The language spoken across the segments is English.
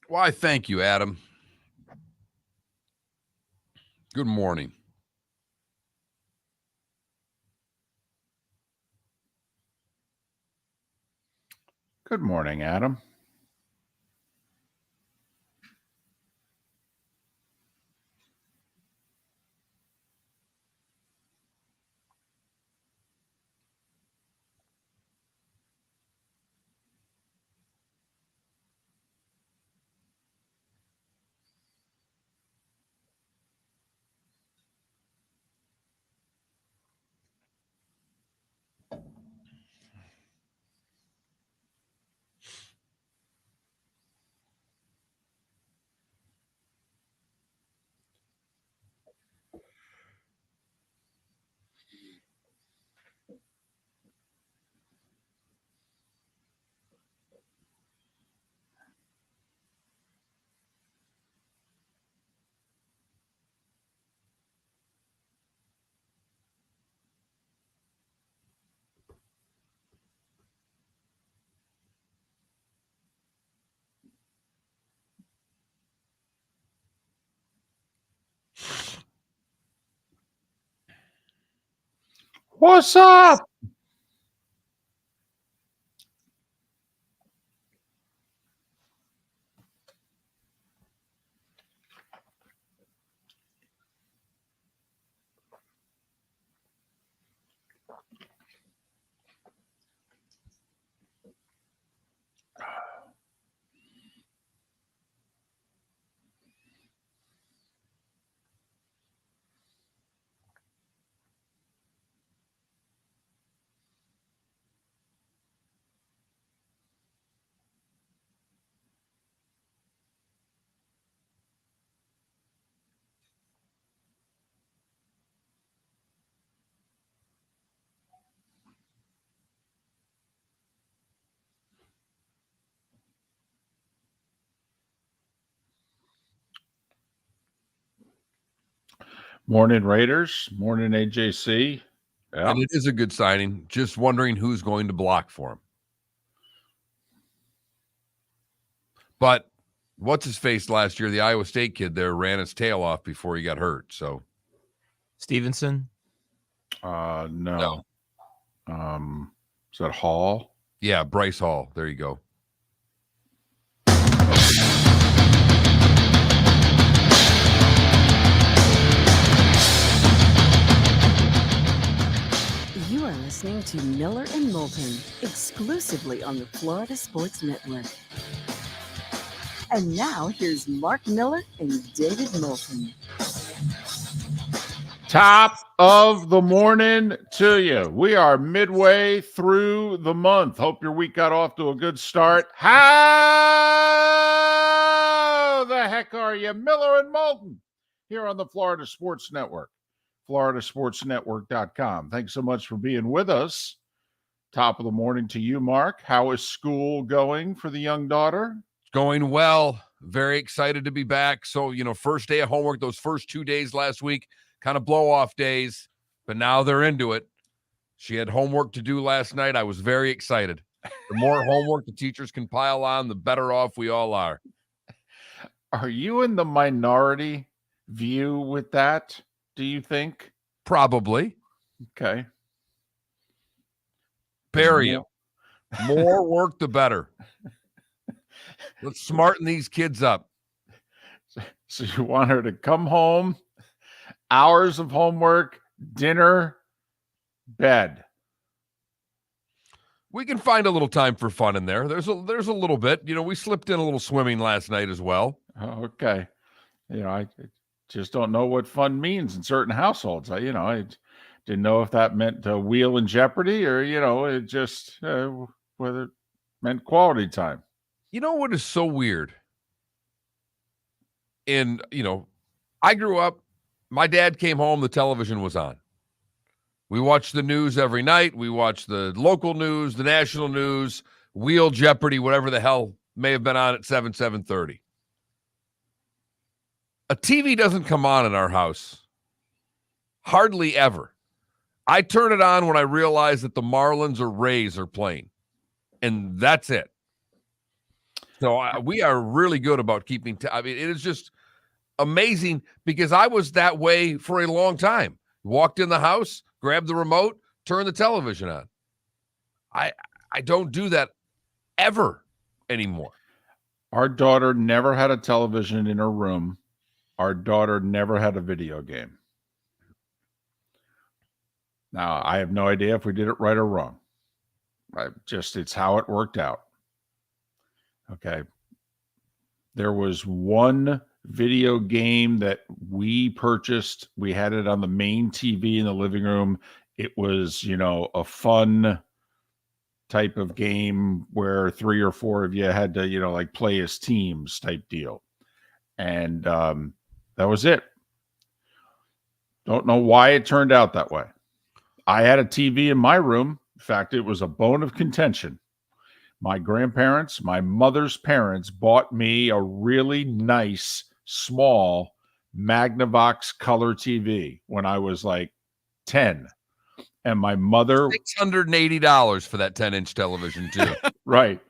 Why, thank you, Adam. Good morning. Good morning, Adam. What's up? Morning, Raiders. Morning, AJC. Yeah. And it is a good signing. Just wondering who's going to block for him. But what's his face last year? The Iowa State kid there ran his tail off before he got hurt. So Stevenson? No. Is that Hall? Yeah, Bryce Hall. There you go. You are listening to Miller and Moulton, exclusively on the Florida Sports Network. And now, here's Mark Miller and David Moulton. Top of the morning to you. We are midway through the month. Hope your week got off to a good start. How the heck are you? Miller and Moulton here on the Florida Sports Network, floridasportsnetwork.com. Thanks so much for being with us. Top of the morning to you, Mark. How is school going for the young daughter? Going well. Very excited to be back. So, first day of homework, those first 2 days last week, kind of blow off days, but now they're into it. She had homework to do last night. I was very excited. The more homework the teachers can pile on, the better off we all are. Are you in the minority view with that, do you think? Probably. Okay. Bury you. More work, the better. Let's smarten these kids up. So you want her to come home, hours of homework, dinner, bed. We can find a little time for fun in there. There's a little bit. We slipped in a little swimming last night as well. Oh, okay. I just don't know what fun means in certain households. I didn't know if that meant a wheel in jeopardy or, it just whether it meant quality time. You know what is so weird? And, I grew up, my dad came home, the television was on. We watched the news every night. We watched the local news, the national news, Wheel Jeopardy, whatever the hell may have been on at 7:30. A TV doesn't come on in our house. Hardly ever. I turn it on when I realize that the Marlins or Rays are playing. And that's it. So we are really good about keeping it is just amazing because I was that way for a long time. Walked in the house, grabbed the remote, turned the television on. I don't do that ever anymore. Our daughter never had a television in her room. Our daughter never had a video game. Now, I have no idea if we did it right or wrong. It's how it worked out. Okay. There was one video game that we purchased. We had it on the main TV in the living room. It was, a fun type of game where 3 or 4 of you had to, play as teams type deal. And that was it. Don't know why it turned out that way. I had a TV in my room. In fact, it was a bone of contention. My grandparents, my mother's parents, bought me a really nice, small Magnavox color TV when I was like 10. And my mother... $680 for that 10-inch television, too. Right.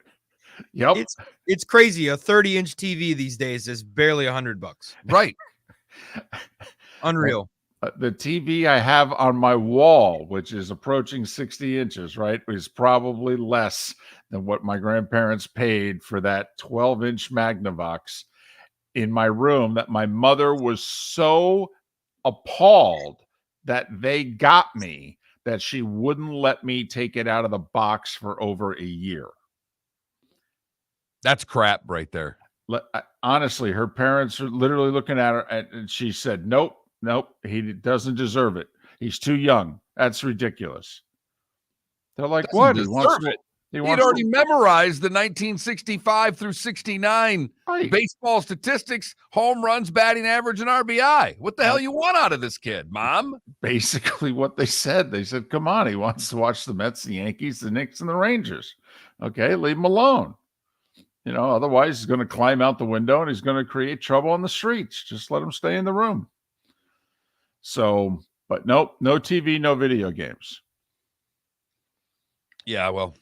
Yep. It's crazy. A 30-inch TV these days is barely $100. Right. Unreal. The TV I have on my wall, which is approaching 60 inches, right, is probably less than what my grandparents paid for that 12-inch Magnavox in my room, that my mother was so appalled that they got me that she wouldn't let me take it out of the box for over a year. That's crap right there. Honestly, her parents are literally looking at her, and she said, nope, he doesn't deserve it. He's too young. That's ridiculous. They're like, what? He'd already memorized the 1965 through 69 right. baseball statistics, home runs, batting average, and RBI. What the hell you want out of this kid, Mom? Basically what they said. They said, come on, he wants to watch the Mets, the Yankees, the Knicks, and the Rangers. Okay, leave him alone. Otherwise he's going to climb out the window and he's going to create trouble on the streets. Just let him stay in the room. So, but nope, no TV, no video games. Yeah, well,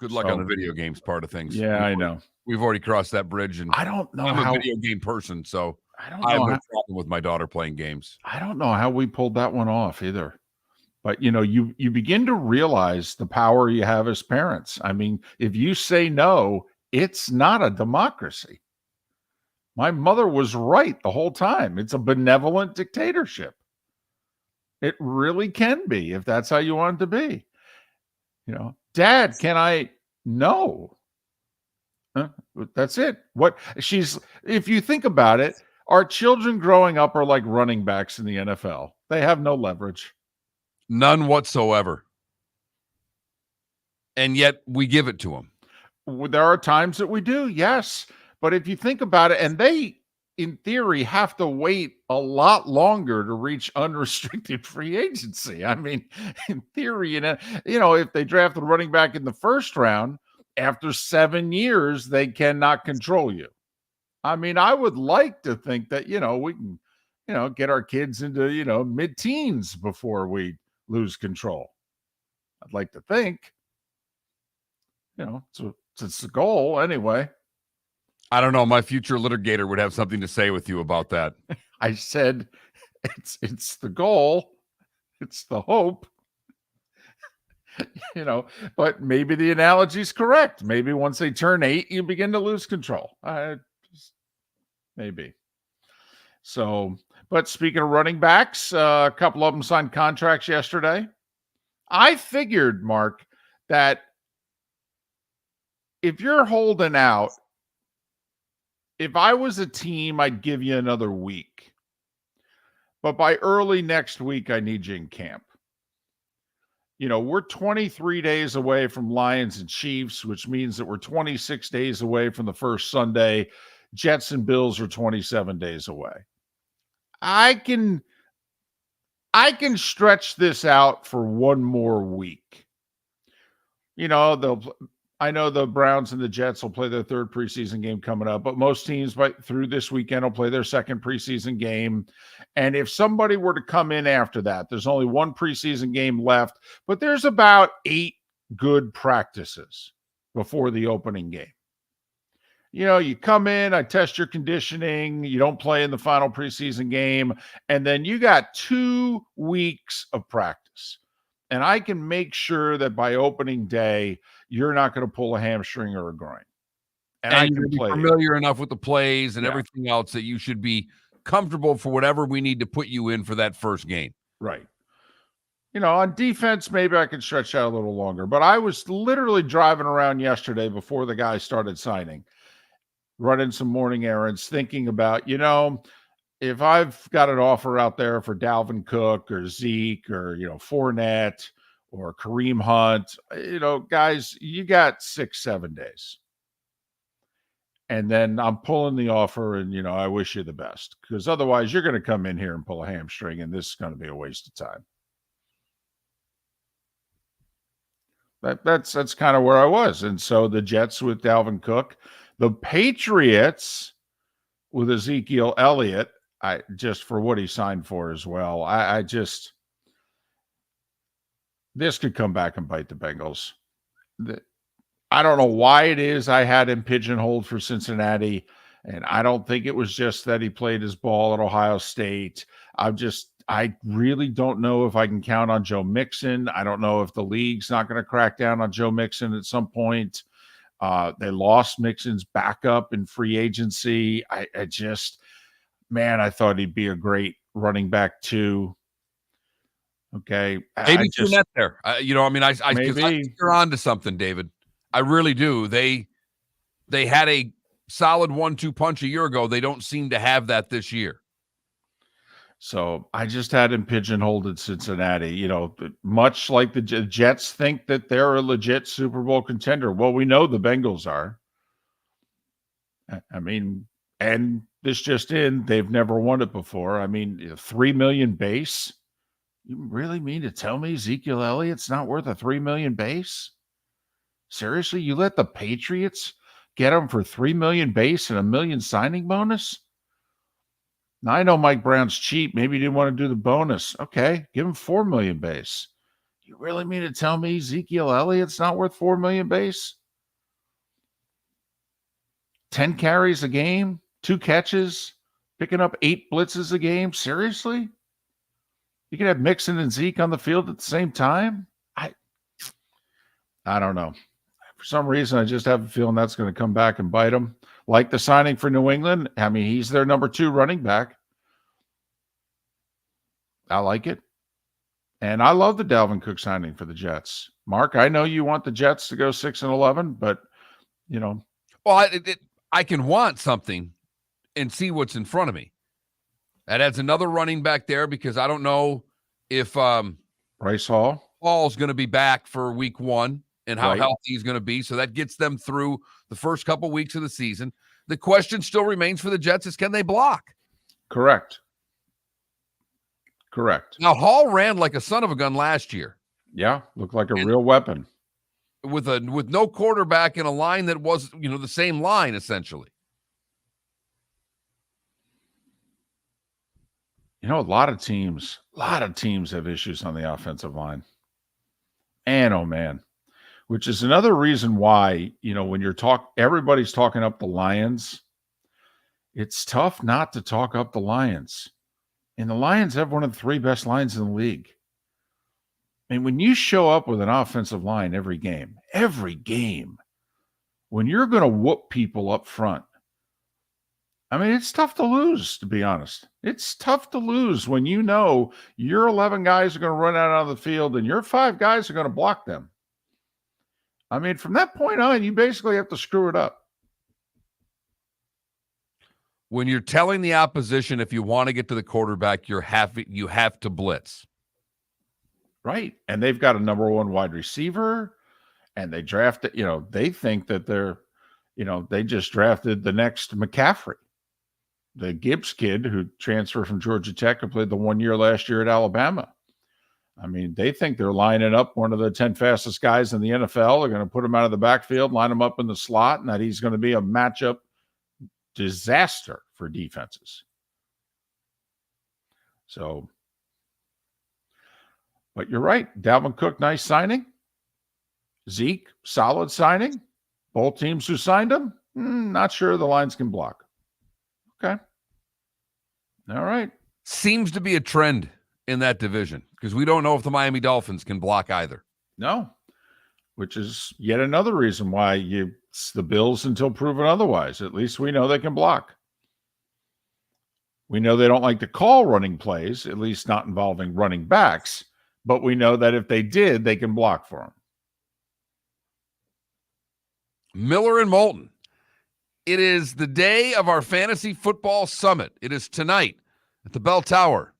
good luck on the video games part of things. Yeah, I know. We've already crossed that bridge, and I don't know. I'm a video game person, so I have no problem with my daughter playing games. I don't know how we pulled that one off either. But you begin to realize the power you have as parents. I mean, if you say no, it's not a democracy. My mother was right the whole time. It's a benevolent dictatorship. It really can be if that's how you want it to be. Dad, can I? No. That's it. If you think about it, Our children growing up are like running backs in the NFL. They have no leverage. None whatsoever. And yet we give it to them. There are times that we do, yes. But if you think about it, and they, in theory, have to wait a lot longer to reach unrestricted free agency. I mean, in theory, if they draft a running back in the first round, after 7 years, they cannot control you. I mean, I would like to think that, we can, get our kids into, mid-teens before we lose control. I'd like to think, it's the goal anyway. I don't know. My future litigator would have something to say with you about that. I said, it's the goal. It's the hope. But maybe the analogy is correct. Maybe once they turn 8, you begin to lose control. Maybe. So, but speaking of running backs, a couple of them signed contracts yesterday. I figured, Mark, that if you're holding out, if I was a team, I'd give you another week. But by early next week, I need you in camp. We're 23 days away from Lions and Chiefs, which means that we're 26 days away from the first Sunday. Jets and Bills are 27 days away. I can stretch this out for one more week. I know the Browns and the Jets will play their third preseason game coming up, but most teams through this weekend will play their second preseason game. And if somebody were to come in after that, there's only one preseason game left, but there's about 8 good practices before the opening game. You come in, I test your conditioning, you don't play in the final preseason game, and then you got 2 weeks of practice. And I can make sure that by opening day, you're not going to pull a hamstring or a groin. And I can be play familiar enough with the plays and everything else that you should be comfortable for whatever we need to put you in for that first game. Right. On defense, maybe I can stretch out a little longer. But I was literally driving around yesterday before the guy started signing, running some morning errands, thinking about, if I've got an offer out there for Dalvin Cook or Zeke or, Fournette or Kareem Hunt, guys, you got 6-7 days. And then I'm pulling the offer and, I wish you the best, because otherwise you're going to come in here and pull a hamstring and this is going to be a waste of time. That's kind of where I was. And so the Jets with Dalvin Cook, the Patriots with Ezekiel Elliott, just for what he signed for as well. This could come back and bite the Bengals. I don't know why it is I had him pigeonholed for Cincinnati, and I don't think it was just that he played his ball at Ohio State. I really don't know if I can count on Joe Mixon. I don't know if the league's not going to crack down on Joe Mixon at some point. They lost Mixon's backup in free agency. I thought he'd be a great running back too. Okay. Maybe Fournette there. You're on to something, David. I really do. They had a solid 1-2 punch a year ago. They don't seem to have that this year. So I just had him pigeonholed at Cincinnati, much like the Jets think that they're a legit Super Bowl contender. Well, we know the Bengals are. I mean, and this just in, they've never won it before. I mean, $3 million base. You really mean to tell me Ezekiel Elliott's not worth a $3 million base? Seriously, you let the Patriots get him for $3 million base and $1 million signing bonus? Now, I know Mike Brown's cheap. Maybe he didn't want to do the bonus. Okay, give him $4 million base. You really mean to tell me Ezekiel Elliott's not worth $4 million base? 10 carries a game, 2 catches, picking up 8 blitzes a game. Seriously? You can have Mixon and Zeke on the field at the same time? I don't know. For some reason, I just have a feeling that's going to come back and bite them. Like the signing for New England. I mean, he's their number 2 running back. I like it. And I love the Dalvin Cook signing for the Jets. Mark, I know you want the Jets to go 6-11, but, Well, I can want something and see what's in front of me. That adds another running back there because I don't know if Bryce Hall. Hall's going to be back for week 1 and how Right. healthy he's going to be. So that gets them through the first couple weeks of the season. The question still remains for the Jets is, can they block? Correct. Now, Hall ran like a son of a gun last year. Yeah, looked like a real weapon. With no quarterback in a line that was, the same line, essentially. A lot of teams have issues on the offensive line. And, oh, man, which is another reason why, when everybody's talking up the Lions, it's tough not to talk up the Lions. And the Lions have one of the 3 best lines in the league. And when you show up with an offensive line every game, when you're going to whoop people up front, I mean, it's tough to lose, to be honest. It's tough to lose when your 11 guys are going to run out on the field and your 5 guys are going to block them. I mean, from that point on, you basically have to screw it up. When you're telling the opposition, if you want to get to the quarterback, you have to blitz. Right. And they've got a number 1 wide receiver, and they drafted, they think that they just drafted the next McCaffrey. The Gibbs kid who transferred from Georgia Tech and played the 1 year last year at Alabama. I mean, they think they're lining up one of the 10 fastest guys in the NFL. They're going to put him out of the backfield, line him up in the slot, and that he's going to be a matchup disaster for defenses. So, but you're right. Dalvin Cook, nice signing. Zeke, solid signing. Both teams who signed him, not sure the Lions can block. Okay. All right. Seems to be a trend in that division because we don't know if the Miami Dolphins can block either. No, which is yet another reason why it's the Bills until proven otherwise. At least we know they can block. We know they don't like to call running plays, at least not involving running backs, but we know that if they did, they can block for them. Miller and Moulton. It is the day of our fantasy football summit. It is tonight at the Bell Tower,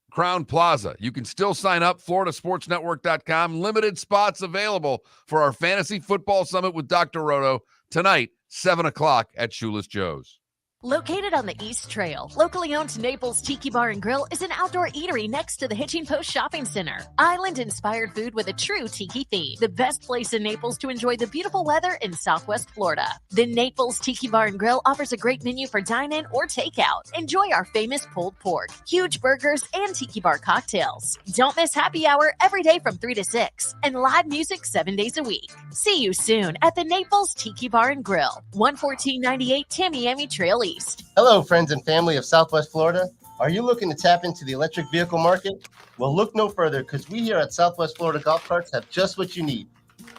Crown Plaza. You can still sign up, floridasportsnetwork.com. Limited spots available for our fantasy football summit with Dr. Roto tonight, 7 o'clock at Shoeless Joe's. Located on the East Trail, locally owned Naples Tiki Bar and Grill is an outdoor eatery next to the Hitching Post Shopping Center. Island-inspired food with a true tiki theme. The best place in Naples to enjoy the beautiful weather in Southwest Florida. The Naples Tiki Bar and Grill offers a great menu for dine-in or takeout. Enjoy our famous pulled pork, huge burgers, and tiki bar cocktails. Don't miss happy hour every day from 3 to 6 and live music 7 days a week. See you soon at the Naples Tiki Bar and Grill, 11498 Tamiami Trail East. Hello, friends and family of Southwest Florida. Are you looking to tap into the electric vehicle market? Well, look no further because we here at Southwest Florida Golf Carts have just what you need.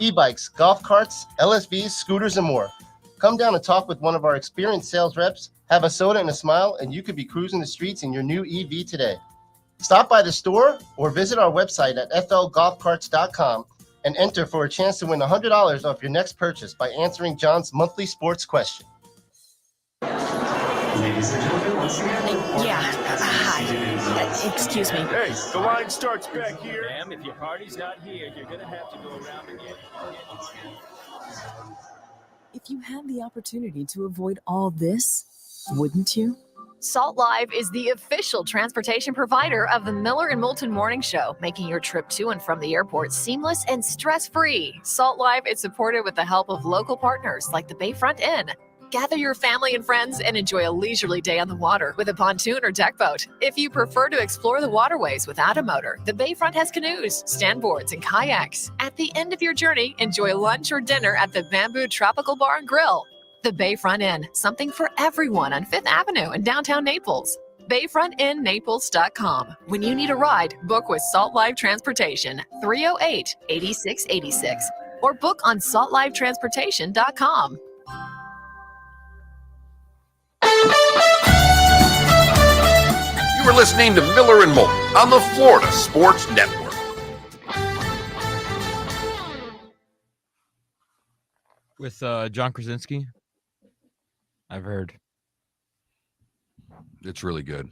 E-bikes, golf carts, LSVs, scooters, and more. Come down and talk with one of our experienced sales reps, have a soda and a smile, and you could be cruising the streets in your new EV today. Stop by the store or visit our website at flgolfcarts.com and enter for a chance to win $100 off your next purchase by answering John's monthly sports question. Ladies and gentlemen, once again. Yeah. Hi. Excuse me. Hey, the line starts back here. Ma'am, if your party's not here, you're gonna have to go around again. If you had the opportunity to avoid all this, wouldn't you? Salt Live is the official transportation provider of the Miller and Moulton Morning Show, making your trip to and from the airport seamless and stress-free. Salt Live is supported with the help of local partners like the Bayfront Inn. Gather your family and friends and enjoy a leisurely day on the water with a pontoon or deck boat. If you prefer to explore the waterways without a motor, the Bayfront has canoes, standboards, and kayaks. At the end of your journey, enjoy lunch or dinner at the Bamboo Tropical Bar and Grill. The Bayfront Inn, something for everyone on 5th Avenue in downtown Naples. BayfrontInNaples.com. When you need a ride, book with Salt Live Transportation, 308-8686, or book on saltlivetransportation.com. You were listening to Miller and Moulton on the Florida Sports Network. With John Krasinski, I've heard. It's really good.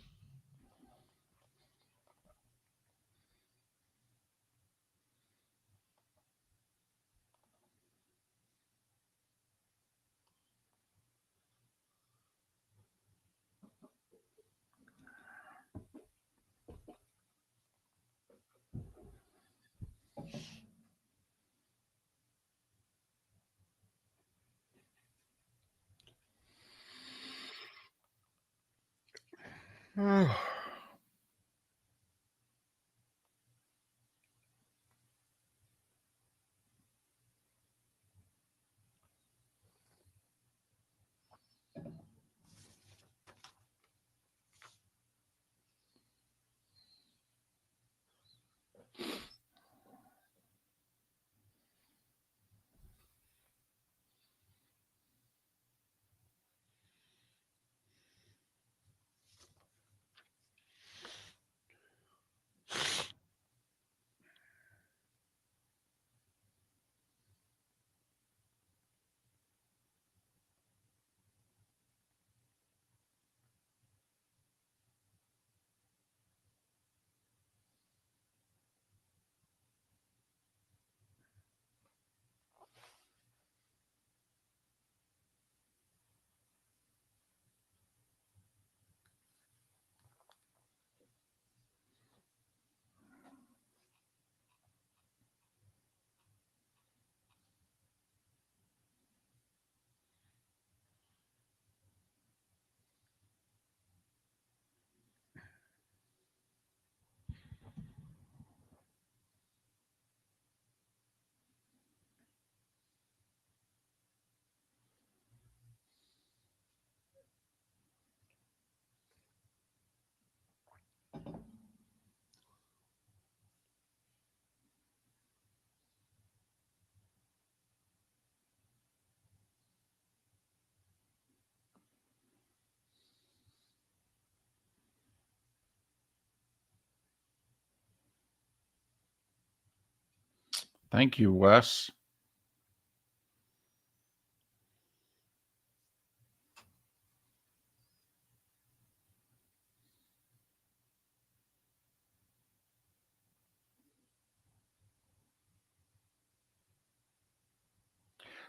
Thank you, Wes.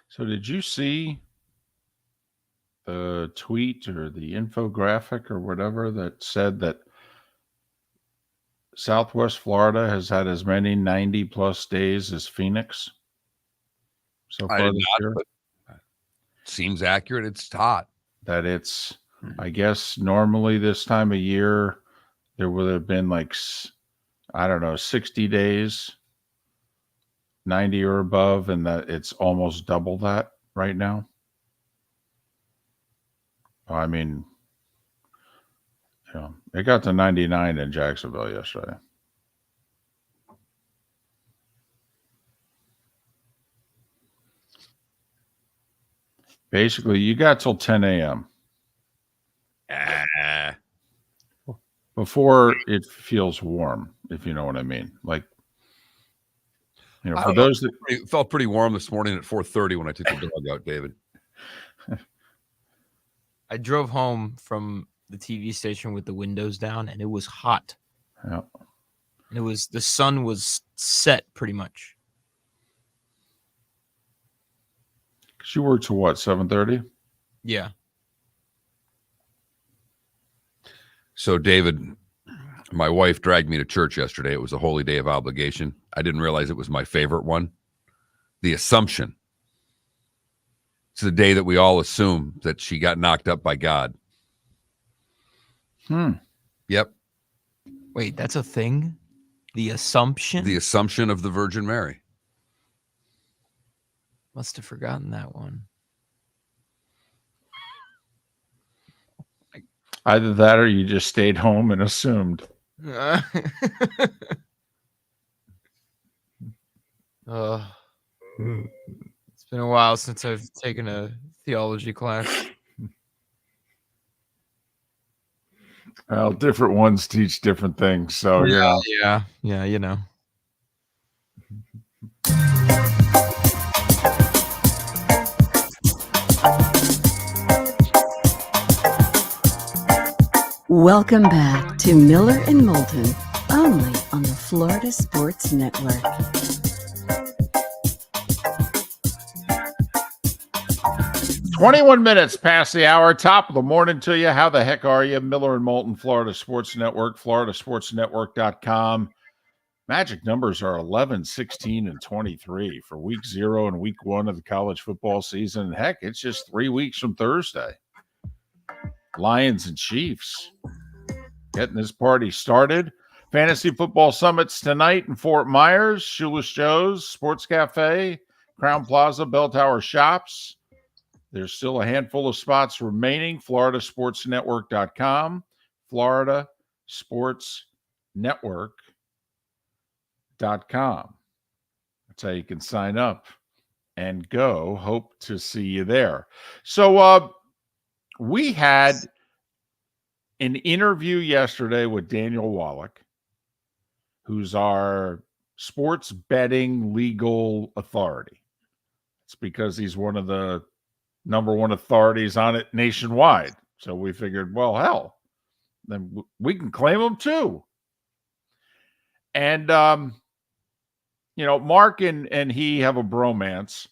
So did you see the tweet or the infographic or whatever that said that Southwest Florida has had as many 90-plus days as Phoenix so I far did this not, year? but seems accurate. It's hot. That it's, I guess, normally this time of year, there would have been like, I don't know, 60 days, 90 or above, and that it's almost double that right now. I mean, it got to 99 in Jacksonville yesterday. Basically, you got till 10 a.m. Before it feels warm, if you know what I mean. Like, for those that it felt pretty warm this morning at 4:30 when I took the dog out, David. I drove home from the TV station with the windows down, and it was hot. Yeah. And the sun was set pretty much. Because you work to what, 7:30? Yeah. So, David, my wife dragged me to church yesterday. It was a holy day of obligation. I didn't realize it was my favorite one. The Assumption. It's the day that we all assume that she got knocked up by God. Yep. Wait, that's a thing? The Assumption? The Assumption of the Virgin Mary. Must have forgotten that one. Either that or you just stayed home and assumed. It's been a while since I've taken a theology class. Well, different ones teach different things. So, Yeah, you know. Welcome back to Miller and Moulton, only on the Florida Sports Network. "21 minutes past the hour, top of the morning to you. How the heck are you? Miller and Moulton, Florida Sports Network, floridasportsnetwork.com. Magic numbers are 11, 16, and 23 for week 0 and week 1 of the college football season. Heck, it's just 3 weeks from Thursday. Lions and Chiefs. getting this party started. Fantasy Football Summits tonight in Fort Myers, Shoeless Joe's, Sports Cafe, Crown Plaza, Bell Tower Shops. There's still a handful of spots remaining. FloridaSportsNetwork.com, FloridaSportsNetwork.com. That's how you can sign up and go. Hope to see you there. So we had an interview yesterday with Daniel Wallach, who's our sports betting legal authority. It's because he's one of the number one authorities on it nationwide. So we figured, well, hell, then we can claim him too. And, Mark and he have a bromance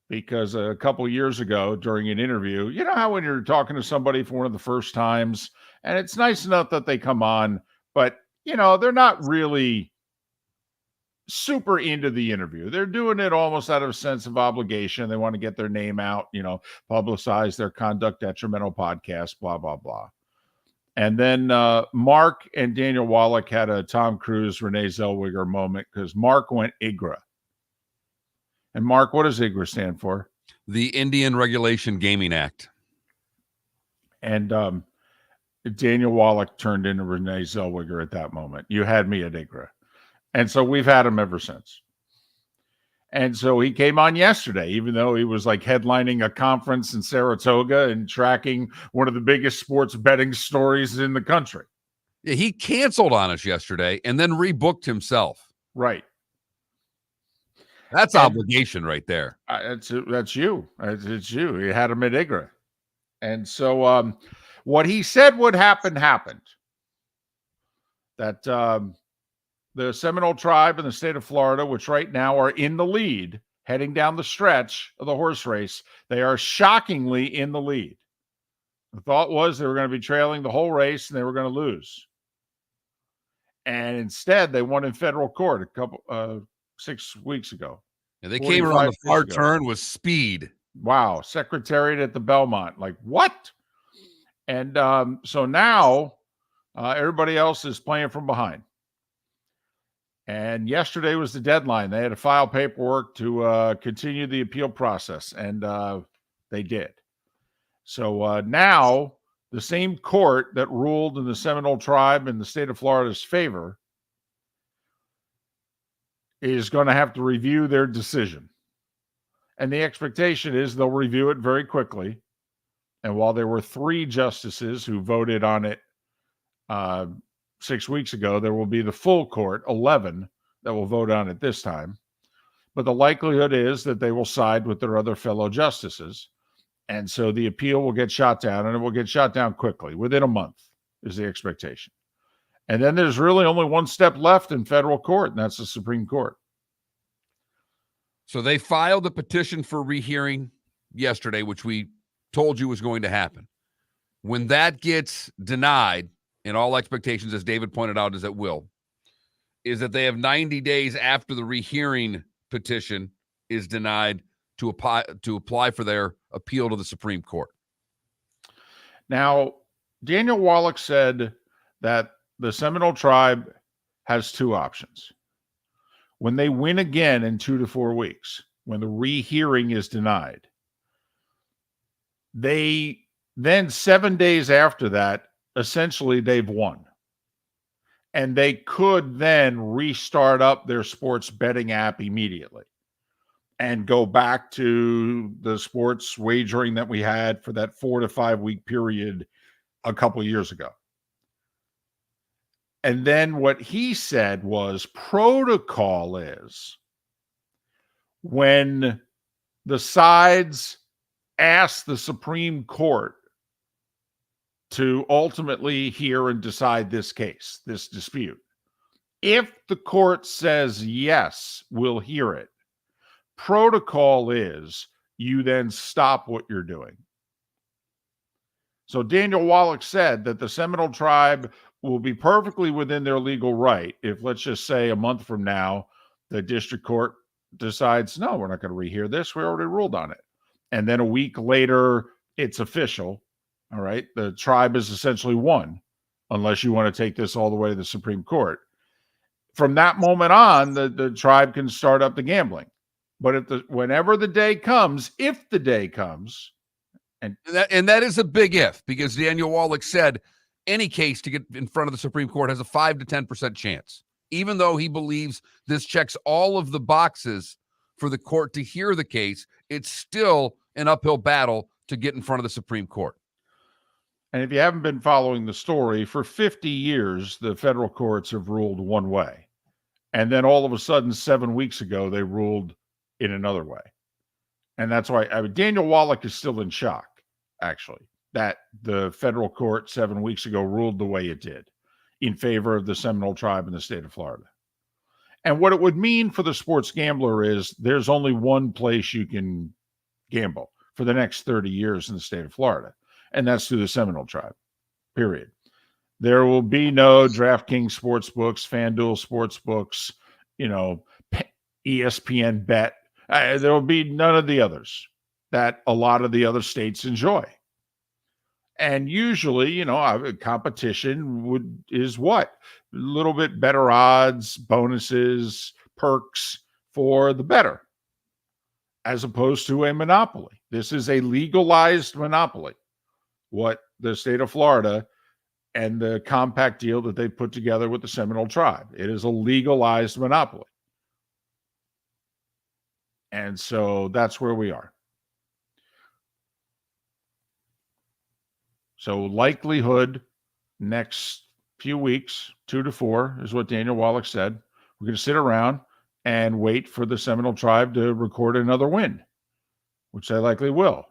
because a couple of years ago during an interview, you know how when you're talking to somebody for one of the first times, and it's nice enough that they come on, but, they're not really super into the interview. They're doing it almost out of a sense of obligation. They want to get their name out, publicize their Conduct Detrimental podcast, blah, blah, blah. And then Mark and Daniel Wallach had a Tom Cruise, Renee Zellweger moment because Mark went IGRA. And Mark, what does IGRA stand for? The Indian Regulation Gaming Act. And Daniel Wallach turned into Renee Zellweger at that moment. You had me at IGRA. And so we've had him ever since. And so he came on yesterday, even though he was like headlining a conference in Saratoga and tracking one of the biggest sports betting stories in the country. Yeah, he canceled on us yesterday and then rebooked himself. Right. That's obligation right there. That's you. It's you. You had him at IGRA. And so what he said would happen happened. That the Seminole tribe in the state of Florida, which right now are in the lead, heading down the stretch of the horse race, they are shockingly in the lead. The thought was they were going to be trailing the whole race and they were going to lose. And instead, they won in federal court 6 weeks ago. And they came around the far turn with speed. Wow. Secretariat at the Belmont. Like, what? And so now everybody else is playing from behind. And yesterday was the deadline. They had to file paperwork to continue the appeal process, and they did. So now the same court that ruled in the Seminole tribe in the state of Florida's favor is going to have to review their decision. And the expectation is they'll review it very quickly. And while there were 3 justices who voted on it 6 weeks ago, there will be the full court, 11, that will vote on it this time. But the likelihood is that they will side with their other fellow justices. And so the appeal will get shot down, and it will get shot down quickly. Within a month is the expectation. And then there's really only one step left in federal court, and that's the Supreme Court. So they filed a petition for rehearing yesterday, which we told you was going to happen. When that gets denied, and all expectations, as David pointed out, is that they have 90 days after the rehearing petition is denied to apply for their appeal to the Supreme Court. Now, Daniel Wallach said that the Seminole tribe has 2 options. When they win again in 2 to 4 weeks, when the rehearing is denied, they then 7 days after that, essentially they've won. And they could then restart up their sports betting app immediately and go back to the sports wagering that we had for that 4 to 5 week period a couple of years ago. And then what he said was protocol is when the sides ask the Supreme Court to ultimately hear and decide this case, this dispute. If the court says, yes, we'll hear it, protocol is you then stop what you're doing. So Daniel Wallach said that the Seminole tribe will be perfectly within their legal right if, let's just say, a month from now, the district court decides, no, we're not going to rehear this. We already ruled on it. And then a week later, it's official. All right. The tribe is essentially won. unless you want to take this all the way to the Supreme Court. From that moment on, the tribe can start up the gambling. But whenever the day comes, if the day comes, and that is a big if, because Daniel Wallach said any case to get in front of the Supreme Court has a 5 to 10% chance, even though he believes this checks all of the boxes for the court to hear the case. It's still an uphill battle to get in front of the Supreme Court. And if you haven't been following the story, for 50 years, the federal courts have ruled one way. And then all of a sudden, 7 weeks ago, they ruled in another way. And that's why Daniel Wallach is still in shock, actually, that the federal court 7 weeks ago ruled the way it did in favor of the Seminole tribe in the state of Florida. And what it would mean for the sports gambler is there's only one place you can gamble for the next 30 years in the state of Florida, and that's through the Seminole tribe, period. There will be no DraftKings sportsbooks, FanDuel sportsbooks, ESPN Bet. There will be none of the others that a lot of the other states enjoy. And usually, competition is what? A little bit better odds, bonuses, perks for the better, as opposed to a monopoly. This is a legalized monopoly, what the state of Florida and the compact deal that they put together with the Seminole tribe. It is a legalized monopoly. And so that's where we are. So likelihood next few weeks, 2 to 4 is what Daniel Wallach said. We're going to sit around and wait for the Seminole tribe to record another win, which they likely will.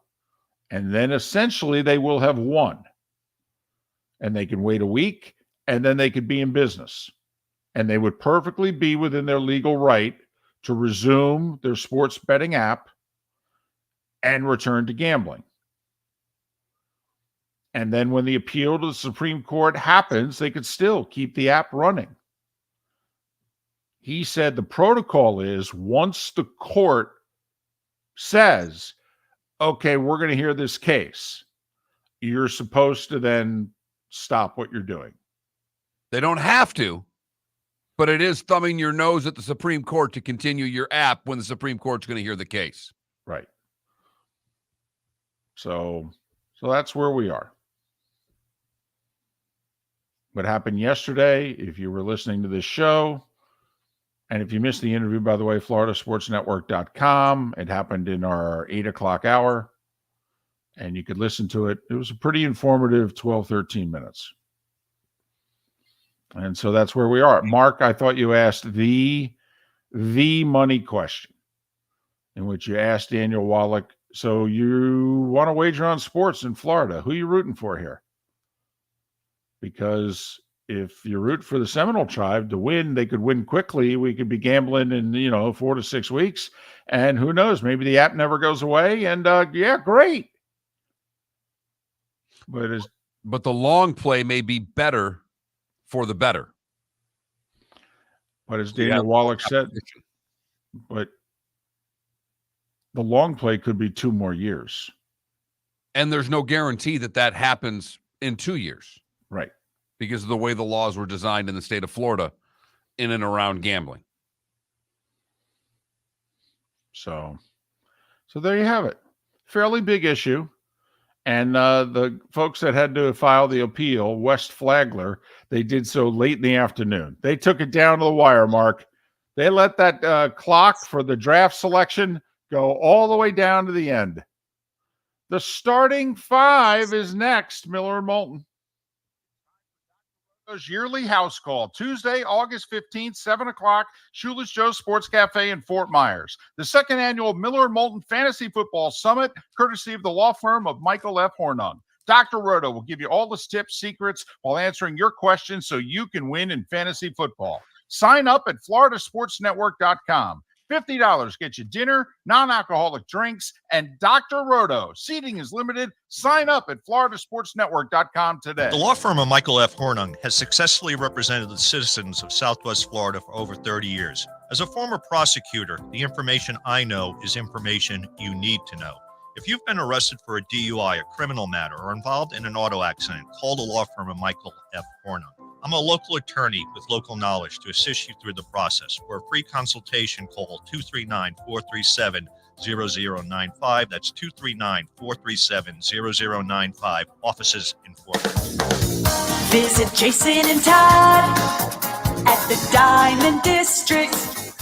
And then essentially they will have won. And they can wait a week, and then they could be in business. And they would perfectly be within their legal right to resume their sports betting app and return to gambling. And then when the appeal to the Supreme Court happens, they could still keep the app running. He said the protocol is once the court says, okay, we're going to hear this case, you're supposed to then stop what you're doing. They don't have to, but it is thumbing your nose at the Supreme Court to continue your app when the Supreme Court's going to hear the case. Right. So that's where we are. What happened yesterday, if you were listening to this show, and if you missed the interview, by the way, floridasportsnetwork.com. It happened in our 8 o'clock hour, and you could listen to it. It was a pretty informative 12, 13 minutes. And so that's where we are. Mark, I thought you asked the money question, in which you asked Daniel Wallach, so you want to wager on sports in Florida. Who are you rooting for here? Because if you root for the Seminole tribe to win, they could win quickly. We could be gambling in, 4 to 6 weeks. And who knows, maybe the app never goes away. And great. But the long play may be better for the better. But as Daniel Wallach said, but the long play could be 2 more years. And there's no guarantee that happens in 2 years. Right. Because of the way the laws were designed in the state of Florida in and around gambling. So there you have it. Fairly big issue. And the folks that had to file the appeal, West Flagler, they did so late in the afternoon. They took it down to the wire, Mark. They let that clock for the draft selection go all the way down to the end. The starting 5 is next, Miller and Moulton. Yearly house call, Tuesday, August 15th, 7 o'clock, Shoeless Joe Sports Cafe in Fort Myers. The second annual Miller and Moulton Fantasy Football Summit, courtesy of the law firm of Michael F. Hornung. Dr. Roto will give you all the tips, secrets, while answering your questions so you can win in fantasy football. Sign up at floridasportsnetwork.com. $50 gets you dinner, non-alcoholic drinks, and Dr. Roto. Seating is limited. Sign up at floridasportsnetwork.com today. The law firm of Michael F. Hornung has successfully represented the citizens of Southwest Florida for over 30 years. As a former prosecutor, the information I know is information you need to know. If you've been arrested for a DUI, a criminal matter, or involved in an auto accident, call the law firm of Michael F. Hornung. I'm a local attorney with local knowledge to assist you through the process. For a free consultation, call 239-437-0095. That's 239-437-0095. Offices in Fort Worth. Visit Jason and Todd at the Diamond District.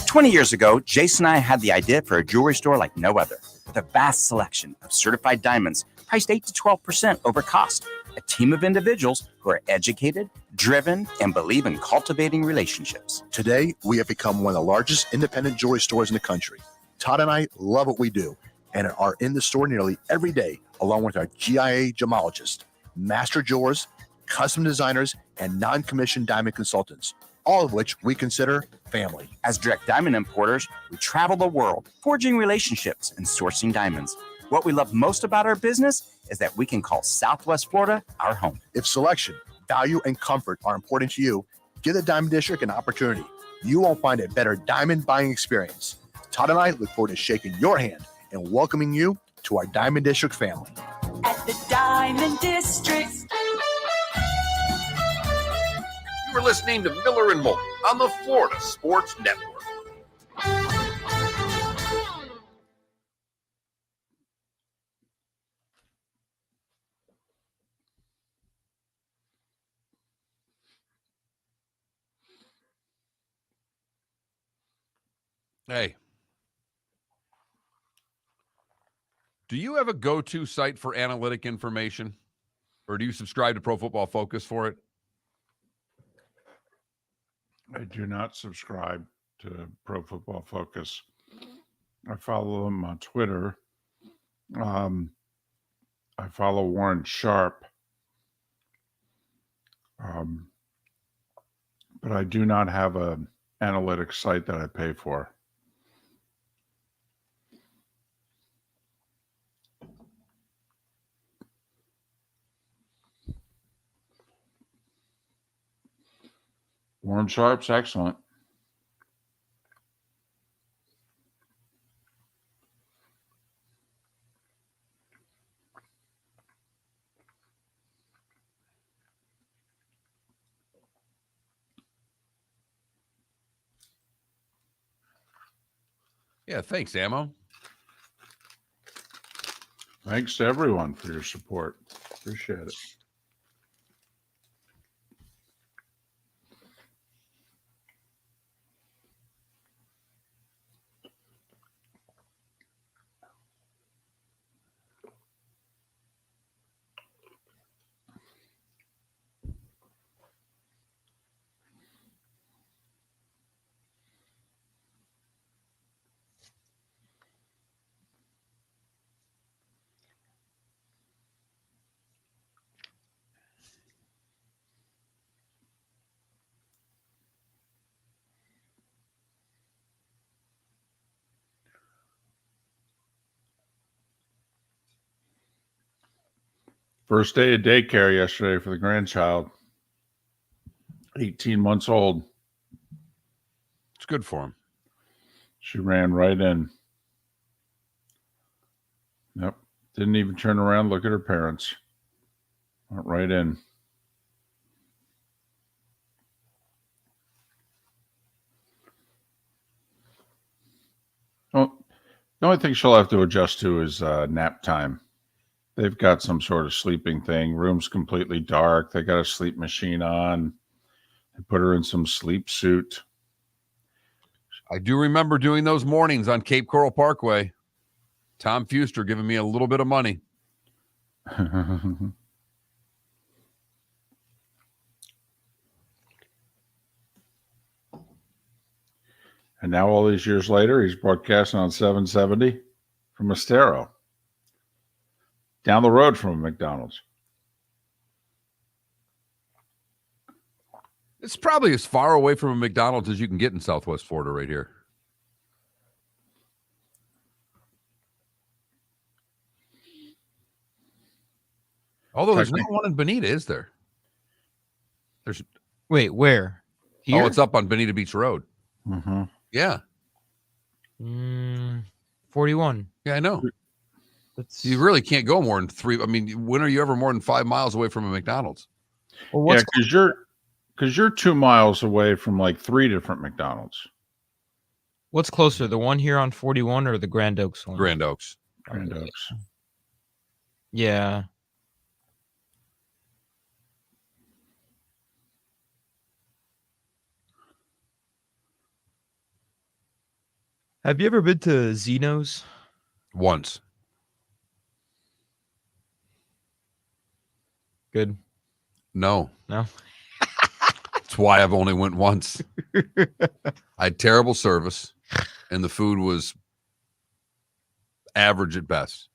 20 years ago, Jason and I had the idea for a jewelry store like no other, with a vast selection of certified diamonds priced 8 to 12% over cost. A team of individuals who are educated, driven, and believe in cultivating relationships. Today, we have become one of the largest independent jewelry stores in the country. Todd and I love what we do and are in the store nearly every day, along with our GIA gemologists, master jewelers, custom designers, and non-commissioned diamond consultants, all of which we consider family. As direct diamond importers, we travel the world, forging relationships and sourcing diamonds. What we love most about our business is that we can call Southwest Florida our home. If selection, value, and comfort are important to you, give the Diamond District an opportunity. You won't find a better diamond buying experience. Todd and I look forward to shaking your hand and welcoming you to our Diamond District family. At the Diamond District. You are listening to Miller and Moulton on the Florida Sports Network. Hey, do you have a go-to site for analytic information, or do you subscribe to Pro Football Focus for it? I do not subscribe to Pro Football Focus. I follow them on Twitter. I follow Warren Sharp. But I do not have an analytics site that I pay for. Warren Sharp's excellent. Yeah, thanks, Ammo. Thanks to everyone for your support. Appreciate it. First day of daycare yesterday for the grandchild. 18 months old. It's good for him. She ran right in. Yep. Didn't even turn around, look at her parents. Went right in. Well, the only thing she'll have to adjust to is nap time. They've got some sort of sleeping thing. Room's completely dark. They got a sleep machine on. They put her in some sleep suit. I do remember doing those mornings on Cape Coral Parkway. Tom Fuster giving me a little bit of money. And now all these years later, he's broadcasting on 770 from Estero. Down the road from a McDonald's. It's probably as far away from a McDonald's as you can get in Southwest Florida right here. Although there's not one in Bonita, is there? There's. Wait, where? Here? Oh, it's up on Bonita Beach Road. Mm-hmm. Yeah. 41. Yeah, I know. You really can't go more than 3. I mean, when are you ever more than 5 miles away from a McDonald's? Well, yeah, because you're 2 miles away from like 3 different McDonald's. What's closer, the one here on 41 or the Grand Oaks one? Grand Oaks. Grand Oaks. Yeah. Have you ever been to Zeno's? Once. Good. No. That's why I've only went once. I had terrible service, and the food was average at best.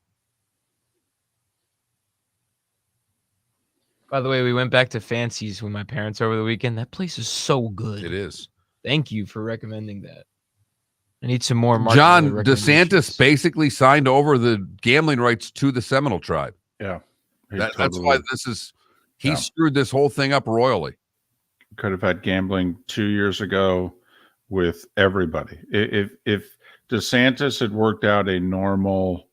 By the way, we went back to Fancy's with my parents over the weekend. That place is so good. It is. Thank you for recommending that. I need some more. John DeSantis basically signed over the gambling rights to the Seminole tribe. Yeah. That's why this is, he screwed this whole thing up royally. Could have had gambling 2 years ago with everybody. If DeSantis had worked out a normal,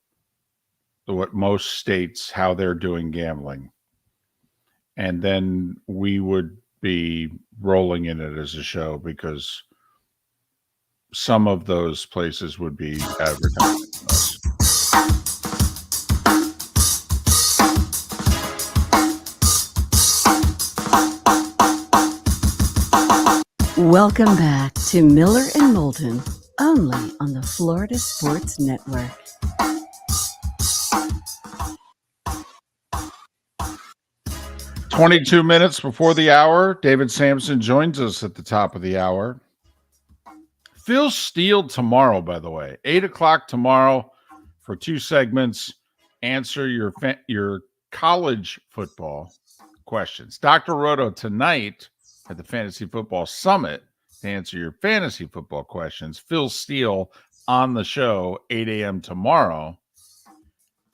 what most states, how they're doing gambling, and then we would be rolling in it as a show, because some of those places would be advertising us. Welcome back to Miller and Moulton, only on the Florida Sports Network. "22 minutes before the hour, David Samson joins us at the top of the hour. Phil Steele tomorrow, by the way, 8 o'clock tomorrow for 2 segments. Answer your college football questions. Dr. Roto tonight at the Fantasy Football Summit to answer your fantasy football questions. Phil Steele on the show 8 a.m. tomorrow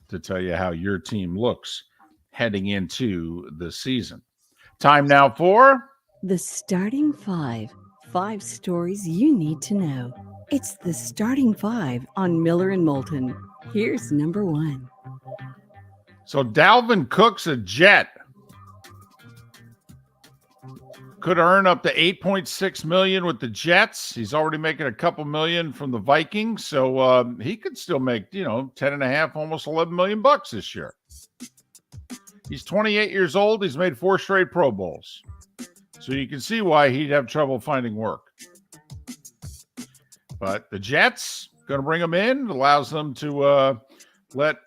to tell you how your team looks heading into the season. Time now for The Starting Five. 5 stories you need to know. It's the Starting Five on Miller and Moulton. Here's number 1. So Dalvin Cook's a Jet. Could earn up to $8.6 million with the Jets. He's already making a couple million from the Vikings, so he could still make 10.5, almost $11 million this year. He's 28 years old. He's made 4 straight Pro Bowls, so you can see why he'd have trouble finding work. But the Jets going to bring him in. It allows them to let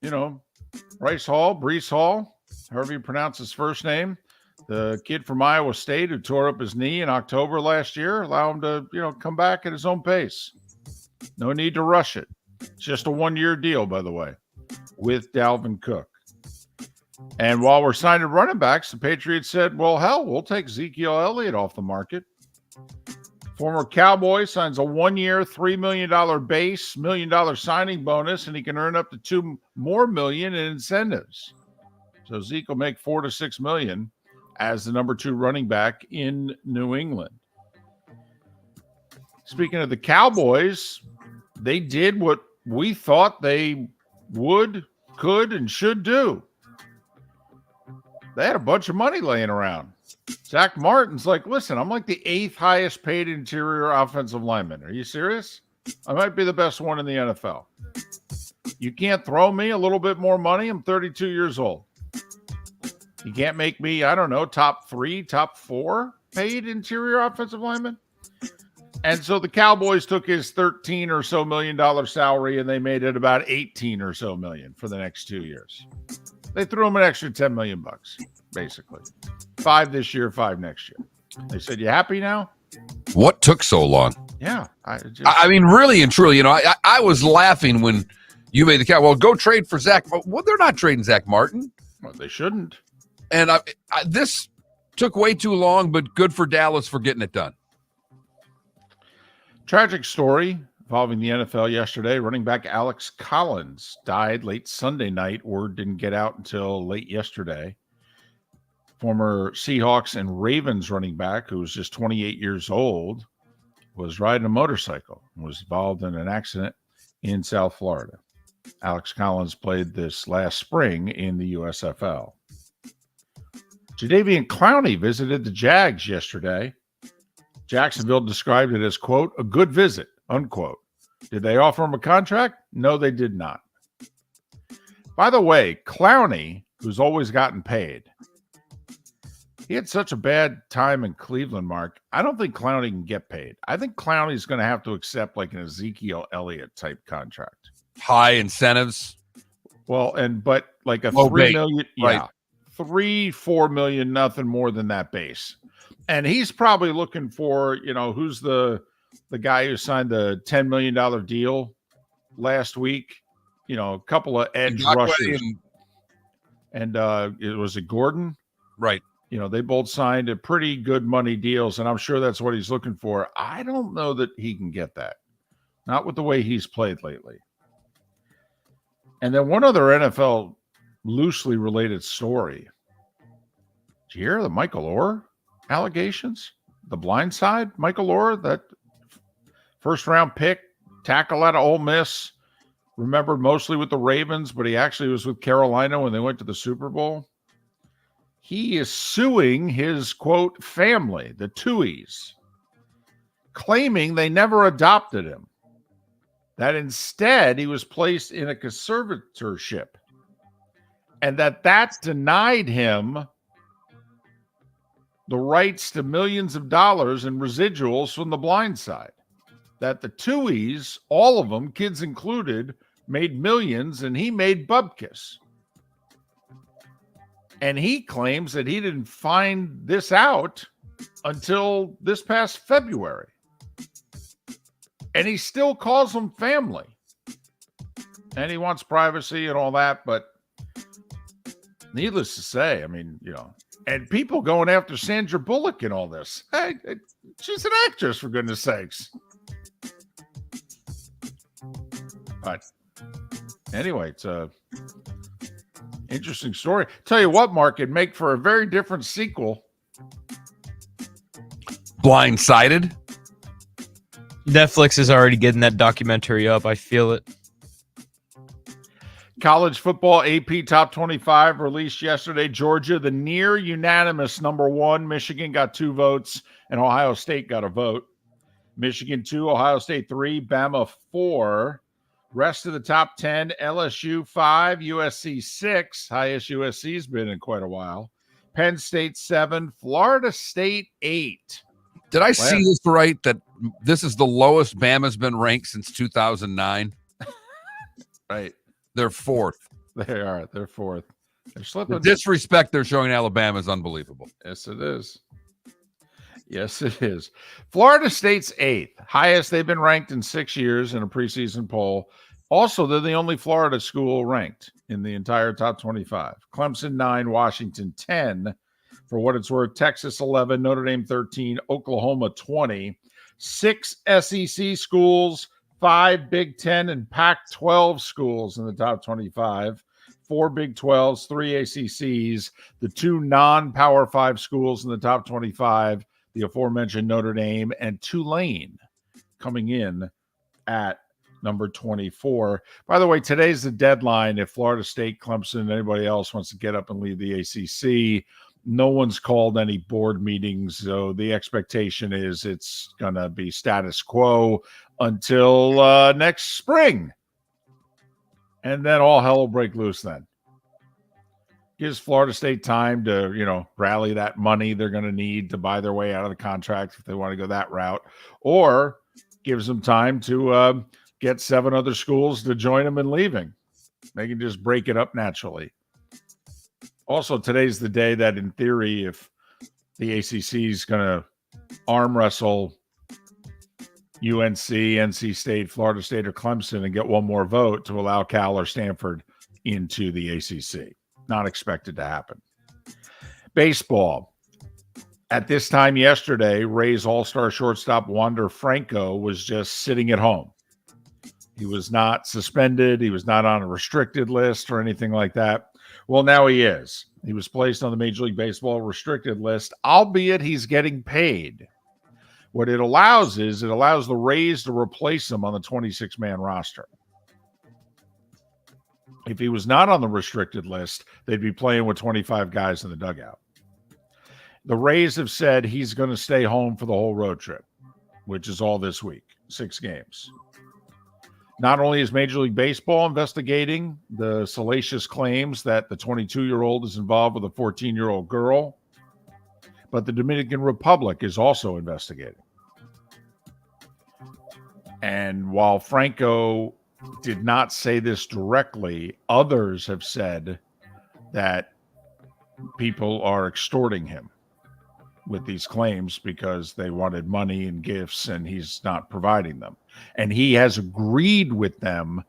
Brees Hall, however you pronounce his first name, the kid from Iowa State who tore up his knee in October last year, allow him to, come back at his own pace. No need to rush it. It's just a 1-year deal, by the way, with Dalvin Cook. And while we're signing running backs, the Patriots said, well, hell, we'll take Ezekiel Elliott off the market. Former Cowboy signs a 1-year, $3 million base, $1 million signing bonus, and he can earn up to $2 more million in incentives. So Zeke will make $4 to $6 million as the number 2 running back in New England. Speaking of the Cowboys, they did what we thought they would, could, and should do. They had a bunch of money laying around. Zach Martin's like, listen, I'm like the 8th highest paid interior offensive lineman. Are you serious? I might be the best one in the NFL. You can't throw me a little bit more money? I'm 32 years old. You can't make me, I don't know, top 3, top 4 paid interior offensive lineman? And so the Cowboys took his $13 or so million salary and they made it about 18 or so million for the next 2 years. They threw him an extra $10 million, basically. 5 this year, 5 next year. They said, you happy now? What took so long? Yeah. I mean, really and truly, I was laughing when you made the count. Well, go trade for Zach. Well, they're not trading Zach Martin. Well, they shouldn't. And this took way too long, but good for Dallas for getting it done. Tragic story involving the NFL yesterday. Running back Alex Collins died late Sunday night. Word didn't get out until late yesterday. Former Seahawks and Ravens running back, who was just 28 years old, was riding a motorcycle and was involved in an accident in South Florida. Alex Collins played this last spring in the USFL. Jadeveon Clowney visited the Jags yesterday. Jacksonville described it as, quote, a good visit, unquote. Did they offer him a contract? No, they did not. By the way, Clowney, who's always gotten paid, he had such a bad time in Cleveland, Mark. I don't think Clowney can get paid. I think Clowney's going to have to accept like an Ezekiel Elliott type contract. High incentives. Well, but like a Low $3 base, million, right. yeah, $3-4 million, nothing more than that base. And he's probably looking for, who's the guy who signed the $10 million deal last week? A couple of edge rushers. And it was Gordon? Right. They both signed a pretty good money deals, and I'm sure that's what he's looking for. I don't know that he can get that. Not with the way he's played lately. And then one other NFL loosely related story. Did you hear the Michael Orr allegations? The blind side, Michael Orr, that first round pick, tackle out of Ole Miss, remembered mostly with the Ravens, but he actually was with Carolina when they went to the Super Bowl. He is suing his, quote, family, the Tuohys, claiming they never adopted him, that instead he was placed in a conservatorship, and that denied him the rights to millions of dollars in residuals from the blind side. That the Tuohys, all of them, kids included, made millions, and he made bupkis. And he claims that he didn't find this out until this past February. And he still calls them family. And he wants privacy and all that, but needless to say, and people going after Sandra Bullock and all this. Hey, she's an actress, for goodness sakes. But anyway, it's a interesting story. Tell you what, Mark, it'd make for a very different sequel. Blindsided. Netflix is already getting that documentary up. I feel it. College football AP Top 25 released yesterday. Georgia, the near unanimous number one. Michigan got 2 votes, and Ohio State got a vote. Michigan 2, Ohio State 3, Bama 4. Rest of the top 10, LSU 5, USC 6. Highest USC's been in quite a while. Penn State 7, Florida State 8. Did I see this right, that this is the lowest Bama's been ranked since 2009? Right. They're 4th. They are. They're 4th. They're slipping. The disrespect they're showing Alabama is unbelievable. Yes, it is. Yes, it is. Florida State's 8th. Highest they've been ranked in 6 years in a preseason poll. Also, they're the only Florida school ranked in the entire top 25. Clemson 9, Washington 10. For what it's worth, Texas 11, Notre Dame 13, Oklahoma 20. 6 SEC schools, 5 Big Ten and Pac-12 schools in the top 25. 4 Big 12s, 3 ACCs. The 2 non-Power 5 schools in the top 25. The aforementioned Notre Dame and Tulane coming in at number 24. By the way, today's the deadline. If Florida State, Clemson, anybody else wants to get up and leave the ACC, no one's called any board meetings. So the expectation is it's going to be status quo until next spring. And then all hell will break loose then. Gives Florida State time to, rally that money they're going to need to buy their way out of the contract if they want to go that route, or gives them time to get 7 other schools to join them in leaving. They can just break it up naturally. Also, today's the day that, in theory, if the ACC is going to arm wrestle UNC, NC State, Florida State, or Clemson and get one more vote to allow Cal or Stanford into the ACC. Not expected to happen. Baseball. At this time yesterday, Rays all-star shortstop Wander Franco was just sitting at home. He was not suspended. He was not on a restricted list or anything like that. Well, now he is. He was placed on the Major League Baseball restricted list, albeit he's getting paid. What it allows is it allows the Rays to replace him on the 26-man roster. If he was not on the restricted list, they'd be playing with 25 guys in the dugout. The Rays have said he's going to stay home for the whole road trip, which is all this week, 6 games. Not only is Major League Baseball investigating the salacious claims that the 22-year-old is involved with a 14-year-old girl, but the Dominican Republic is also investigating. And while Franco did not say this directly, others have said that people are extorting him with these claims because they wanted money and gifts and he's not providing them. And he has agreed with them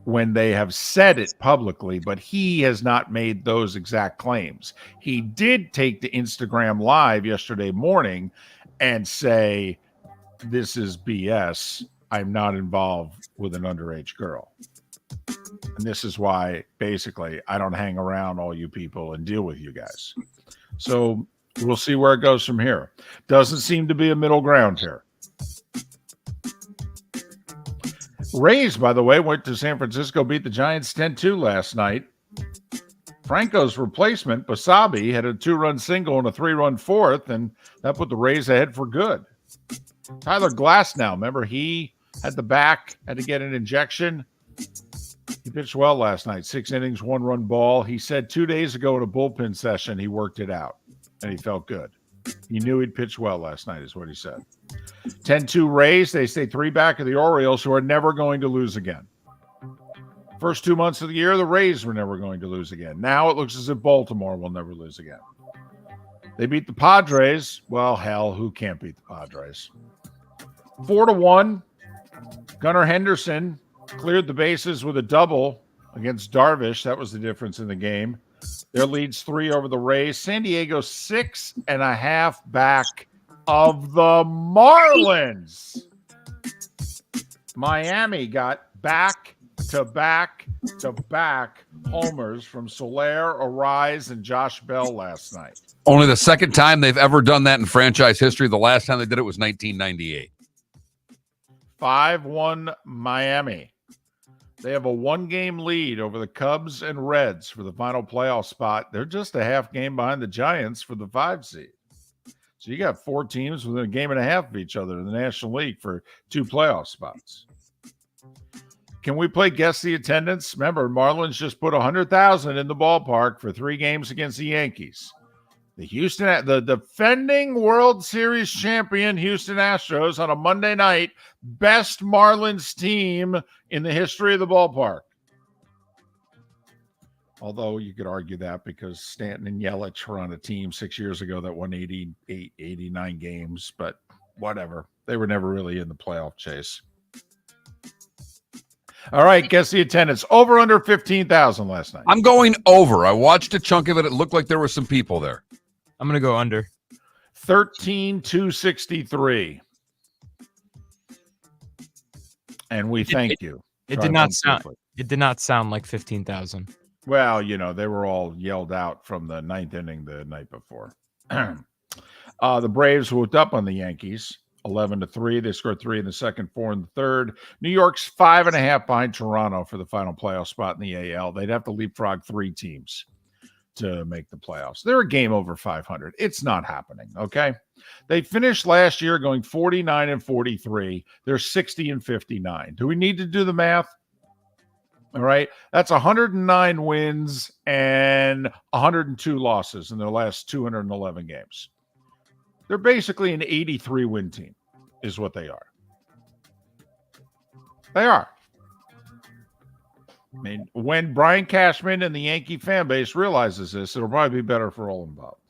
when they have said it publicly, but he has not made those exact claims. He did take to Instagram Live yesterday morning and say, "This is BS. I'm not involved with an underage girl. And this is why, basically, I don't hang around all you people and deal with you guys." So we'll see where it goes from here. Doesn't seem to be a middle ground here. Rays, by the way, went to San Francisco, beat the Giants 10-2 last night. Franco's replacement, Basabe, had a 2-run single and a 3-run fourth, and that put the Rays ahead for good. Tyler Glass now, remember, he had the back, had to get an injection. He pitched well last night, 6 innings, 1-run ball. He said 2 days ago in a bullpen session he worked it out, and he felt good. He knew he'd pitch well last night is what he said. 10-2 Rays. They stay 3 back of the Orioles, who are never going to lose again. First 2 months of the year, the Rays were never going to lose again. Now it looks as if Baltimore will never lose again. They beat the Padres. Well, hell, who can't beat the Padres? 4-1. Gunnar Henderson cleared the bases with a double against Darvish. That was the difference in the game. Their lead's 3 over the Rays. San Diego 6.5 back of the Marlins. Miami got back-to-back homers from Soler, Arise, and Josh Bell last night. Only the second time they've ever done that in franchise history. The last time they did it was 1998. 5-1 Miami. They have a 1-game lead over the Cubs and Reds for the final playoff spot. They're just a half game behind the Giants for the 5 seed. So you got 4 teams within a game and a half of each other in the National League for 2 playoff spots. Can we play guess the attendance? Remember, Marlins just put 100,000 in the ballpark for 3 games against the Yankees. The defending World Series champion Houston Astros on a Monday night, best Marlins team in the history of the ballpark. Although you could argue that because Stanton and Yelich were on a team 6 years ago that won 88, 89 games, but whatever. They were never really in the playoff chase. All right, guess the attendance. Over under 15,000 last night. I'm going over. I watched a chunk of it. It looked like there were some people there. I'm going to go under. 13,263. And we thank you. It did not sound like 15,000. Well, you know, they were all yelled out from the 9th inning the night before. The Braves whooped up on the Yankees 11-3. They scored 3 in the second, 4 in the third. New York's 5.5 behind Toronto for the final playoff spot in the AL. They'd have to leapfrog 3 teams to make the playoffs. They're a game over 500. It's not happening, okay? They finished last year going 49-43. They're 60-59. Do we need to do the math? All right. That's 109 wins and 102 losses in their last 211 games. They're basically an 83-win team is what they are. They are. I mean, when Brian Cashman and the Yankee fan base realizes this, it'll probably be better for all involved.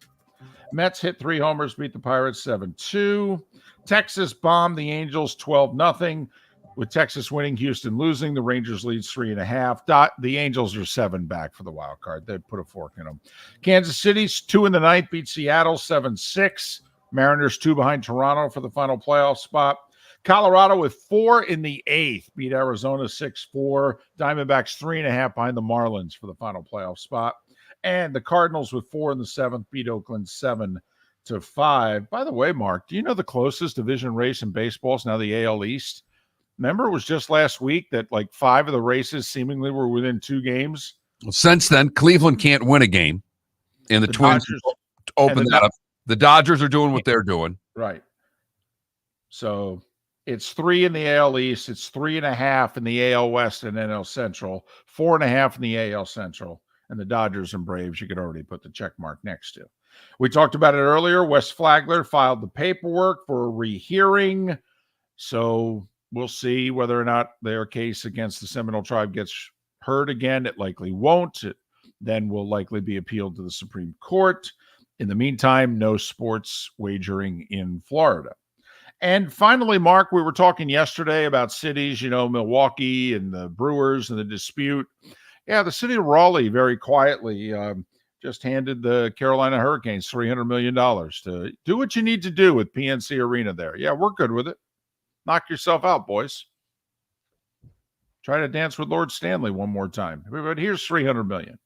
Mets hit 3 homers, beat the Pirates 7-2. Texas bombed the Angels 12-0. With Texas winning, Houston losing, the Rangers leads 3.5. The Angels are 7 back for the wild card. They put a fork in them. Kansas City's 2 in the ninth, beat Seattle 7-6. Mariners 2 behind Toronto for the final playoff spot. Colorado with 4 in the 8th, beat Arizona 6-4. Diamondbacks 3.5 behind the Marlins for the final playoff spot. And the Cardinals with 4 in the 7th, beat Oakland 7-5. By the way, Mark, do you know the closest division race in baseball is now the AL East? Remember, it was just last week that like 5 of the races seemingly were within 2 games. Well, since then, Cleveland can't win a game, and the Twins Dodgers, open that up. The Dodgers are doing what they're doing. Right. So it's 3 in the AL East. It's 3.5 in the AL West and NL Central. 4.5 in the AL Central. And the Dodgers and Braves, you could already put the check mark next to. We talked about it earlier. Wes Flagler filed the paperwork for a rehearing. So we'll see whether or not their case against the Seminole Tribe gets heard again. It likely won't. It then will likely be appealed to the Supreme Court. In the meantime, no sports wagering in Florida. And finally, Mark, we were talking yesterday about cities, Milwaukee and the Brewers and the dispute. Yeah, the city of Raleigh very quietly just handed the Carolina Hurricanes $300 million to do what you need to do with PNC Arena there. Yeah, we're good with it. Knock yourself out, boys. Try to dance with Lord Stanley one more time. But here's $300 million.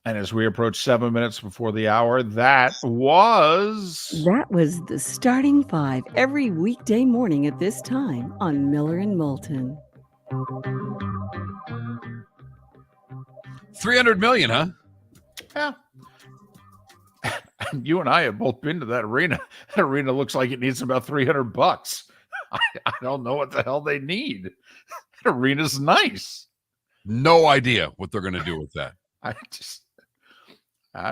And as we approach 7 minutes before the hour, that was the Starting Five every weekday morning at this time on Miller and Moulton. $300 million, huh? Yeah. You and I have both been to that arena. That arena looks like it needs about $300. I don't know what the hell they need. That arena's nice. No idea what they're going to do with that. I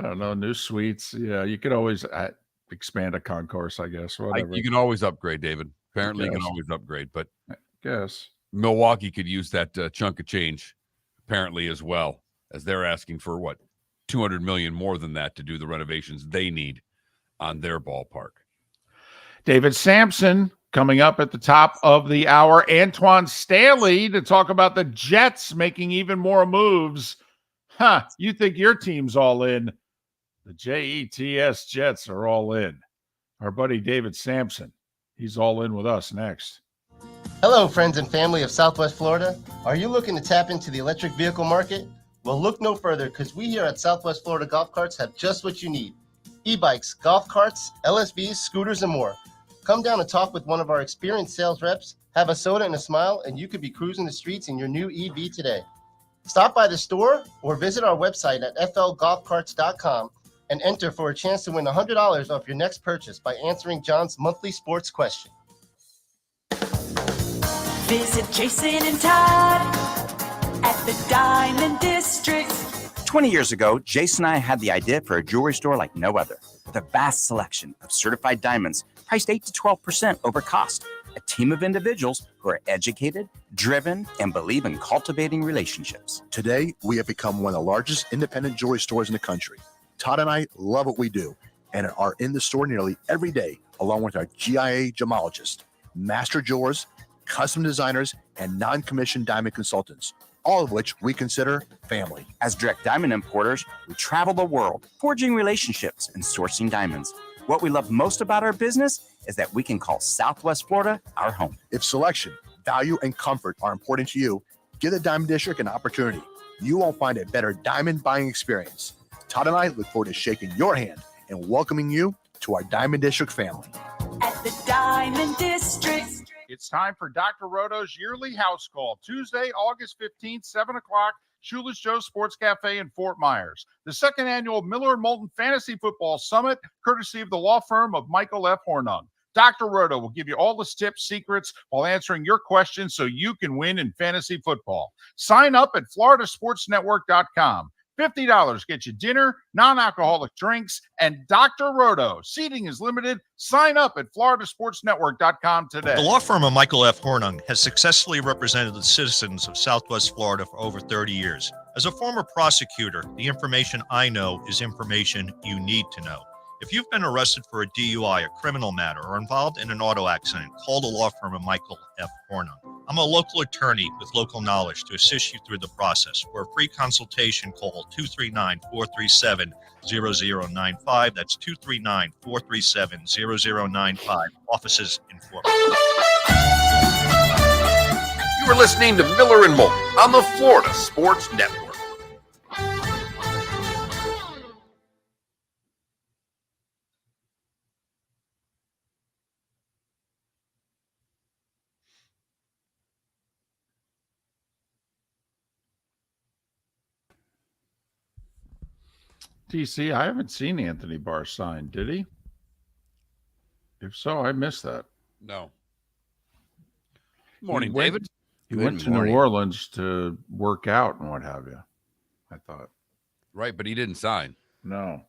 don't know. New suites. Yeah, you could always expand a concourse, I guess. Whatever. You can always upgrade, David. Apparently, you can always upgrade. But I guess Milwaukee could use that chunk of change, apparently, as well, as they're asking for, what, $200 million more than that to do the renovations they need on their ballpark. David Samson coming up at the top of the hour. Antwan Staley to talk about the Jets making even more moves. You think your team's all in. The Jets Jets are all in. Our buddy David Samson, he's all in with us next. Hello, friends and family of Southwest Florida. Are you looking to tap into the electric vehicle market? Well, look no further, because we here at Southwest Florida Golf Carts have just what you need. E-bikes, golf carts, LSVs, scooters, and more. Come down and talk with one of our experienced sales reps, have a soda and a smile, and you could be cruising the streets in your new EV today. Stop by the store or visit our website at flgolfcarts.com and enter for a chance to win $100 off your next purchase by answering John's monthly sports question. Visit Jason and Todd at the Diamond District. 20 years ago, Jason and I had the idea for a jewelry store like no other, with a vast selection of certified diamonds priced 8 to 12% over cost. A team of individuals who are educated, driven, and believe in cultivating relationships. Today, we have become one of the largest independent jewelry stores in the country. Todd and I love what we do and are in the store nearly every day, along with our GIA gemologists, master jewelers, custom designers, and non-commissioned diamond consultants, all of which we consider family. As direct diamond importers, we travel the world, forging relationships and sourcing diamonds. What we love most about our business is that we can call Southwest Florida our home. If selection, value, and comfort are important to you, give the Diamond District an opportunity. You won't find a better diamond buying experience. Todd and I look forward to shaking your hand and welcoming you to our Diamond District family. At the Diamond District. It's time for Dr. Roto's yearly house call, Tuesday, August 15th, 7 o'clock, Shoeless Joe's Sports Cafe in Fort Myers. The second annual Miller and Moulton Fantasy Football Summit, courtesy of the law firm of Michael F. Hornung. Dr. Roto will give you all the tips, secrets, while answering your questions so you can win in fantasy football. Sign up at floridasportsnetwork.com. $50 gets you dinner, non-alcoholic drinks, and Dr. Roto. Seating is limited. Sign up at floridasportsnetwork.com today. The law firm of Michael F. Hornung has successfully represented the citizens of Southwest Florida for over 30 years. As a former prosecutor, the information I know is information you need to know. If you've been arrested for a DUI, a criminal matter, or involved in an auto accident, call the law firm of Michael F. Hornung. I'm a local attorney with local knowledge to assist you through the process. For a free consultation, call 239-437-0095. That's 239-437-0095. Offices in Fort Myers. You are listening to Miller and Moulton on the Florida Sports Network. DC, I haven't seen Anthony Barr sign. Did he? If so, I missed that. No. Morning, He went- David. He Good went to morning. New Orleans to work out and what have you. I thought. Right, but he didn't sign. No.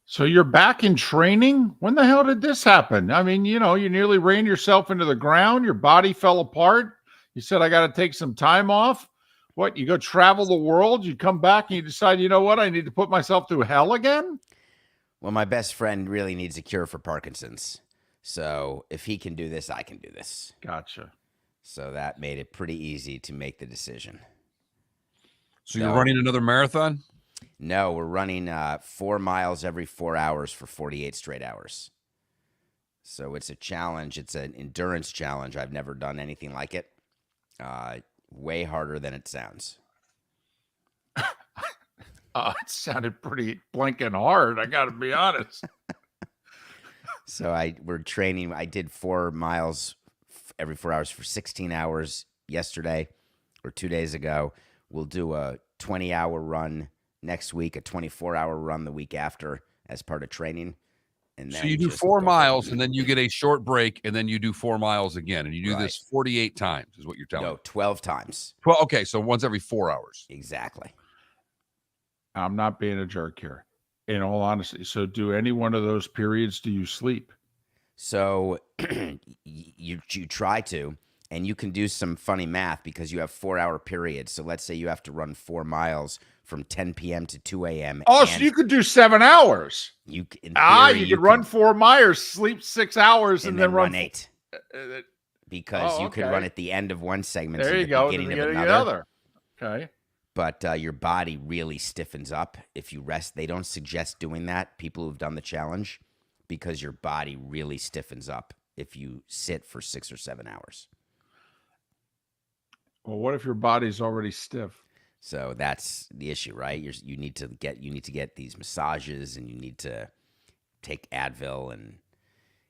So you're back in training? When the hell did this happen? I mean, you nearly ran yourself into the ground. Your body fell apart. You said, I got to take some time off. What, you go travel the world? You come back and you decide, you know what? I need to put myself through hell again? Well, my best friend really needs a cure for Parkinson's. So if he can do this, I can do this. Gotcha. So that made it pretty easy to make the decision. So you're running another marathon? No, we're running 4 miles every 4 hours for 48 straight hours. So it's a challenge. It's an endurance challenge. I've never done anything like it. Way harder than it sounds. It sounded pretty blanking hard. I got to be honest. So we're training. I did 4 miles every 4 hours for 16 hours yesterday or 2 days ago. We'll do a 20-hour run next week, a 24-hour run the week after as part of training. And then so you do 4 miles and then you get a short break and then you do 4 miles again. And you do this 48 times is what you're telling me. No, 12 times. 12. Okay, so once every 4 hours. Exactly. I'm not being a jerk here. In all honesty. So do any one of those periods, do you sleep? So you try to, and you can do some funny math because you have 4-hour periods. So let's say you have to run 4 miles from 10 p.m. to 2 a.m. Oh, so you could do 7 hours. You could run 4 miles, sleep 6 hours, and then run 8. Because you could run at the end of one segment. There to you the go. Beginning To of the another. Okay. But your body really stiffens up if you rest. They don't suggest doing that, people who've done the challenge, because your body really stiffens up if you sit for 6 or 7 hours. Well, what if your body's already stiff? So that's the issue, right? You need to get these massages, and you need to take Advil, and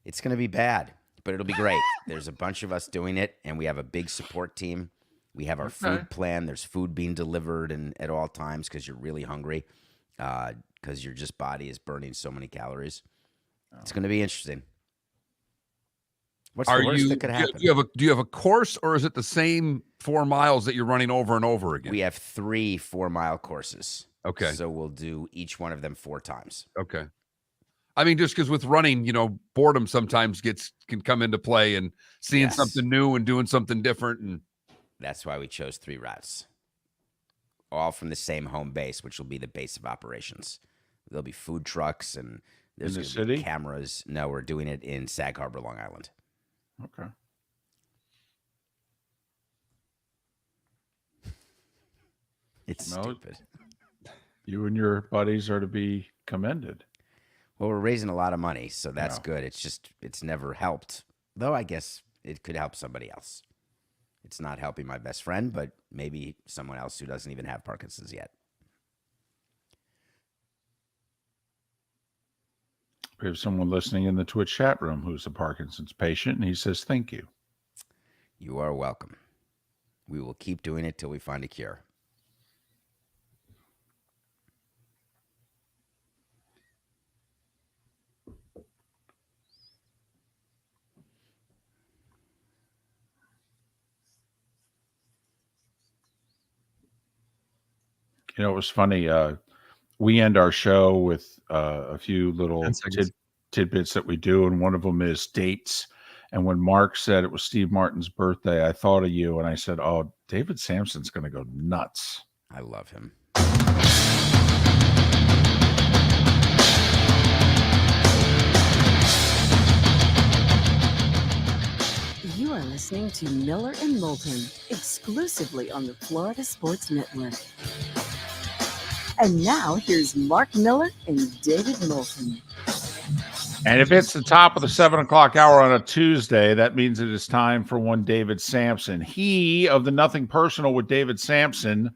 it's going to be bad, but it'll be great. There's a bunch of us doing it, and we have a big support team. We have our food plan. There's food being delivered and at all times because you're really hungry, because your body is burning so many calories. It's going to be interesting. What's the worst that could happen? Do you have a course, or is it the same 4 miles that you're running over and over again? We have 3 4-mile courses. Okay. So we'll do each one of them 4 times. Okay. I mean, just because with running, boredom sometimes can come into play, and seeing something new and doing something different. And that's why we chose 3 routes, all from the same home base, which will be the base of operations. There'll be food trucks, and there's in the gonna be city? cameras. No, we're doing it in Sag Harbor, Long Island. Okay. It's stupid. You and your buddies are to be commended. Well, we're raising a lot of money, so that's good. It's never helped, though. I guess it could help somebody else. It's not helping my best friend, but maybe someone else who doesn't even have Parkinson's yet. We have someone listening in the Twitch chat room who's a Parkinson's patient, and he says, thank you. You are welcome. We will keep doing it till we find a cure. It was funny. We end our show with a few little tidbits that we do, and one of them is dates. And when Mark said it was Steve Martin's birthday, I thought of you, and I said, oh, David Samson's going to go nuts. I love him. You are listening to Miller and Moulton, exclusively on the Florida Sports Network. And now here's Mark Miller and David Moulton. And if it's the top of the 7 o'clock hour on a Tuesday, that means it is time for one David Samson. He of the Nothing Personal with David Samson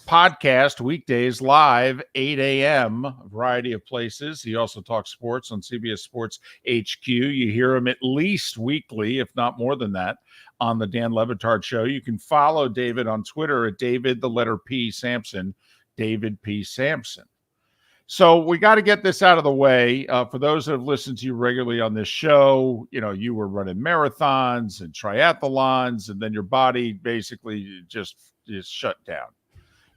podcast weekdays live, 8 a.m., a variety of places. He also talks sports on CBS Sports HQ. You hear him at least weekly, if not more than that, on the Dan Levitard Show. You can follow David on Twitter at David, the letter P, Samson, David P. Samson. So we got to get this out of the way. For those that have listened to you regularly on this show, you were running marathons and triathlons, and then your body basically just shut down.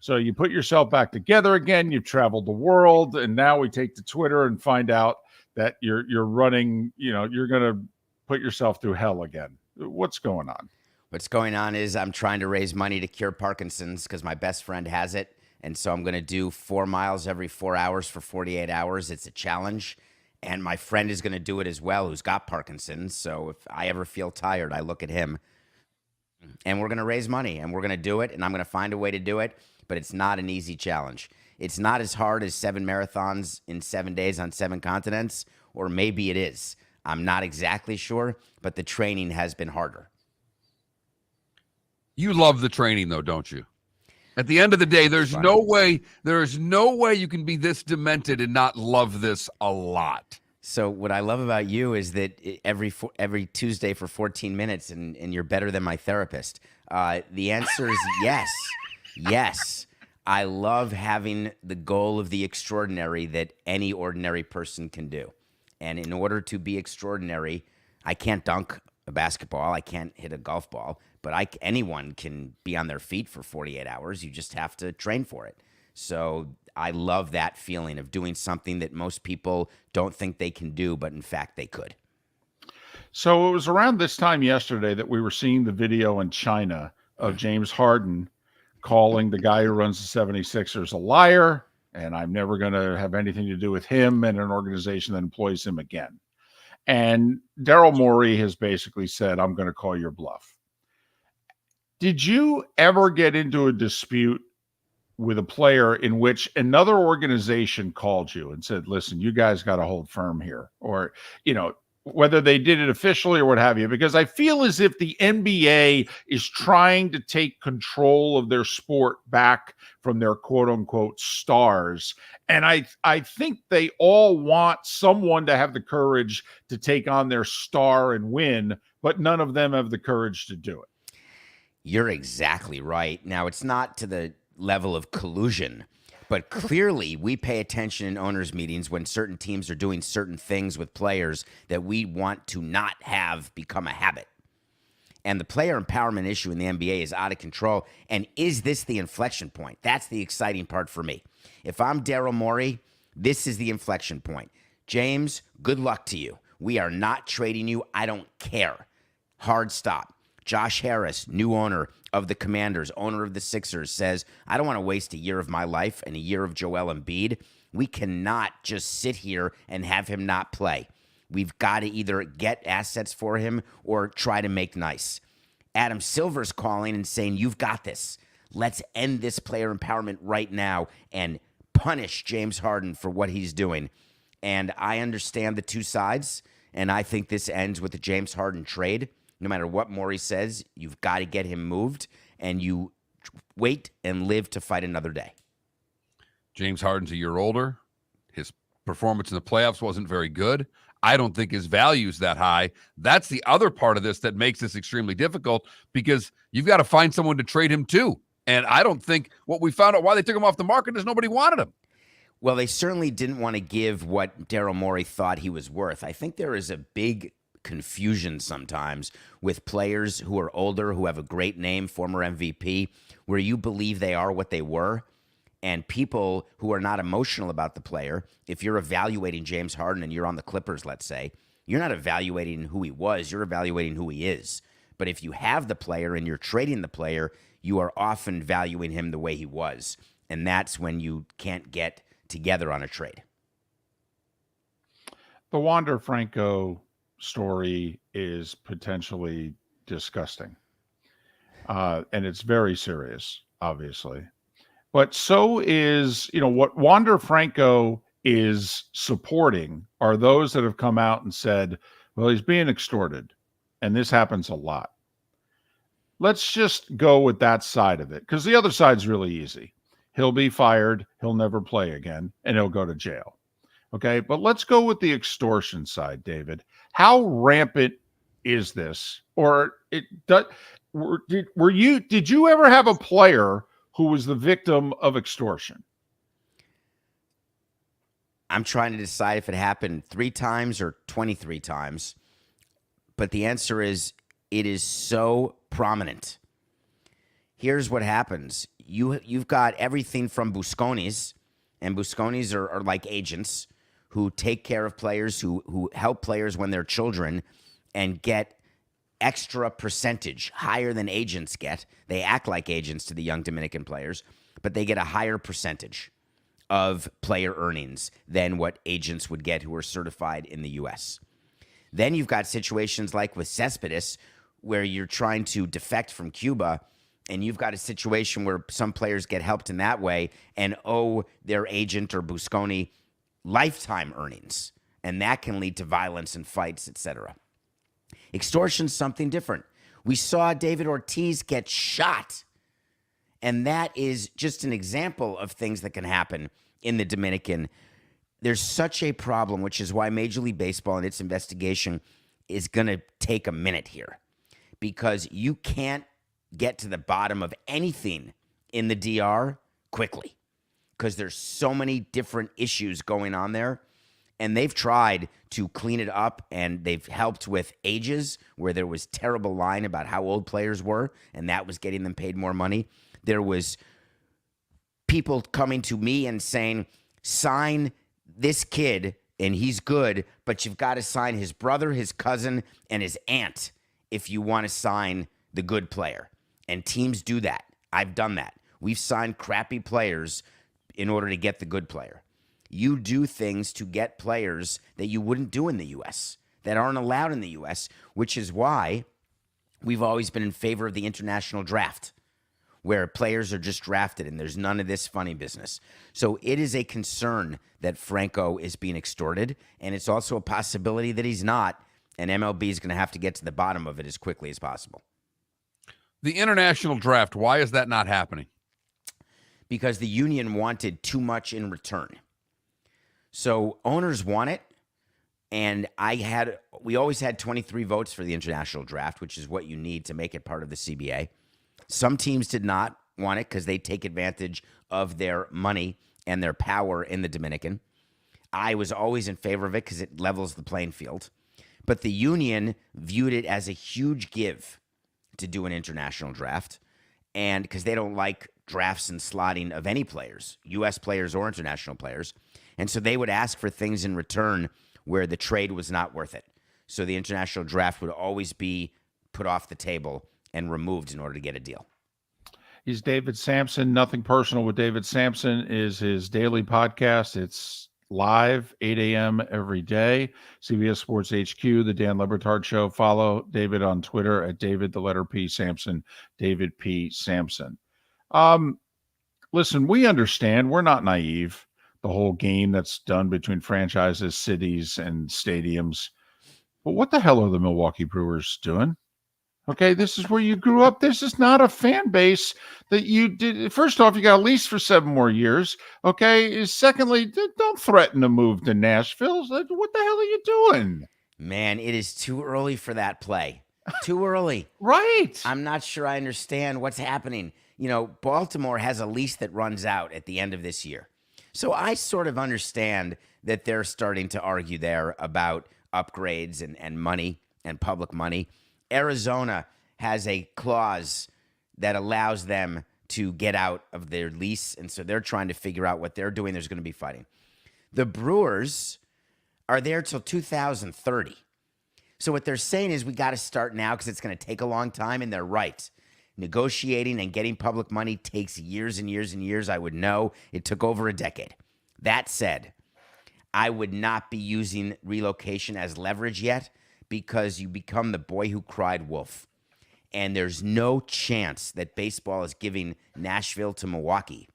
So you put yourself back together again. You've traveled the world, and now we take to Twitter and find out that you're running. You're going to put yourself through hell again. What's going on? What's going on is I'm trying to raise money to cure Parkinson's because my best friend has it. And so I'm going to do 4 miles every 4 hours for 48 hours. It's a challenge. And my friend is going to do it as well, who's got Parkinson's. So if I ever feel tired, I look at him. And we're going to raise money, and we're going to do it, and I'm going to find a way to do it. But it's not an easy challenge. It's not as hard as 7 marathons in 7 days on 7 continents, or maybe it is. I'm not exactly sure, but the training has been harder. You love the training, though, don't you? At the end of the day, there's no way you can be this demented and not love this a lot. So what I love about you is that every Tuesday for 14 minutes, and you're better than my therapist. The answer is yes. Yes. I love having the goal of the extraordinary that any ordinary person can do. And in order to be extraordinary, I can't dunk a basketball. I can't hit a golf ball. But anyone can be on their feet for 48 hours. You just have to train for it. So I love that feeling of doing something that most people don't think they can do, but in fact they could. So it was around this time yesterday that we were seeing the video in China of James Harden calling the guy who runs the 76ers a liar, and I'm never going to have anything to do with him and an organization that employs him again. And Daryl Morey has basically said, I'm going to call your bluff. Did you ever get into a dispute with a player in which another organization called you and said, listen, you guys got to hold firm here? Or, whether they did it officially or what have you, because I feel as if the NBA is trying to take control of their sport back from their quote unquote stars. And I think they all want someone to have the courage to take on their star and win, but none of them have the courage to do it. You're exactly right. Now, it's not to the level of collusion, but clearly we pay attention in owners' meetings when certain teams are doing certain things with players that we want to not have become a habit. And the player empowerment issue in the NBA is out of control. And is this the inflection point? That's the exciting part for me. If I'm Daryl Morey, this is the inflection point. James, good luck to you. We are not trading you. I don't care. Hard stop. Josh Harris, new owner of the Commanders, owner of the Sixers, says, I don't want to waste a year of my life and a year of Joel Embiid. We cannot just sit here and have him not play. We've got to either get assets for him or try to make nice. Adam Silver's calling and saying, you've got this. Let's end this player empowerment right now and punish James Harden for what he's doing. And I understand the two sides, and I think this ends with the James Harden trade. No matter what Morey says, you've got to get him moved, and you wait and live to fight another day. James Harden's a year older. His performance in the playoffs wasn't very good. I don't think his value is that high. That's the other part of this that makes this extremely difficult, because you've got to find someone to trade him to. And I don't think what we found out why they took him off the market is nobody wanted him. Well, they certainly didn't want to give what Daryl Morey thought he was worth. I think there is a big confusion sometimes with players who are older, who have a great name, former MVP, where you believe they are what they were, and people who are not emotional about the player. If you're evaluating James Harden and you're on the Clippers, let's say, you're not evaluating who he was, you're evaluating who he is. But if you have the player and you're trading the player, you are often valuing him the way he was, and that's when you can't get together on a trade. The Wander Franco story is potentially disgusting. And it's very serious, obviously. But so is, what Wander Franco is supporting are those that have come out and said, well, he's being extorted. And this happens a lot. Let's just go with that side of it, because the other side's really easy. he'll be fired. He'll never play again, and he'll go to jail. Okay, but let's go with the extortion side, David. How rampant is this? Or it does? Did you ever have a player who was the victim of extortion? I'm trying to decide if it happened 3 times or 23 times. But the answer is it is so prominent. Here's what happens. You've got everything from Busconis, and Busconis are like agents who take care of players, who help players when they're children and get extra percentage, higher than agents get. They act like agents to the young Dominican players, but they get a higher percentage of player earnings than what agents would get who are certified in the U.S. Then you've got situations like with Cespedes, where you're trying to defect from Cuba, and you've got a situation where some players get helped in that way and owe their agent or Busconi lifetime earnings, and that can lead to violence and fights, etc. Extortion's something different. We saw David Ortiz get shot, and that is just an example of things that can happen in the Dominican. There's such a problem, which is why Major League Baseball and its investigation is going to take a minute here, because you can't get to the bottom of anything in the DR quickly, because there's so many different issues going on there. And they've tried to clean it up, and they've helped with ages, where there was terrible line about how old players were, and that was getting them paid more money. There was people coming to me and saying, sign this kid, and he's good, but you've got to sign his brother, his cousin, and his aunt if you want to sign the good player. And teams do that. I've done that. We've signed crappy players in order to get the good player. You do things to get players that you wouldn't do in the U.S., that aren't allowed in the U.S., which is why we've always been in favor of the international draft, where players are just drafted and there's none of this funny business. So it is a concern that Franco is being extorted, and it's also a possibility that he's not, and MLB is going to have to get to the bottom of it as quickly as possible. The international draft, why is that not happening? Because the union wanted too much in return. So owners want it, and we always had 23 votes for the international draft, which is what you need to make it part of the CBA. Some teams did not want it because they take advantage of their money and their power in the Dominican. I was always in favor of it because it levels the playing field. But the union viewed it as a huge give to do an international draft, and because they don't like drafts and slotting of any players, U.S. players or international players. And so they would ask for things in return where the trade was not worth it. So the international draft would always be put off the table and removed in order to get a deal. He's David Samson. Nothing Personal with David Samson is his daily podcast. It's live, 8 a.m. every day. CBS Sports HQ, The Dan Le Batard Show. Follow David on Twitter at David, the letter P, Samson, David P. Samson. Listen, we understand. We're not naive. The whole game that's done between franchises, cities, and stadiums. But what the hell are the Milwaukee Brewers doing? Okay, this is where you grew up. This is not a fan base that you did. First off, you got a lease for 7 more years. Okay. Secondly, don't threaten to move to Nashville. What the hell are you doing? Man, it is too early for that play. Too early. Right. I'm not sure I understand what's happening. You know, Baltimore has a lease that runs out at the end of this year. So I sort of understand that they're starting to argue there about upgrades and money and public money. Arizona has a clause that allows them to get out of their lease, and so they're trying to figure out what they're doing. There's going to be fighting. The Brewers are there till 2030. So what they're saying is we got to start now because it's going to take a long time, and they're right. Negotiating and getting public money takes years and years and years. I would know. It took over a decade. That said, I would not be using relocation as leverage yet, because you become the boy who cried wolf. And there's no chance that baseball is giving Nashville to Milwaukee.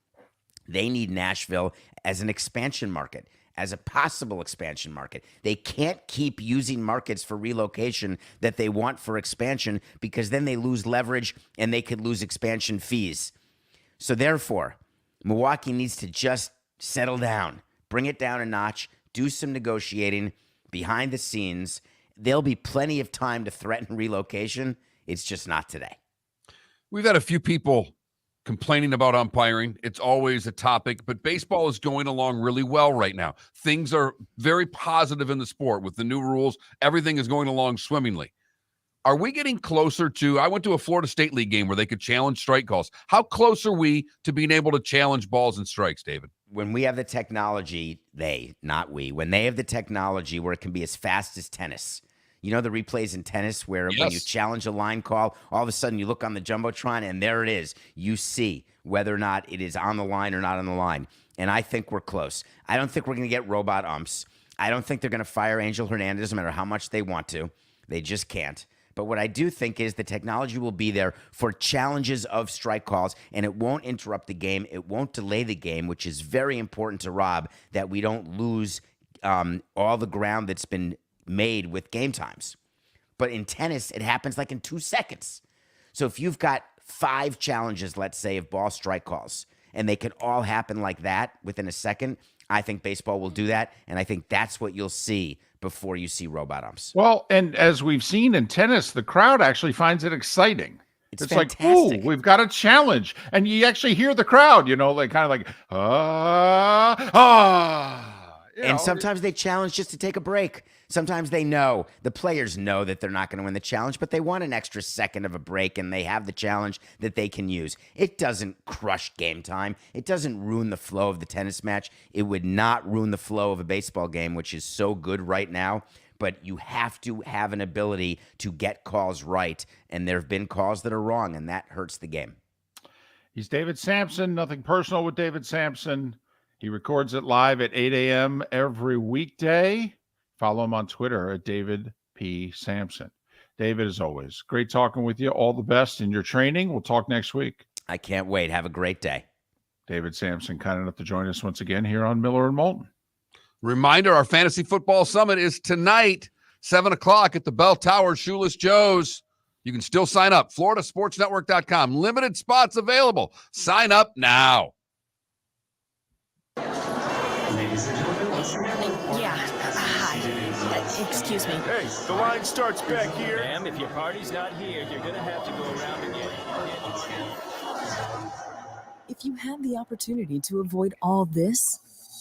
They need Nashville as an expansion market, as a possible expansion market. They can't keep using markets for relocation that they want for expansion, because then they lose leverage and they could lose expansion fees. So therefore, Milwaukee needs to just settle down, bring it down a notch, do some negotiating behind the scenes. There'll be plenty of time to threaten relocation. It's just not today. We've had a few people complaining about umpiring. It's always a topic, but baseball is going along really well right now. Things are very positive in the sport with the new rules. Everything is going along swimmingly. Are we getting closer to, I went to a Florida State League game where they could challenge strike calls. How close are we to being able to challenge balls and strikes, David? When we have the technology, not we, when they have the technology where it can be as fast as tennis. You know the replays in tennis where when you challenge a line call, all of a sudden you look on the Jumbotron and there it is. You see whether or not it is on the line or not on the line. And I think we're close. I don't think we're going to get robot umps. I don't think they're going to fire Angel Hernandez no matter how much they want to. They just can't. But what I do think is the technology will be there for challenges of strike calls, and it won't interrupt the game. It won't delay the game, which is very important to Rob, that we don't lose all the ground that's been made with game times. But in tennis, it happens like in 2 seconds. So if you've got 5 challenges, let's say, of ball strike calls, and they can all happen like that within a second, I think baseball will do that, and I think that's what you'll see before you see robot umps. Well, and as we've seen in tennis, the crowd actually finds it exciting. It's like, oh, we've got a challenge. And you actually hear the crowd, like kind of like, And sometimes they challenge just to take a break. Sometimes they know, the players know that they're not going to win the challenge, but they want an extra second of a break, and they have the challenge that they can use. It doesn't crush game time. It doesn't ruin the flow of the tennis match. It would not ruin the flow of a baseball game, which is so good right now. But you have to have an ability to get calls right, and there have been calls that are wrong, and that hurts the game. He's David Samson. Nothing personal with David Samson. He records it live at 8 a.m. every weekday. Follow him on Twitter at David P. Samson. David, as always, great talking with you. All the best in your training. We'll talk next week. I can't wait. Have a great day. David Samson, kind enough to join us once again here on Miller and Moulton. Reminder, our Fantasy Football Summit is tonight, 7 o'clock at the Bell Tower, Shoeless Joe's. You can still sign up. FloridaSportsNetwork.com. Limited spots available. Sign up now. Ladies and gentlemen, Excuse me. Hey, the line starts back here. Ma'am, if your party's not here, you're going to have to go around again. If you had the opportunity to avoid all this,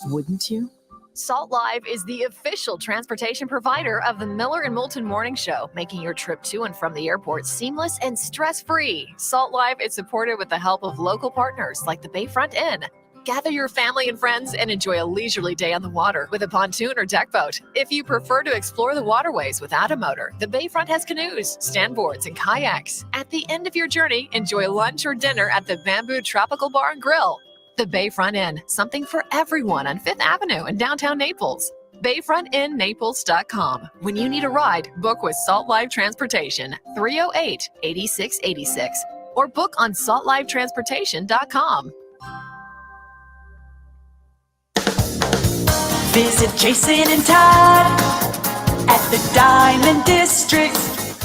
wouldn't you? Salt Live is the official transportation provider of the Miller and Moulton Morning Show, making your trip to and from the airport seamless and stress-free. Salt Live is supported with the help of local partners like the Bayfront Inn. Gather your family and friends and enjoy a leisurely day on the water with a pontoon or deck boat. If you prefer to explore the waterways without a motor, the Bayfront has canoes, standboards, and kayaks. At the end of your journey, enjoy lunch or dinner at the Bamboo Tropical Bar and Grill. The Bayfront Inn, something for everyone on 5th Avenue in downtown Naples. BayfrontInNaples.com. When you need a ride, book with Salt Live Transportation, 308-8686, or book on saltlivetransportation.com. Visit Jason and Todd at the Diamond District.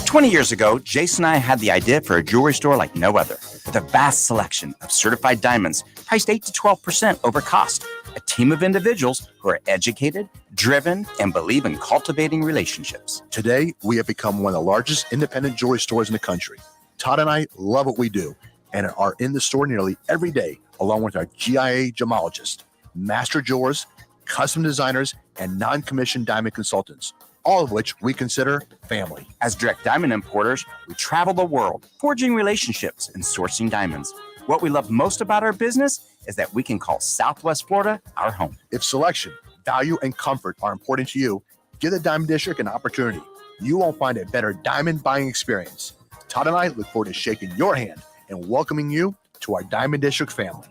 20 years ago, Jason and I had the idea for a jewelry store like no other, with a vast selection of certified diamonds priced 8 to 12% over cost. A team of individuals who are educated, driven, and believe in cultivating relationships. Today, we have become one of the largest independent jewelry stores in the country. Todd and I love what we do and are in the store nearly every day, along with our GIA gemologists, master jewelers, custom designers, and non-commissioned diamond consultants, all of which we consider family. As direct diamond importers, we travel the world, forging relationships and sourcing diamonds. What we love most about our business is that we can call Southwest Florida our home. If selection, value, and comfort are important to you, give the Diamond District an opportunity. You won't find a better diamond buying experience. Todd and I look forward to shaking your hand and welcoming you to our Diamond District family.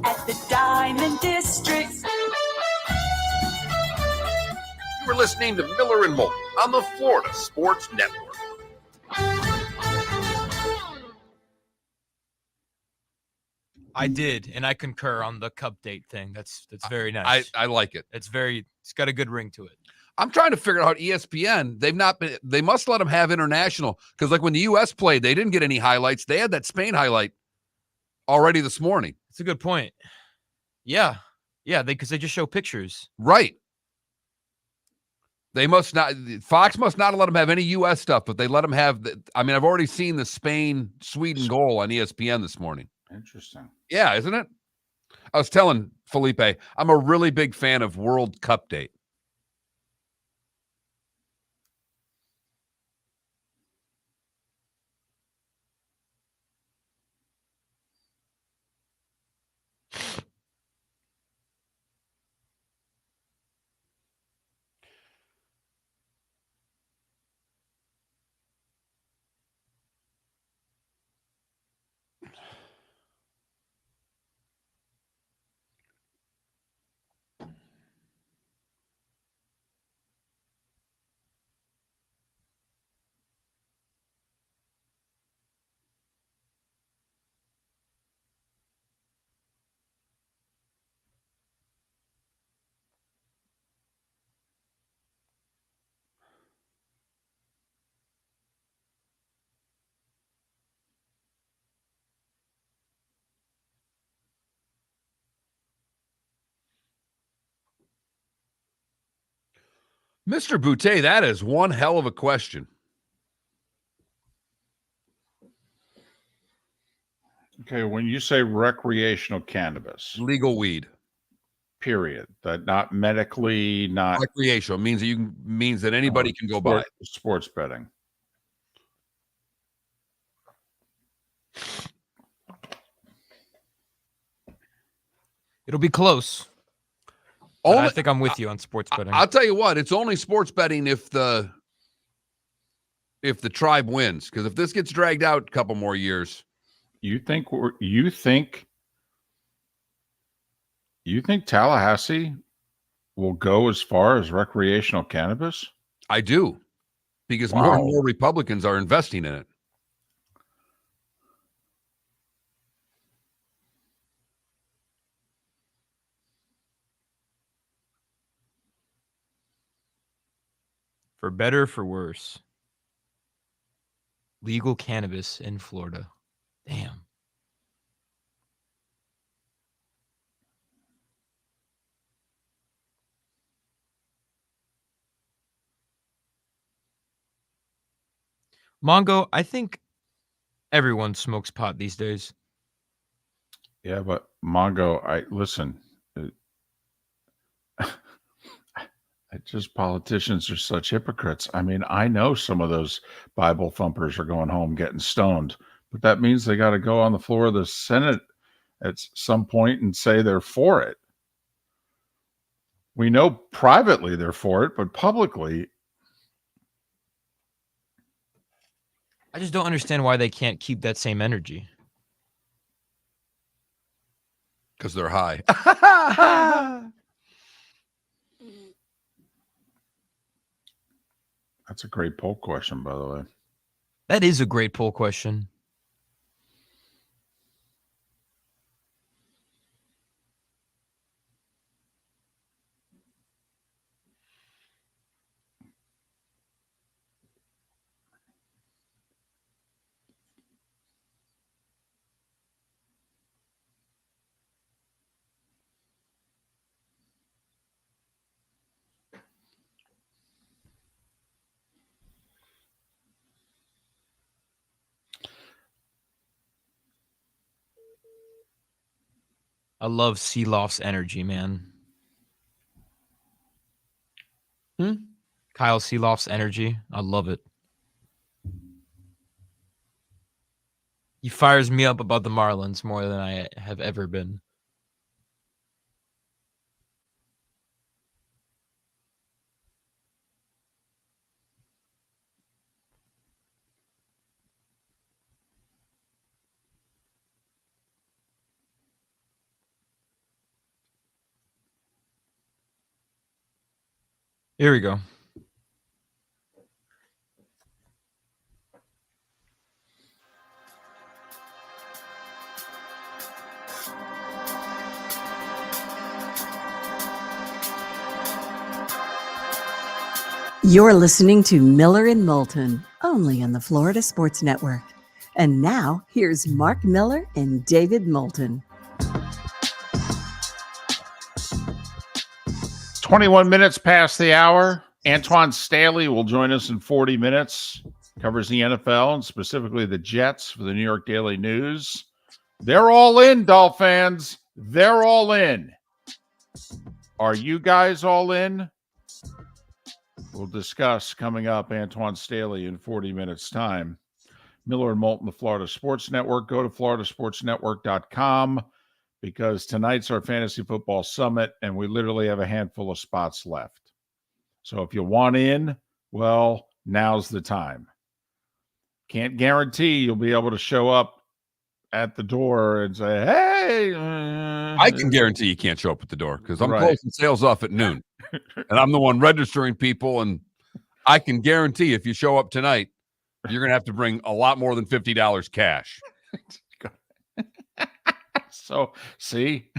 At the Diamond District. You were listening to Miller and Moulton on the Florida Sports Network. I did, and I concur on the cup date thing. That's very nice. I like it. It's got a good ring to it. I'm trying to figure out ESPN. They must let them have international, because like when the U.S. played, they didn't get any highlights. They had that Spain highlight already this morning. It's a good point. Yeah. Yeah, because they just show pictures. Right. They must not. Fox must not let them have any U.S. stuff, but they let them have. I've already seen the Spain-Sweden goal on ESPN this morning. Interesting. Yeah, isn't it? I was telling Felipe, I'm a really big fan of World Cup Date. Mr. Boutte, that is one hell of a question. Okay, when you say recreational cannabis, legal weed, period, that not medically, not recreational means that anybody can go buy it. Sports betting. It'll be close. I think I'm with you on sports betting. I'll tell you what, it's only sports betting if the tribe wins. Because if this gets dragged out a couple more years, you think Tallahassee will go as far as recreational cannabis? I do, because more and more Republicans are investing in it. For better or for worse, legal cannabis in Florida. Damn. Mongo, I think everyone smokes pot these days. Yeah, but Mongo, listen. Just politicians are such hypocrites. I know some of those Bible thumpers are going home getting stoned, but that means they got to go on the floor of the Senate at some point and say they're for it. We know privately they're for it, but publicly, I just don't understand why they can't keep that same energy. Because they're high. That's a great poll question, by the way. That is a great poll question. I love Seeloff's energy, man. Kyle Seeloff's energy. I love it. He fires me up about the Marlins more than I have ever been. Here we go. You're listening to Miller and Moulton, only on the Florida Sports Network. And now, here's Mark Miller and David Moulton. 21 minutes past the hour. Antwan Staley will join us in 40 minutes. Covers the NFL and specifically the Jets for the New York Daily News. They're all in, Dolphins. They're all in. Are you guys all in? We'll discuss coming up. Antwan Staley in 40 minutes' time. Miller and Moulton, the Florida Sports Network. Go to floridasportsnetwork.com because tonight's our fantasy football summit, and we literally have a handful of spots left. So if you want in, well, now's the time. Can't guarantee you'll be able to show up at the door and say, hey. I can guarantee you can't show up at the door because I'm Right. closing sales off at noon. And I'm the one registering people. And I can guarantee if you show up tonight, you're going to have to bring a lot more than $50 cash. So, see,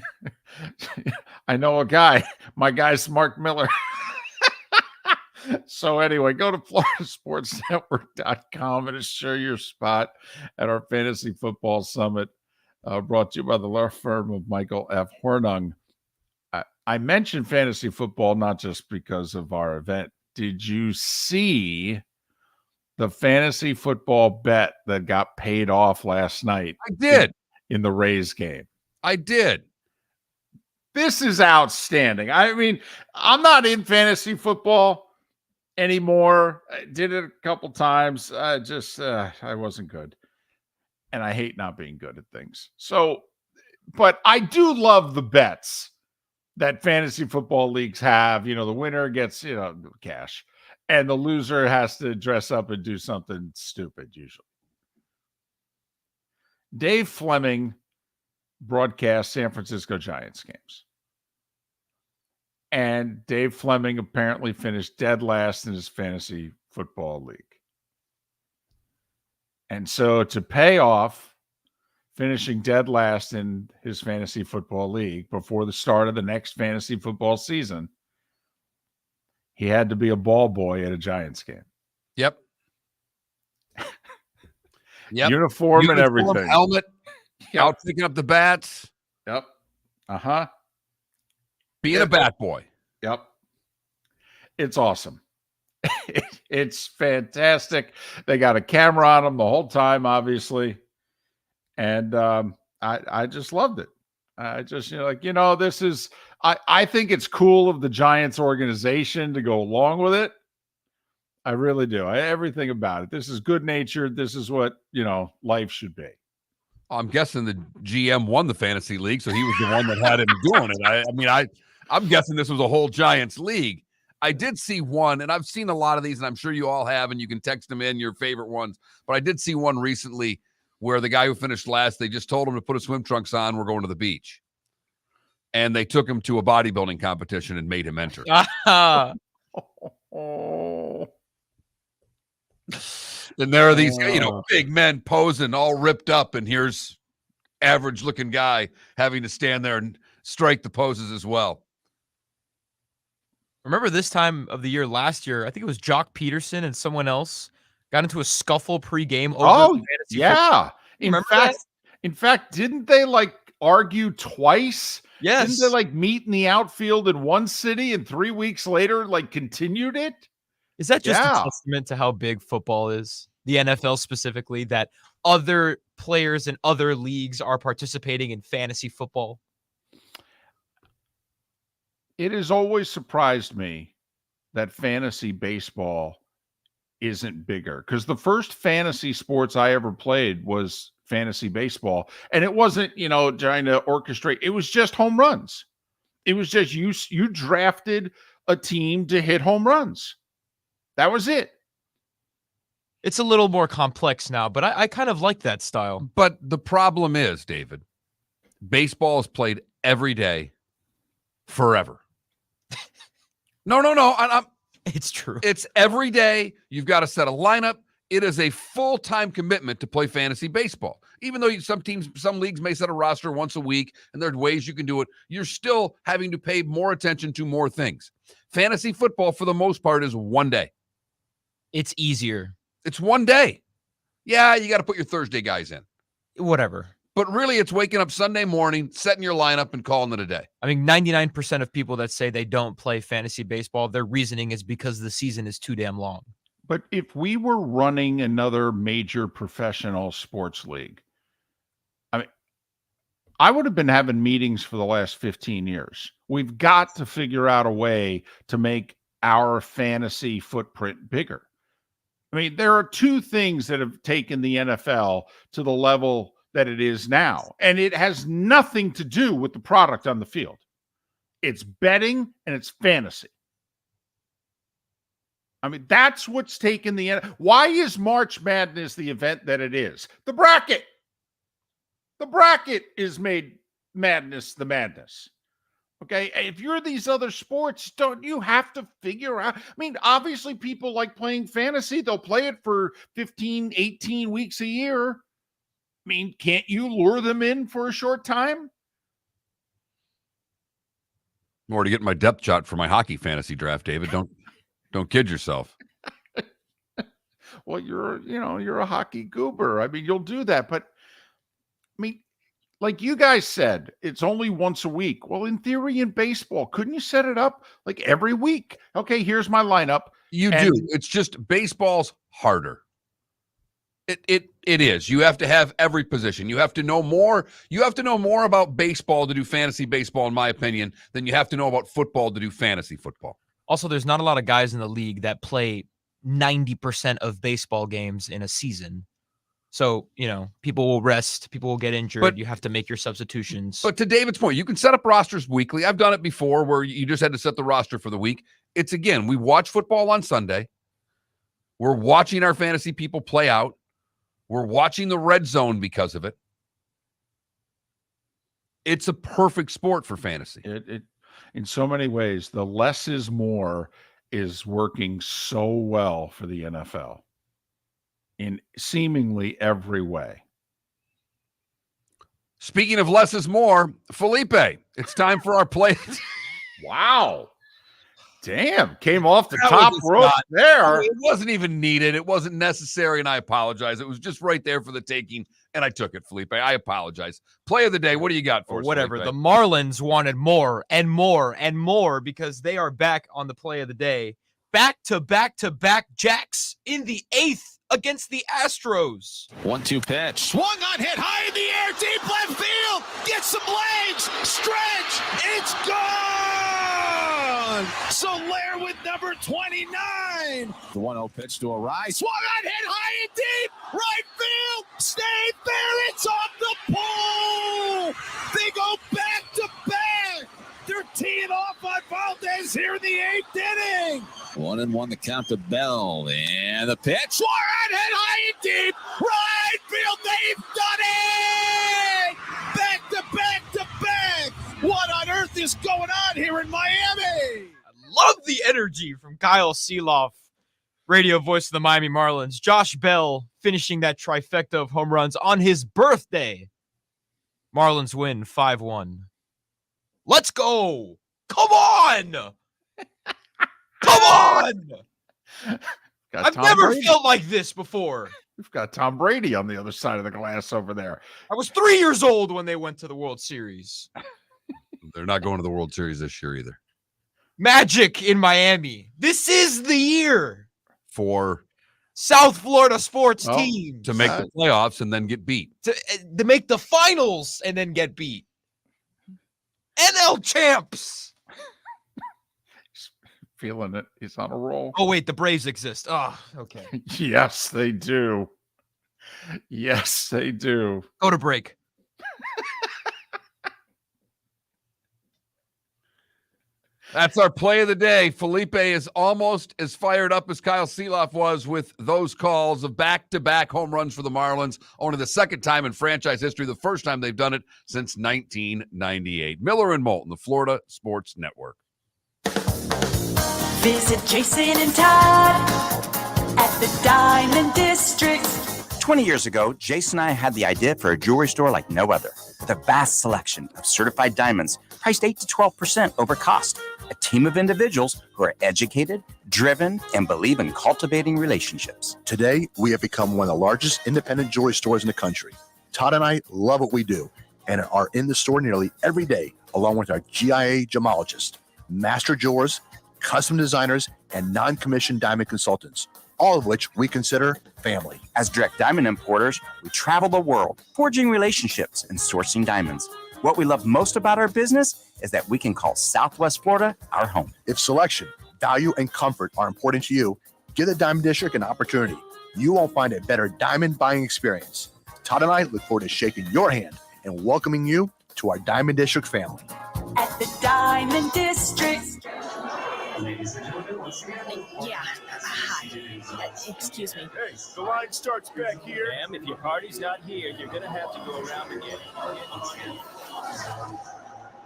I know a guy. My guy's Mark Miller. So anyway, go to floridasportsnetwork.com and ensure your spot at our Fantasy Football Summit, brought to you by the law firm of Michael F. Hornung. I mentioned fantasy football not just because of our event. Did you see the fantasy football bet that got paid off last night? I did. In the Rays game. I did. This is outstanding. I mean, I'm not in fantasy football anymore. I did it a couple times. I wasn't good. And I hate not being good at things. So, but I do love the bets that fantasy football leagues have. You know, the winner gets, cash. And the loser has to dress up and do something stupid, usually. Dave Fleming broadcast San Francisco Giants games. And Dave Fleming apparently finished dead last in his fantasy football league. And so to pay off finishing dead last in his fantasy football league before the start of the next fantasy football season, he had to be a ball boy at a Giants game. Yep. Yep. Uniform and everything. Helmet. Out picking up the bats. Yep. Uh-huh. Being a bat boy. Yep. It's awesome. It's fantastic. They got a camera on him the whole time, obviously. And I just loved it. I just, this is, I think it's cool of the Giants organization to go along with it. I really do. Everything about it. This is good natured. This is what, life should be. I'm guessing the GM won the fantasy league, so he was the one that had him doing it. I'm guessing this was a whole Giants league. I did see one, and I've seen a lot of these, and I'm sure you all have, and you can text them in your favorite ones. But I did see one recently where the guy who finished last, they just told him to put his swim trunks on. We're going to the beach. And they took him to a bodybuilding competition and made him enter. And there are these, big men posing, all ripped up, and here's average-looking guy having to stand there and strike the poses as well. Remember this time of the year last year, I think it was Jock Peterson and someone else got into a scuffle pre-game over fantasy yeah. football. In fact, didn't they argue twice? Yes. Didn't they meet in the outfield in one city and 3 weeks later continued it? Is that just a testament to how big football is? The NFL specifically, that other players in other leagues are participating in fantasy football? It has always surprised me that fantasy baseball isn't bigger, because the first fantasy sports I ever played was fantasy baseball, and it wasn't, trying to orchestrate. It was just home runs. It was just you drafted a team to hit home runs. That was it. It's a little more complex now, but I kind of like that style. But the problem is, David, baseball is played every day forever. No. It's true. It's every day. You've got to set a lineup. It is a full-time commitment to play fantasy baseball. Even though some leagues may set a roster once a week, and there are ways you can do it, you're still having to pay more attention to more things. Fantasy football, for the most part, is one day. It's easier. It's one day. Yeah, you got to put your Thursday guys in. Whatever. But really, it's waking up Sunday morning, setting your lineup, and calling it a day. I mean, 99% of people that say they don't play fantasy baseball, their reasoning is because the season is too damn long. But if we were running another major professional sports league, I mean, I would have been having meetings for the last 15 years. We've got to figure out a way to make our fantasy footprint bigger. I mean, there are two things that have taken the NFL to the level that it is now, and it has nothing to do with the product on the field. It's betting and it's fantasy. I mean, that's what's taken the NFL. Why is March Madness the event that it is? The bracket. The bracket is made madness the madness. Okay, if you're these other sports, don't you have to figure out? I mean, obviously people like playing fantasy. They'll play it for 15, 18 weeks a year. I mean, can't you lure them in for a short time? More to get my depth chart for my hockey fantasy draft, David. Don't kid yourself. Well, you're a hockey goober. I mean, you'll do that, but I mean, like you guys said, it's only once a week. Well, in theory, in baseball, couldn't you set it up like every week? Okay, here's my lineup. You do. It's just baseball's harder. It is. You have to have every position. You have to know more. You have to know more about baseball to do fantasy baseball, in my opinion, than you have to know about football to do fantasy football. Also, there's not a lot of guys in the league that play 90% of baseball games in a season. So, people will rest, people will get injured. But you have to make your substitutions. But to David's point, you can set up rosters weekly. I've done it before where you just had to set the roster for the week. It's, again, we watch football on Sunday. We're watching our fantasy people play out. We're watching the red zone because of it. It's a perfect sport for fantasy. It in so many ways, the less is more is working so well for the NFL in seemingly every way. Speaking of less is more, Felipe, it's time for our play. Wow. Damn, came off the top rope there. It wasn't even needed. It wasn't necessary, and I apologize. It was just right there for the taking, and I took it, Felipe. I apologize. Play of the day, what do you got for us, whatever. Felipe? The Marlins wanted more and more and more because they are back on the play of the day. Back-to-back Jacks in the 8th against the Astros. 1-2 pitch. Swung on, hit high in the air, deep left field. Get some legs. Stretch. It's gone. Solaire with number 29. The 1-0 pitch to a rise. Swung on, hit high and deep. Right field. Stay there. It's off the pole. They go back to back. They're teeing off on Valdez here in the 8th inning. 1-1 the count to Bell. And the pitch. Swung on, hit high and deep. Right field. They've done it. Back to back to back. What on earth is going on here in Miami? Love the energy from Kyle Seeloff, radio voice of the Miami Marlins. Josh Bell finishing that trifecta of home runs on his birthday. Marlins win 5-1. Let's go. Come on. Come on. I've never felt like this before. We've got Tom Brady on the other side of the glass over there. I was 3 years old when they went to the World Series. They're not going to the World Series this year either. Magic in Miami. This is the year for South Florida sports teams to make the playoffs and then get beat. To make the finals and then get beat. NL champs. Feeling it. He's on a roll. Oh, wait, the Braves exist. Oh, okay. Yes, they do. Yes, they do. Go to break. That's our play of the day. Felipe is almost as fired up as Kyle Seeloff was with those calls of back-to-back home runs for the Marlins. Only the second time in franchise history, the first time they've done it since 1998. Miller and Moulton, the Florida Sports Network. Visit Jason and Todd at the Diamond District. 20 years ago, Jason and I had the idea for a jewelry store like no other. With a vast selection of certified diamonds priced 8 to 12% over cost. A team of individuals who are educated, driven, and believe in cultivating relationships. Today, we have become one of the largest independent jewelry stores in the country. Todd and I love what we do and are in the store nearly every day, along with our GIA gemologists, master jewelers, custom designers, and non-commissioned diamond consultants, all of which we consider family. As direct diamond importers, we travel the world, forging relationships and sourcing diamonds. What we love most about our business is that we can call Southwest Florida our home. If selection, value, and comfort are important to you, give the Diamond District an opportunity. You won't find a better diamond buying experience. Todd and I look forward to shaking your hand and welcoming you to our Diamond District family. At the Diamond District. Yeah. Hi. Excuse me. Hey, the line starts back here. Ma'am, if your party's not here, you're gonna have to go around again.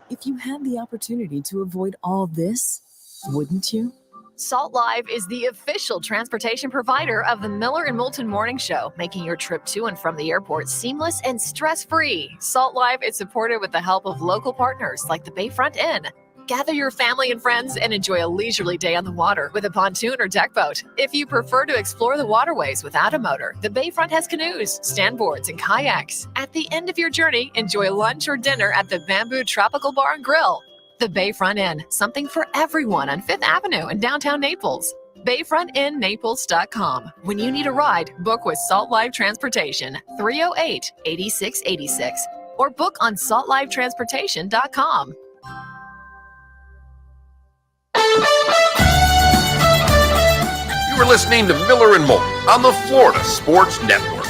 If you had the opportunity to avoid all this, wouldn't you? Salt Live is the official transportation provider of the Miller and Moulton Morning Show, making your trip to and from the airport seamless and stress-free. Salt Live is supported with the help of local partners like the Bayfront Inn. Gather your family and friends and enjoy a leisurely day on the water with a pontoon or deck boat. If you prefer to explore the waterways without a motor, the Bayfront has canoes, standboards, and kayaks. At the end of your journey, enjoy lunch or dinner at the Bamboo Tropical Bar and Grill. The Bayfront Inn, something for everyone on 5th Avenue in downtown Naples. BayfrontInNaples.com. When you need a ride, book with Salt Live Transportation, 308-8686, or book on saltlivetransportation.com. You were listening to Miller and Moulton on the Florida Sports Network.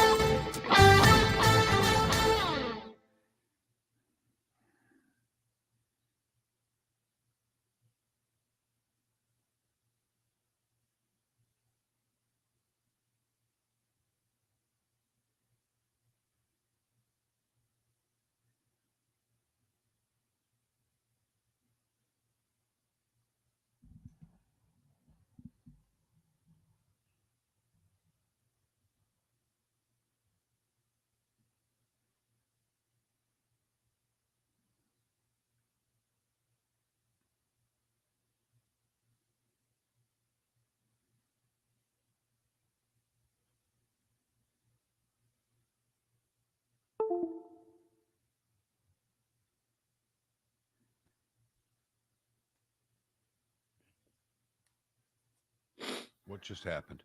What just happened?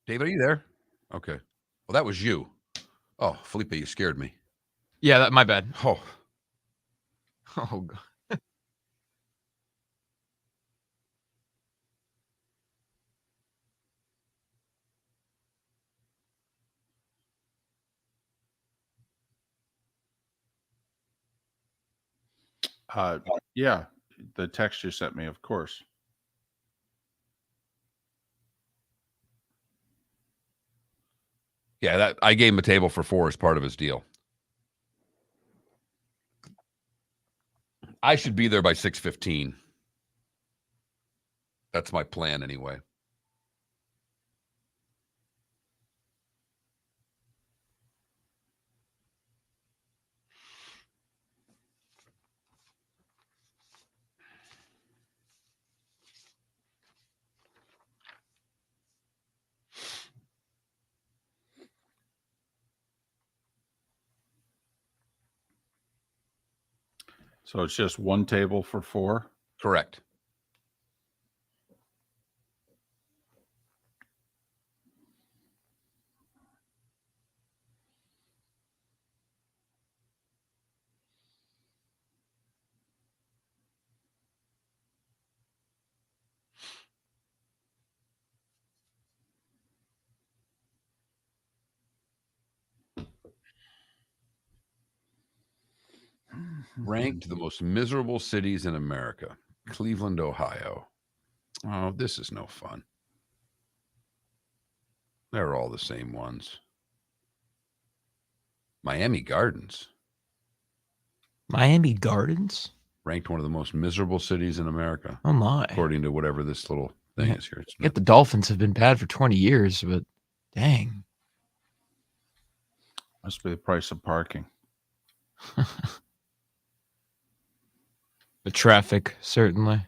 David, are you there? Okay. Well, that was you. Oh, Felipe, you scared me. Yeah, my bad. Oh. Oh, God. Yeah, the text you sent me, of course. Yeah, that I gave him a table for 4 as part of his deal. I should be there by 6:15. That's my plan anyway. So it's just one table for 4? Correct. Ranked the most miserable cities in America. Cleveland, Ohio. Oh, this is no fun. They're all the same ones. Miami Gardens. Miami Gardens? Ranked one of the most miserable cities in America. Oh, my. According to whatever this little thing is here. Yet the Dolphins have been bad for 20 years, but dang. Must be the price of parking. The traffic, certainly.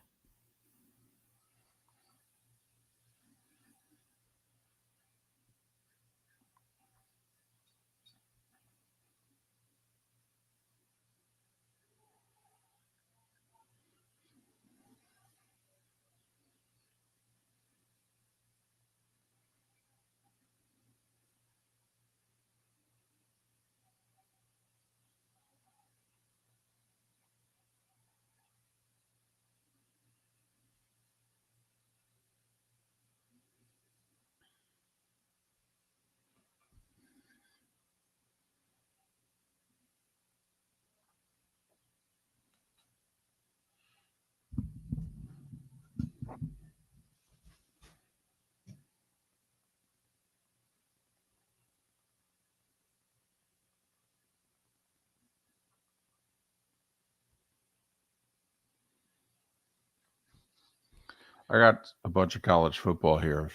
I got a bunch of college football here.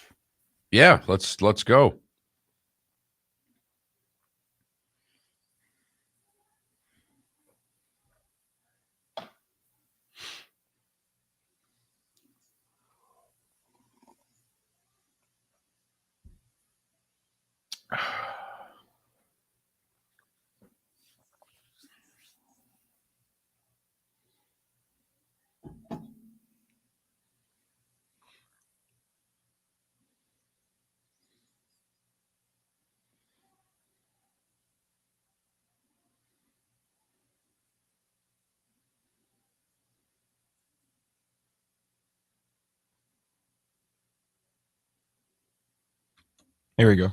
Yeah, let's go. Here we go.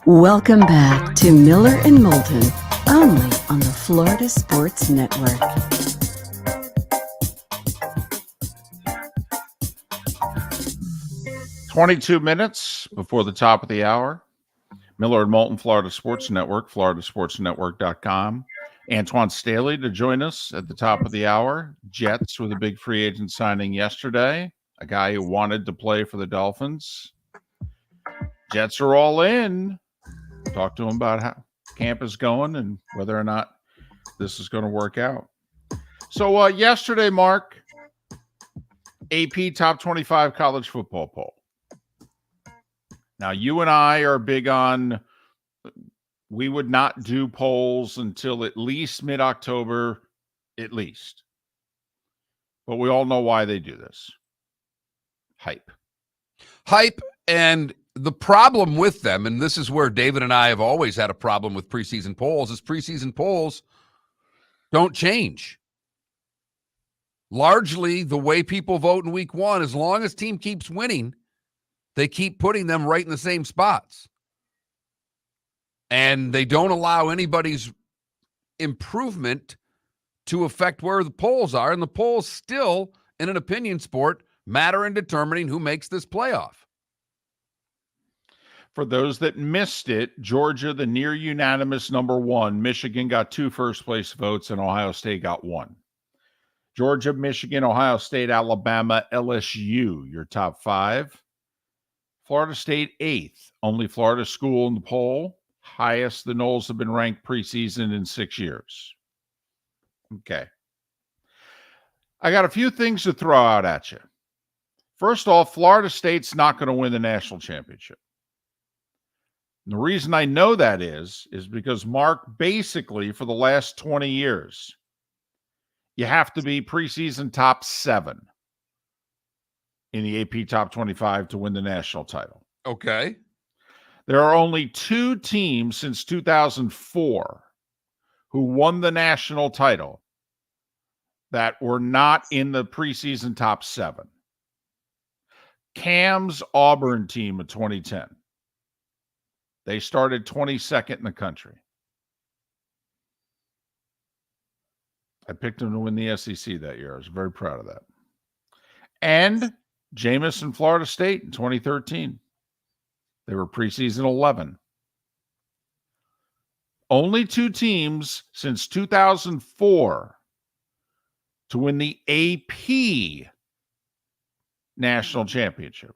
Welcome back to Miller and Moulton, only on the Florida Sports Network. "22 minutes before the top of the hour. Miller and Moulton, Florida Sports Network, floridasportsnetwork.com. Antwan Staley to join us at the top of the hour. Jets with a big free agent signing yesterday. A guy who wanted to play for the Dolphins. Jets are all in. Talk to him about how camp is going and whether or not this is going to work out. So yesterday, Mark, AP Top 25 College Football Poll. Now, you and I are big on, we would not do polls until at least mid-October, at least. But we all know why they do this. Hype. And the problem with them, and this is where David and I have always had a problem with preseason polls, is preseason polls don't change. Largely, the way people vote in week one, as long as team keeps winning, they keep putting them right in the same spots. And they don't allow anybody's improvement to affect where the polls are. And the polls still, in an opinion sport, matter in determining who makes this playoff. For those that missed it, Georgia, the near unanimous number one. Michigan got 2 first-place votes, and Ohio State got 1. Georgia, Michigan, Ohio State, Alabama, LSU, your top 5. Florida State, 8th. Only Florida school in the poll. Highest the Noles have been ranked preseason in 6 years. Okay. I got a few things to throw out at you. First off, Florida State's not going to win the national championship. And the reason I know that is because, Mark, basically for the last 20 years, you have to be preseason top 7 in the AP Top 25 to win the national title. Okay. There are only 2 teams since 2004 who won the national title that were not in the preseason top 7. Cam's Auburn team of 2010. They started 22nd in the country. I picked them to win the SEC that year. I was very proud of that. And Jamison, Florida State in 2013. They were preseason 11. Only 2 teams since 2004 to win the AP national championship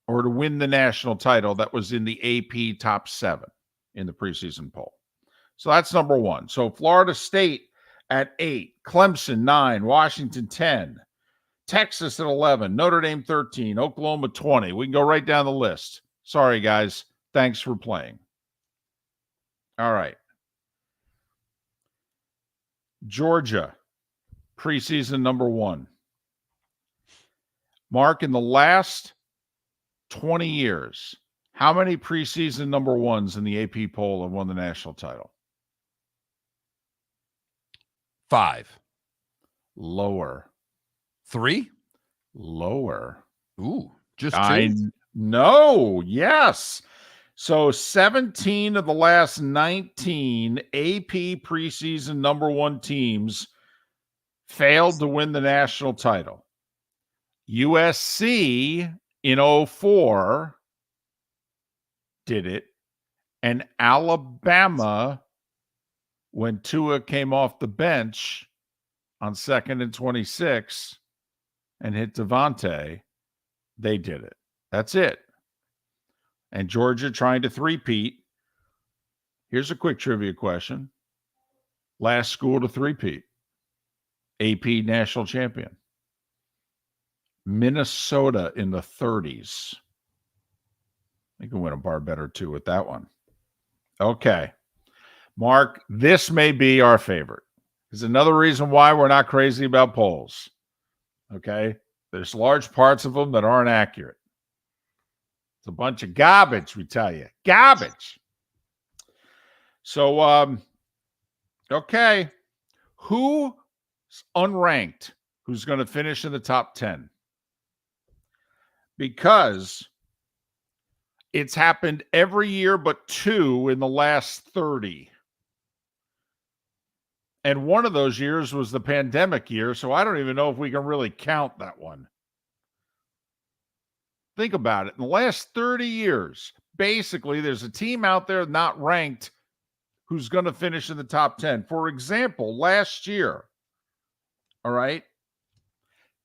or to win the national title that was in the AP top 7 in the preseason poll. So that's number 1. So Florida State at 8, Clemson 9, Washington 10, Texas at 11, Notre Dame 13, Oklahoma 20. We can go right down the list. Sorry, guys. Thanks for playing. All right. Georgia, preseason number 1. Mark, in the last 20 years, how many preseason number 1s in the AP poll have won the national title? 5. Lower. 3? Lower. Ooh, just 2? No, yes. So 17 of the last 19 AP preseason number 1 teams failed to win the national title. USC in 04 did it, and Alabama, when Tua came off the bench on 2nd and 26 and hit Devontae, they did it. That's it. And Georgia trying to three-peat. Here's a quick trivia question. Last school to three-peat. AP national champion. Minnesota in the 30s. You can win a bar bet or two with that one. Okay. Mark, this may be our favorite. There's another reason why we're not crazy about polls. Okay? There's large parts of them that aren't accurate. It's a bunch of garbage, we tell you. Garbage. So, okay. Who's unranked? Who's going to finish in the top 10? Because it's happened every year but 2 in the last 30. And one of those years was the pandemic year, so I don't even know if we can really count that one. Think about it. In the last 30 years, basically, there's a team out there not ranked who's going to finish in the top 10. For example, last year, all right,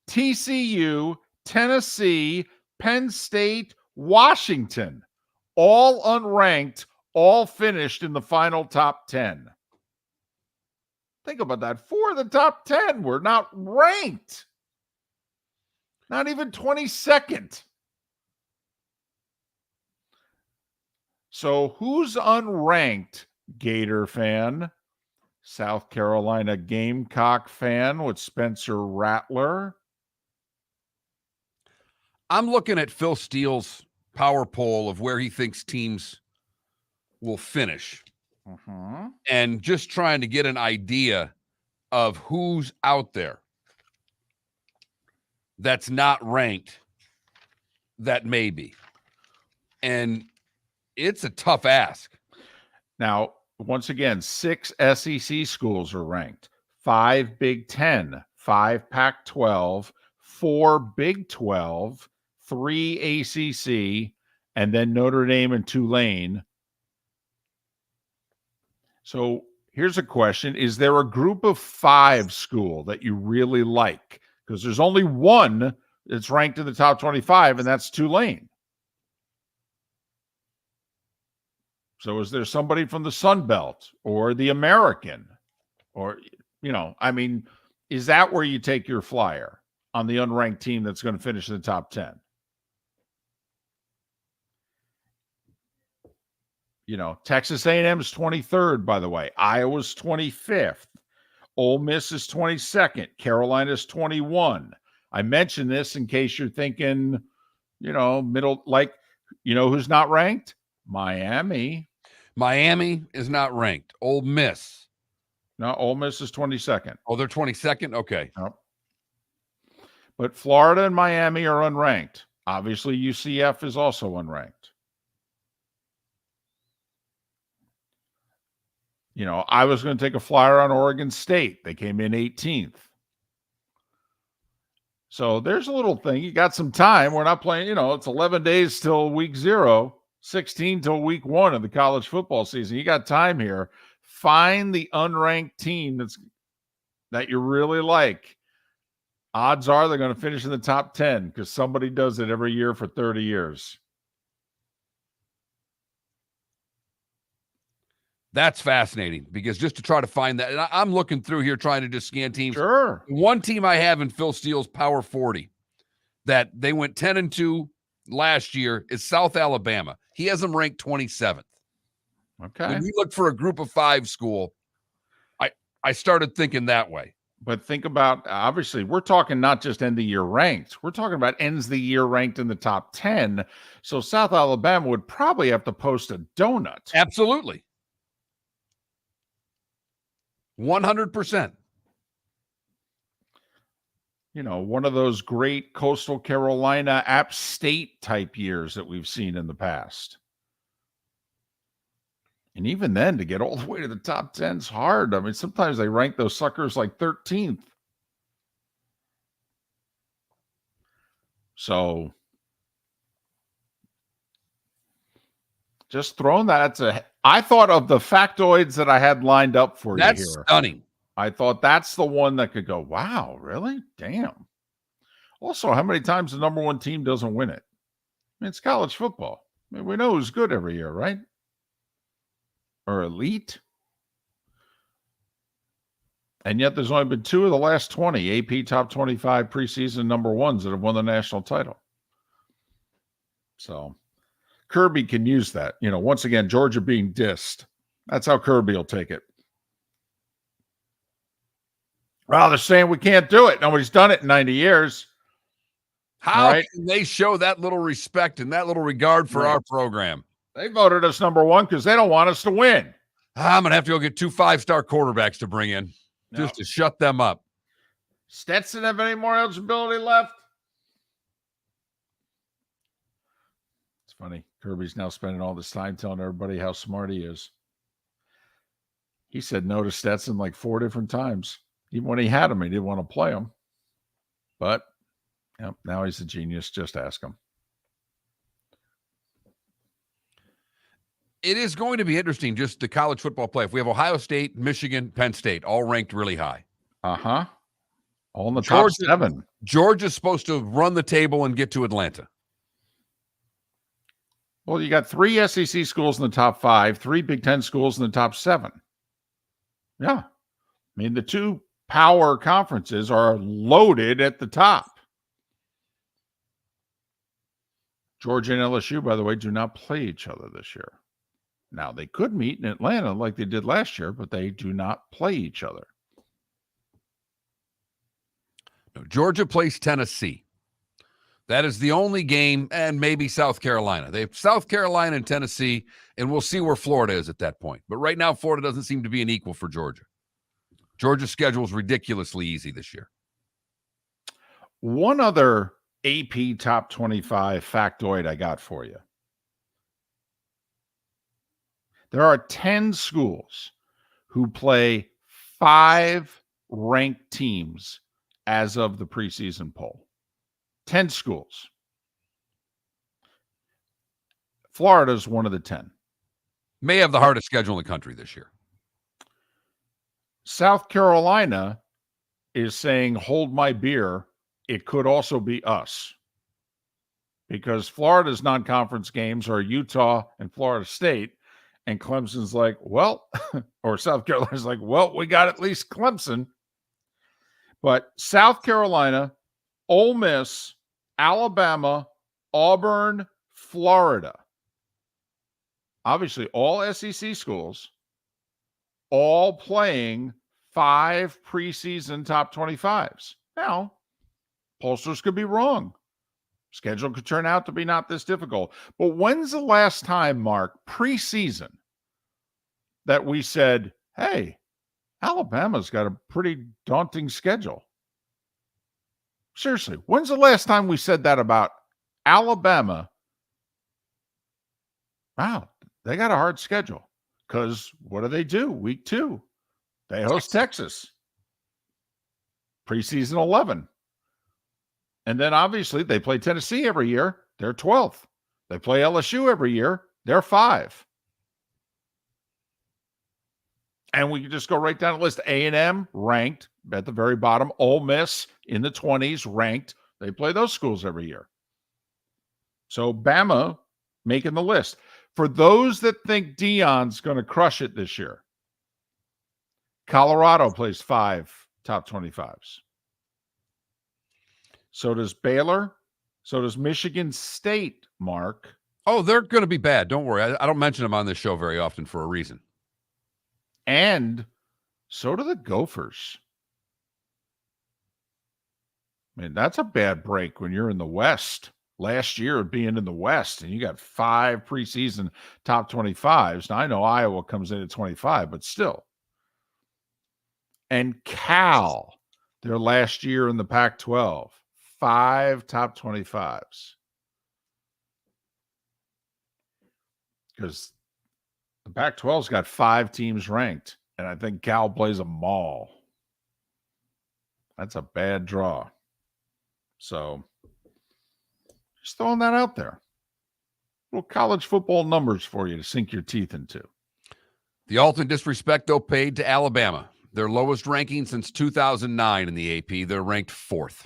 TCU, Tennessee, Penn State, Washington, all unranked, all finished in the final top 10. Think about that. 4 of the top 10 were not ranked. Not even 22nd. So who's unranked, Gator fan? South Carolina Gamecock fan with Spencer Rattler. I'm looking at Phil Steele's power poll of where he thinks teams will finish. And just trying to get an idea of who's out there that's not ranked that may be. And it's a tough ask. Now, once again, 6 SEC schools are ranked, 5 Big 10, 5 Pac-12, 4 Big 12, 3 ACC, and then Notre Dame and Tulane. So here's a question. Is there a group of 5 school that you really like? Because there's only one that's ranked in the top 25, and that's Tulane. So is there somebody from the Sun Belt or the American? Or, I mean, is that where you take your flyer on the unranked team that's going to finish in the top 10? Texas A&M is 23rd, by the way. Iowa's 25th. Ole Miss is 22nd. Carolina's 21. I mention this in case you're thinking, middle, who's not ranked? Miami. Miami is not ranked. Ole Miss. No, Ole Miss is 22nd. Oh, they're 22nd? Okay. Yep. But Florida and Miami are unranked. Obviously, UCF is also unranked. I was going to take a flyer on Oregon State. They came in 18th. So there's a little thing. You got some time. We're not playing, it's 11 days till week 0, 16 till week 1 of the college football season. You got time here. Find the unranked team that you really like. Odds are they're going to finish in the top 10 because somebody does it every year for 30 years. That's fascinating because just to try to find that, and I'm looking through here trying to just scan teams. Sure. One team I have in Phil Steele's Power 40 that they went 10-2 last year is South Alabama. He has them ranked 27th. Okay. When you look for a group of 5 school, I started thinking that way. But think about, obviously, we're talking not just end the year ranked. We're talking about ends the year ranked in the top 10. So South Alabama would probably have to post a donut. Absolutely. 100%. One of those great Coastal Carolina App State type years that we've seen in the past. And even then, to get all the way to the top 10 is hard. I mean, sometimes they rank those suckers like 13th. So Just throwing that. I thought of the factoids that I had lined up for you That's here. stunning. I thought that's the one that could go, wow, really? Damn. Also, how many times the number one team doesn't win it? I mean, it's college football. I mean, we know who's good every year, right? Or elite. And yet there's only been 2 of the last 20 AP top 25 preseason number ones that have won the national title. So Kirby can use that. Once again, Georgia being dissed. That's how Kirby will take it. Well, they're saying we can't do it. Nobody's done it in 90 years. How can they show that little respect and that little regard for our program? They voted us number one because they don't want us to win. I'm going to have to go get 2 5-star quarterbacks to bring in just to shut them up. Stetson have any more eligibility left? It's funny. Kirby's now spending all this time telling everybody how smart he is. He said no to Stetson like 4 different times. Even when he had him, he didn't want to play him. But now he's a genius. Just ask him. It is going to be interesting, just the college football play. If we have Ohio State, Michigan, Penn State, all ranked really high. Uh-huh. All in the top 7. Georgia's supposed to run the table and get to Atlanta. Well, you got 3 SEC schools in the top 5, 3 Big Ten schools in the top 7. Yeah. I mean, the 2 power conferences are loaded at the top. Georgia and LSU, by the way, do not play each other this year. Now, they could meet in Atlanta like they did last year, but they do not play each other. No, Georgia plays Tennessee. That is the only game, and maybe South Carolina. They have South Carolina and Tennessee, and we'll see where Florida is at that point. But right now, Florida doesn't seem to be an equal for Georgia. Georgia's schedule is ridiculously easy this year. One other AP top 25 factoid I got for you. There are 10 schools who play 5 ranked teams as of the preseason poll. 10 schools. Florida is one of the 10. May have the hardest schedule in the country this year. South Carolina is saying, hold my beer. It could also be us. Because Florida's non-conference games are Utah and Florida State. And Clemson's like, well, or South Carolina's like, well, we got at least Clemson. But South Carolina, Ole Miss, Alabama, Auburn, Florida. Obviously, all SEC schools, all playing 5 preseason top 25s. Now, pollsters could be wrong. Schedule could turn out to be not this difficult. But when's the last time, Mark, preseason, that we said, hey, Alabama's got a pretty daunting schedule? Seriously, when's the last time we said that about Alabama? Wow, they got a hard schedule. Because what do? Week 2. They host Texas. Preseason 11. And then obviously they play Tennessee every year. They're 12th. They play LSU every year. They're 5. And we can just go right down the list. A&M ranked at the very bottom. Ole Miss in the 20s ranked. They play those schools every year. So Bama making the list. For those that think Deion's going to crush it this year, Colorado plays 5 top 25s. So does Baylor. So does Michigan State, Mark. Oh, they're going to be bad. Don't worry. I don't mention them on this show very often for a reason. And so do the Gophers. I mean, that's a bad break when you're in the West. Last year being in the West, and you got 5 preseason top 25s. Now, I know Iowa comes in at 25, but still. And Cal, their last year in the Pac-12, 5 top 25s. Because the Pac-12's got 5 teams ranked, and I think Cal plays them all. That's a bad draw. So, just throwing that out there. Little college football numbers for you to sink your teeth into. The ultimate disrespect, though, paid to Alabama. Their lowest ranking since 2009 in the AP. They're ranked 4th.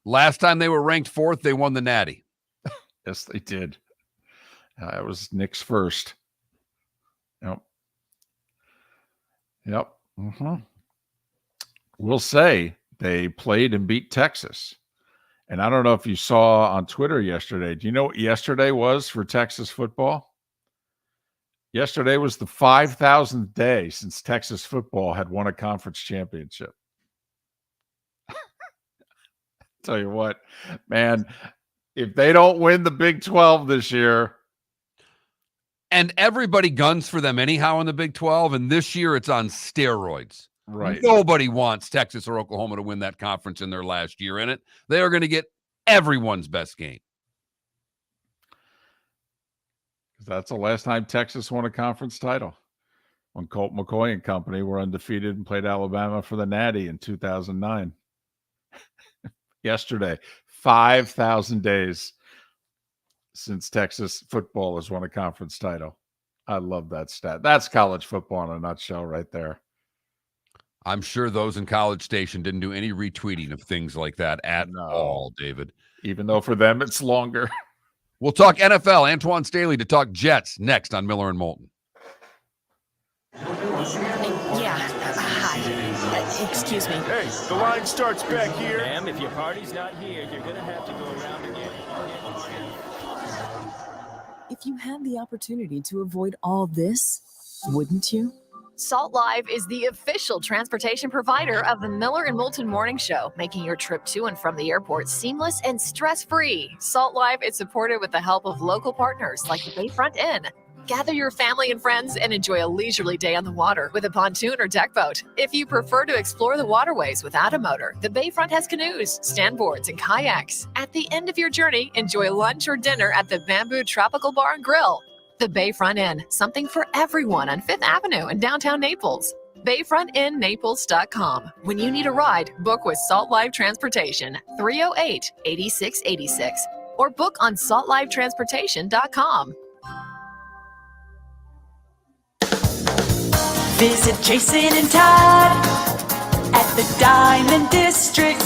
Last time they were ranked 4th, they won the Natty. Yes, they did. It was Nick's first. Yep. Mm-hmm. We'll say they played and beat Texas. And I don't know if you saw on Twitter yesterday. Do you know what yesterday was for Texas football? Yesterday was the 5,000th day since Texas football had won a conference championship. Tell you what, man, if they don't win the Big 12 this year. And everybody guns for them anyhow in the Big 12, and this year it's on steroids. Right. Nobody wants Texas or Oklahoma to win that conference in their last year in it. They are going to get everyone's best game. That's the last time Texas won a conference title, when Colt McCoy and company were undefeated and played Alabama for the Natty in 2009. Yesterday, 5,000 days since Texas football has won a conference title. I love that stat. That's college football in a nutshell right there. I'm sure those in College Station didn't do any retweeting of things like that at all, David. Even though for them it's longer. We'll talk NFL. Antwan Staley to talk Jets next on Miller and Moulton. Yeah. Hi. Excuse me. Hey, the line starts back here. Ma'am, if your party's not here, you're going to have to go around again. If you had the opportunity to avoid all this, wouldn't you? Salt Live is the official transportation provider of the Miller and Moulton Morning Show, making your trip to and from the airport seamless and stress-free. Salt Live is supported with the help of local partners like the Bayfront Inn. Gather your family and friends and enjoy a leisurely day on the water with a pontoon or deck boat. If you prefer to explore the waterways without a motor, the Bayfront has canoes, standboards, and kayaks. At the end of your journey, enjoy lunch or dinner at the Bamboo Tropical Bar and Grill. The Bayfront Inn, something for everyone on 5th Avenue in downtown Naples. BayfrontInNaples.com. When you need a ride, book with Salt Live Transportation, 308-8686, or book on saltlivetransportation.com. Visit Jason and Todd at the Diamond District.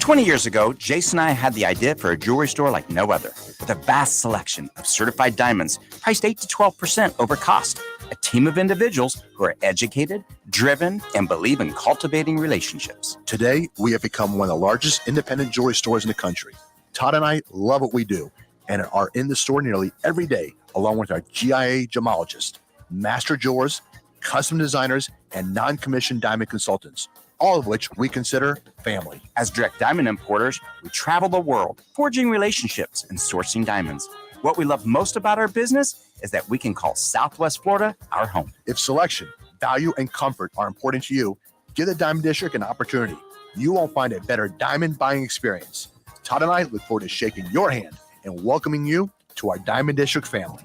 20 years ago, Jason and I had the idea for a jewelry store like no other, with a vast selection of certified diamonds priced 8 to 12% over cost. A team of individuals who are educated, driven, and believe in cultivating relationships. Today, we have become one of the largest independent jewelry stores in the country. Todd and I love what we do and are in the store nearly every day, along with our GIA gemologists, master jewelers, custom designers, and non-commissioned diamond consultants, all of which we consider family. As direct diamond importers, we travel the world, forging relationships and sourcing diamonds. What we love most about our business is that we can call Southwest Florida our home. If selection, value, and comfort are important to you, give the Diamond District an opportunity. You won't find a better diamond buying experience. Todd and I look forward to shaking your hand and welcoming you to our Diamond District family.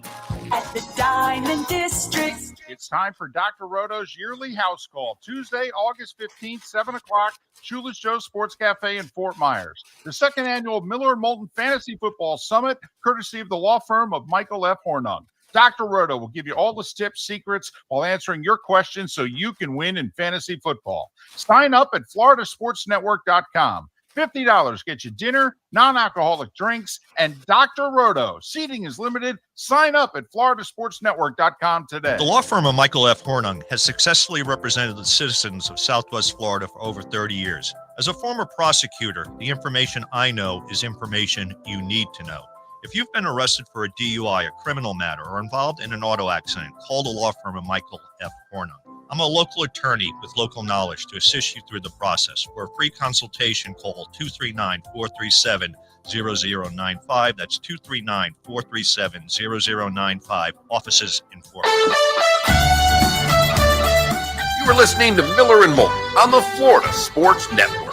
At the Diamond District. It's time for Dr. Roto's yearly house call, Tuesday, August 15th, 7 o'clock, Shoeless Joe's Sports Cafe in Fort Myers. The second annual Miller and Moulton Fantasy Football Summit, courtesy of the law firm of Michael F. Hornung. Dr. Roto will give you all the tips, secrets, while answering your questions so you can win in fantasy football. Sign up at floridasportsnetwork.com. $50 gets you dinner, non-alcoholic drinks, and Dr. Roto. Seating is limited. Sign up at floridasportsnetwork.com today. The law firm of Michael F. Hornung has successfully represented the citizens of Southwest Florida for over 30 years. As a former prosecutor, the information I know is information you need to know. If you've been arrested for a DUI, a criminal matter, or involved in an auto accident, call the law firm of Michael F. Hornung. I'm a local attorney with local knowledge to assist you through the process. For a free consultation, call 239-437-0095. That's 239-437-0095. Offices in Fort Worth. You are listening to Miller and Moulton on the Florida Sports Network.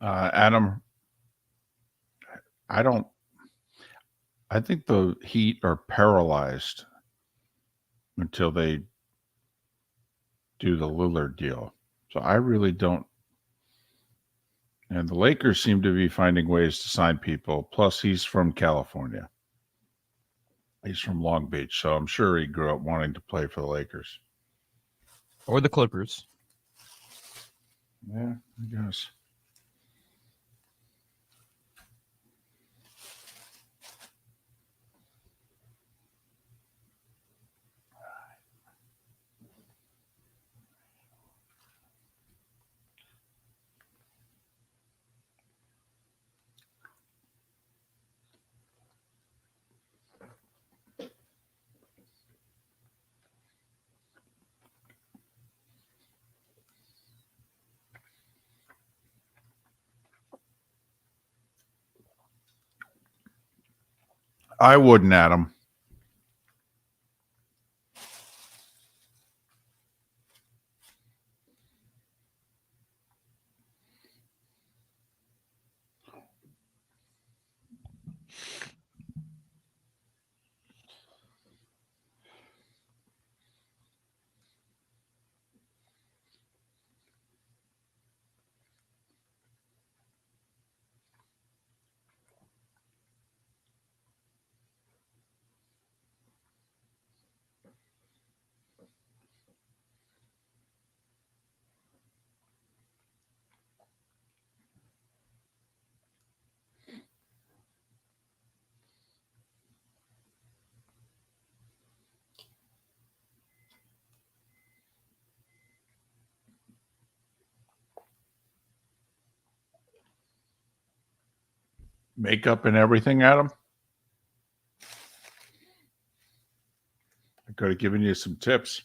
Adam, I think the Heat are paralyzed until they do the Lillard deal. So I really don't. And the Lakers seem to be finding ways to sign people. Plus, he's from California. He's from Long Beach, so I'm sure he grew up wanting to play for the Lakers. Or the Clippers. Yeah, I guess. I wouldn't, Adam. Makeup and everything, Adam? I could have given you some tips.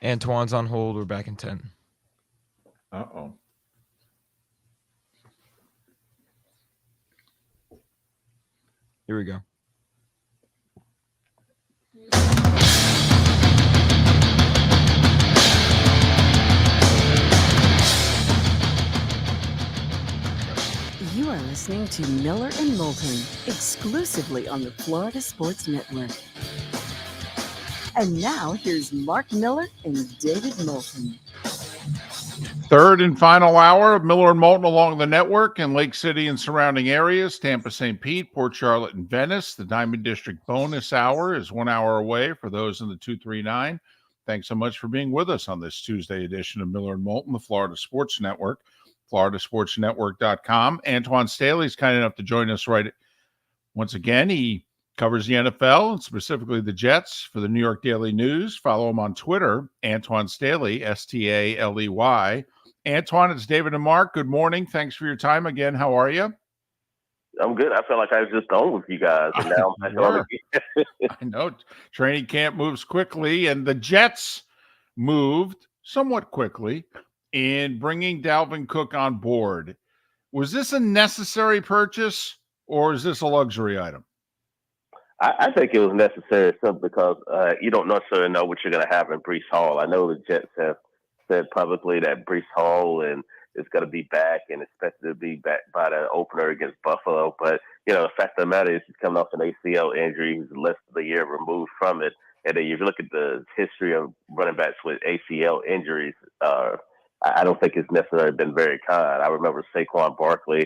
Antwan's on hold. We're back in 10. Uh-oh. Here we go. You are listening to Miller and Moulton, exclusively on the Florida Sports Network. And now here's Mark Miller and David Moulton. Third and final hour of Miller and Moulton along the network in Lake City and surrounding areas, Tampa, St. Pete, Port Charlotte, and Venice. The Diamond District bonus hour is 1 hour away for those in the 239. Thanks so much for being with us on this Tuesday edition of Miller and Moulton, the Florida Sports Network, floridasportsnetwork.com. Antwan Staley is kind enough to join us once again. He covers the NFL and specifically the Jets for the New York Daily News. Follow him on Twitter, Antwan Staley, Staley. Antwan, it's David and Mark. Good morning. Thanks for your time again. How are you? I'm good. I feel like I was just on with you guys, and now I'm back on again. I know. Training camp moves quickly, and the Jets moved somewhat quickly in bringing Dalvin Cook on board. Was this a necessary purchase, or is this a luxury item? I think it was necessary simply because you don't necessarily know what you're going to have in Breece Hall. I know the Jets have said publicly that Breece Hall is going to be back and expected to be back by the opener against Buffalo. But, the fact of the matter is he's coming off an ACL injury. He's less than a year removed from it. And then if you look at the history of running backs with ACL injuries, I don't think it's necessarily been very kind. I remember Saquon Barkley,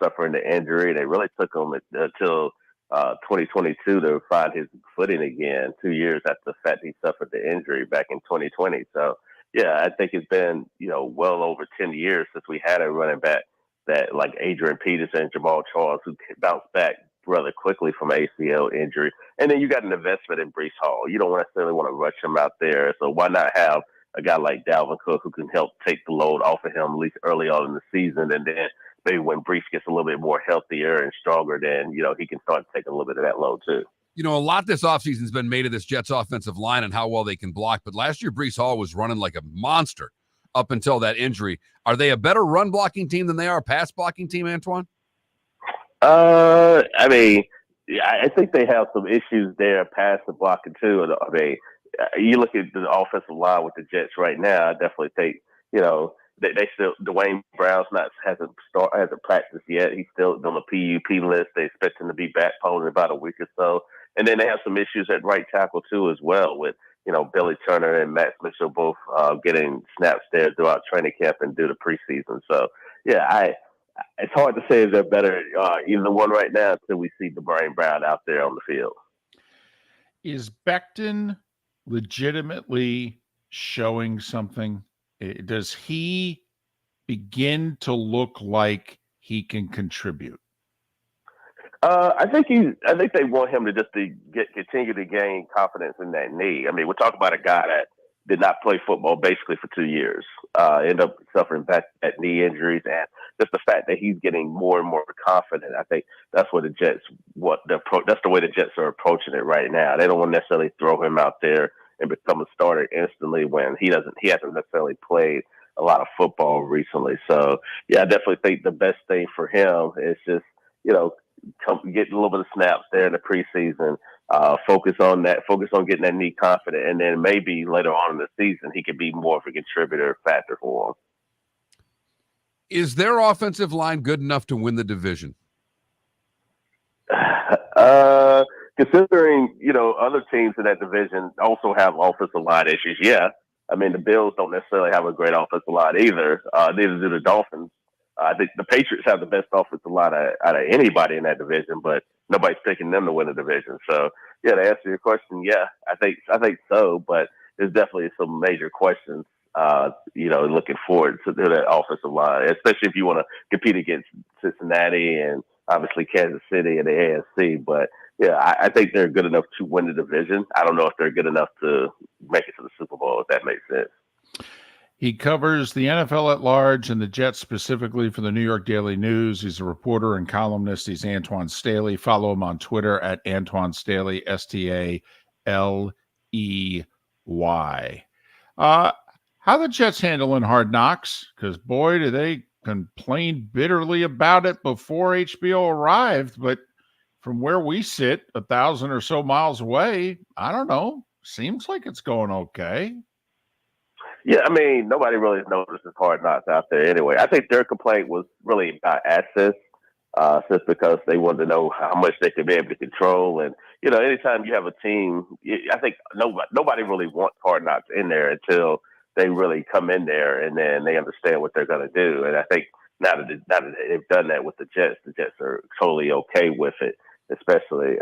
suffering the injury. They really took him until 2022 to find his footing again, 2 years after the fact he suffered the injury back in 2020. So, yeah, I think it's been, well over 10 years since we had a running back that like Adrian Peterson, Jamal Charles, who bounced back rather quickly from ACL injury. And then you got an investment in Breece Hall. You don't necessarily want to rush him out there. So why not have a guy like Dalvin Cook who can help take the load off of him at least early on in the season, and then maybe when Breece gets a little bit more healthier and stronger, then he can start taking a little bit of that load too. A lot this offseason has been made of this Jets offensive line and how well they can block. But last year, Breece Hall was running like a monster up until that injury. Are they a better run blocking team than they are a pass blocking team, Antwan? I mean, I think they have some issues there, pass the blocking too. I mean, you look at the offensive line with the Jets right now. I definitely think they still Dwayne Brown's hasn't practiced yet. He's still on the PUP list. They expect him to be back probably in about a week or so. And then they have some issues at right tackle too as well with Billy Turner and Max Mitchell both getting snaps there throughout training camp and due to preseason. So yeah, it's hard to say if they're better either one right now until we see Dwayne Brown out there on the field. Is Becton legitimately showing something? Does he begin to look like he can contribute? I think they want him to just continue to gain confidence in that knee. I mean, we're talking about a guy that did not play football basically for 2 years, ended up suffering back at knee injuries, and just the fact that he's getting more and more confident. I think that's what that's the way the Jets are approaching it right now. They don't want to necessarily throw him out there and become a starter instantly when he hasn't necessarily played a lot of football recently. So yeah, I definitely think the best thing for him is just get a little bit of snaps there in the preseason. Focus on getting that knee confident, and then maybe later on in the season he could be more of a contributor factor for him. Is their offensive line good enough to win the division? Considering other teams in that division also have offensive line issues, yeah. I mean, the Bills don't necessarily have a great offensive line either. Neither do the Dolphins. I think the Patriots have the best offensive line out of anybody in that division, but nobody's picking them to win the division. So, yeah, to answer your question, yeah, I think so. But there's definitely some major questions, looking forward to that offensive line, especially if you want to compete against Cincinnati and obviously Kansas City and the AFC. But yeah, I think they're good enough to win the division. I don't know if they're good enough to make it to the Super Bowl, if that makes sense. He covers the NFL at large and the Jets specifically for the New York Daily News. He's a reporter and columnist. He's Antwan Staley. Follow him on Twitter at Antwan Staley, Staley. How the Jets handling Hard Knocks? Because, boy, do they complain bitterly about it before HBO arrived. But from where we sit, 1,000 or so miles away, I don't know. Seems like it's going okay. Yeah, I mean, nobody really notices Hard Knocks out there anyway. I think their complaint was really about access, just because they wanted to know how much they could be able to control. And, anytime you have a team, I think nobody really wants Hard Knocks in there until they really come in there and then they understand what they're going to do. And I think now that they've done that with the Jets are totally okay with it, especially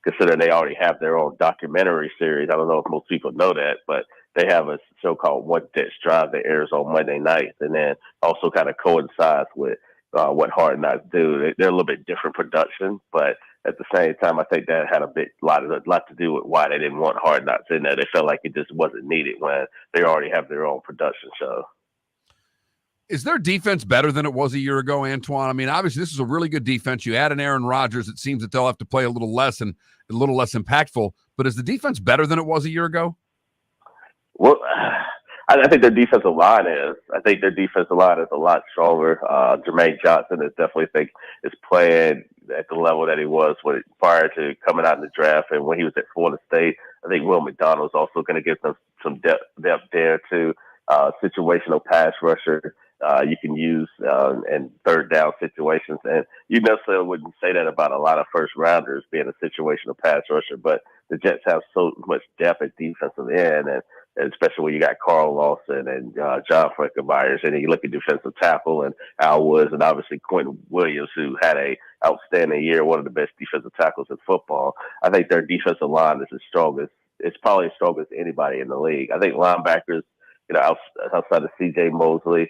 considering they already have their own documentary series. I don't know if most people know that, but they have a show called One Jets Drive that airs on Monday nights, and then also kind of coincides with what Hard Knocks do. They're a little bit different production, but at the same time, I think that had a lot to do with why they didn't want Hard Knocks in there. They felt like it just wasn't needed when they already have their own production show. Is their defense better than it was a year ago, Antwan? I mean, obviously, this is a really good defense. You add an Aaron Rodgers, it seems that they'll have to play a little less and a little less impactful. But is the defense better than it was a year ago? Well, I think their defensive line is. I think their defensive line is a lot stronger. Jermaine Johnson is playing at the level that he was prior to coming out in the draft, and when he was at Florida State. I think Will McDonald's also going to give them some depth there too. Situational pass rusher you can use in third down situations, and you necessarily wouldn't say that about a lot of first rounders being a situational pass rusher, but the Jets have so much depth at defensive end, and especially when you got Carl Lawson and John Frankenmeyers, and then you look at defensive tackle and Al Woods, and obviously Quentin Williams, who had a outstanding year, one of the best defensive tackles in football. I think their defensive line is it's probably as strong as anybody in the league. I think linebackers, outside of C.J. Mosley,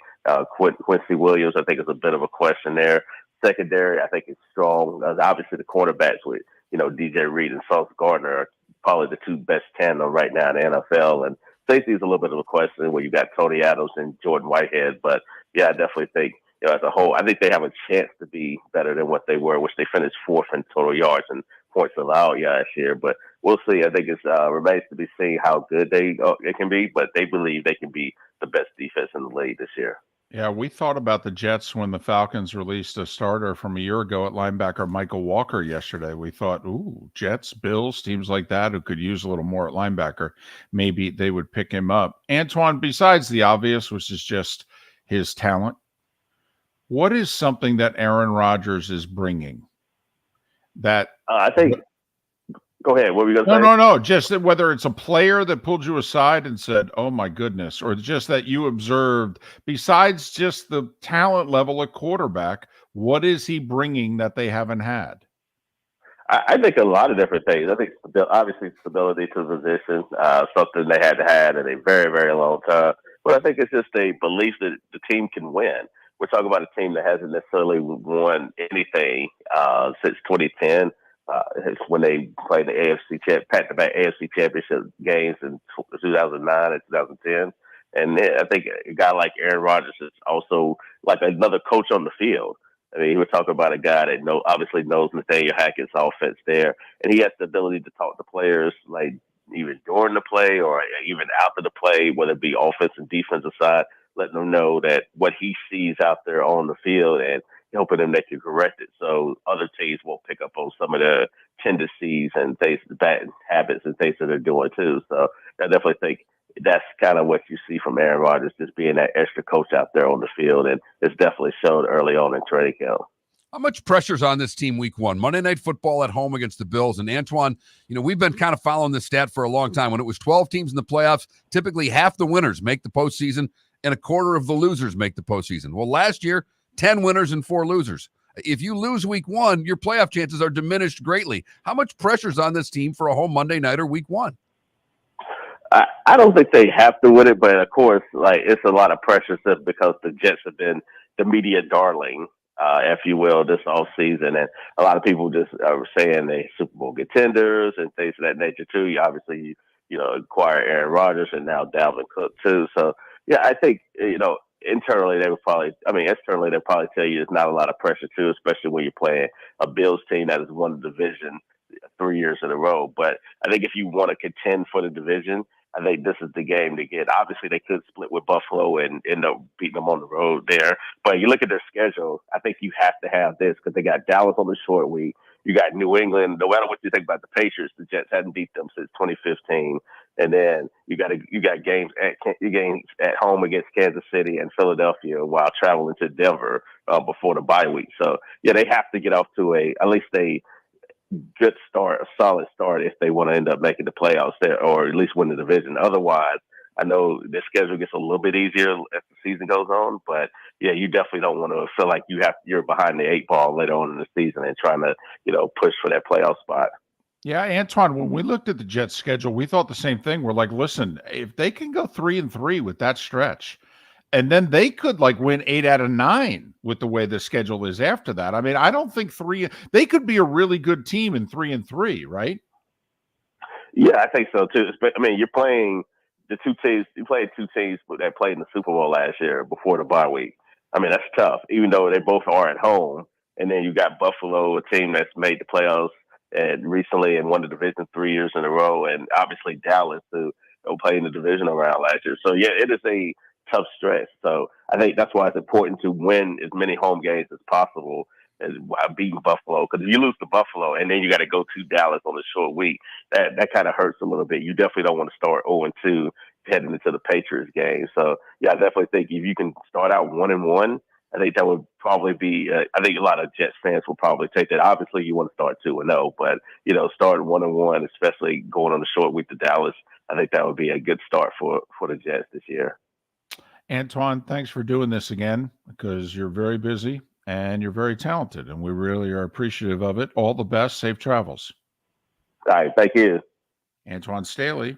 Quincy Williams, I think is a bit of a question there. Secondary, I think it's strong. Obviously, the cornerbacks with DJ Reed and Sauce Gardner are probably the two best tandem right now in the NFL. And safety is a little bit of a question where you got Tony Adams and Jordan Whitehead. But yeah, I definitely think as a whole, I think they have a chance to be better than what they were, which they finished fourth in total yards and points allowed last year, but we'll see. I think it remains to be seen how good it can be, but they believe they can be the best defense in the league this year. Yeah, we thought about the Jets when the Falcons released a starter from a year ago at linebacker Michael Walker yesterday. We thought, ooh, Jets, Bills, teams like that who could use a little more at linebacker, maybe they would pick him up. Antwan, besides the obvious, which is just his talent, what is something that Aaron Rodgers is bringing that I think go ahead. What were you going to say? No. Just that whether it's a player that pulled you aside and said, oh, my goodness, or just that you observed, besides just the talent level at quarterback, what is he bringing that they haven't had? I think a lot of different things. I think obviously stability to the position, something they had in a very, very long time. But I think it's just a belief that the team can win. We're talking about a team that hasn't necessarily won anything since 2010. It's when they played the back-to-back AFC championship games in 2009 and 2010. And then I think a guy like Aaron Rodgers is also like another coach on the field. I mean, we're talking about a guy that obviously knows Nathaniel Hackett's offense there, and he has the ability to talk to players like even during the play or even after the play, whether it be offensive and defensive side, letting them know that what he sees out there on the field and helping them they can correct it, so other teams won't pick up on some of the tendencies and things, bad habits and things that they're doing too. So I definitely think that's kind of what you see from Aaron Rodgers, just being that extra coach out there on the field, and it's definitely showed early on in training camp. How much pressure's on this team week one? Monday Night Football at home against the Bills. And Antwan, we've been kind of following this stat for a long time. When it was 12 teams in the playoffs, typically half the winners make the postseason and a quarter of the losers make the postseason. Well, last year, 10 winners and 4 losers. If you lose week one, your playoff chances are diminished greatly. How much pressure's on this team for a home Monday nighter week one? I don't think they have to win it, but of course, it's a lot of pressure just because the Jets have been the media darling, if you will, this off season, and a lot of people just are saying they Super Bowl contenders and things of that nature too. You obviously, acquire Aaron Rodgers and now Dalvin Cook too. So yeah, I think internally externally they'll probably tell you there's not a lot of pressure too, especially when you're playing a Bills team that has won the division 3 years in a row. But I think if you want to contend for the division, I think this is the game to get. Obviously, they could split with Buffalo and end up beating them on the road there. But you look at their schedule, I think you have to have this because they got Dallas on the short week. You got New England. No matter what you think about the Patriots, the Jets hadn't beat them since 2015. And then you got games at home against Kansas City and Philadelphia while traveling to Denver before the bye week. So yeah, they have to get off to at least a good start, a solid start if they want to end up making the playoffs there or at least win the division. Otherwise, I know the schedule gets a little bit easier as the season goes on, but yeah, you definitely don't want to feel like you're behind the 8 ball later on in the season and trying to, push for that playoff spot. Yeah, Antwan, when we looked at the Jets schedule, we thought the same thing. We're like, listen, if they can go 3-3 with that stretch, and then they could win 8 out of 9 with the way the schedule is after that. I mean, I don't think they could be a really good team in 3-3, right? Yeah, I think so too. I mean, you're playing the 2 teams. You played 2 teams that played in the Super Bowl last year before the bye week. I mean, that's tough, even though they both are at home. And then you got Buffalo, a team that's made the playoffs and recently and won the division 3 years in a row, and obviously Dallas, who played in the division around last year. So yeah, it is a tough stretch. So I think that's why it's important to win as many home games as possible as beating Buffalo. Because if you lose to Buffalo and then you got to go to Dallas on a short week, that kind of hurts a little bit. You definitely don't want to start 0-2 heading into the Patriots game. So yeah, I definitely think if you can start out 1-1, I think that would probably be. I think a lot of Jets fans will probably take that. Obviously, you want to start 2-0, but starting 1-1, especially going on the short week to Dallas, I think that would be a good start for the Jets this year. Antwan, thanks for doing this again because you're very busy and you're very talented, and we really are appreciative of it. All the best. Safe travels. All right. Thank you. Antwan Staley.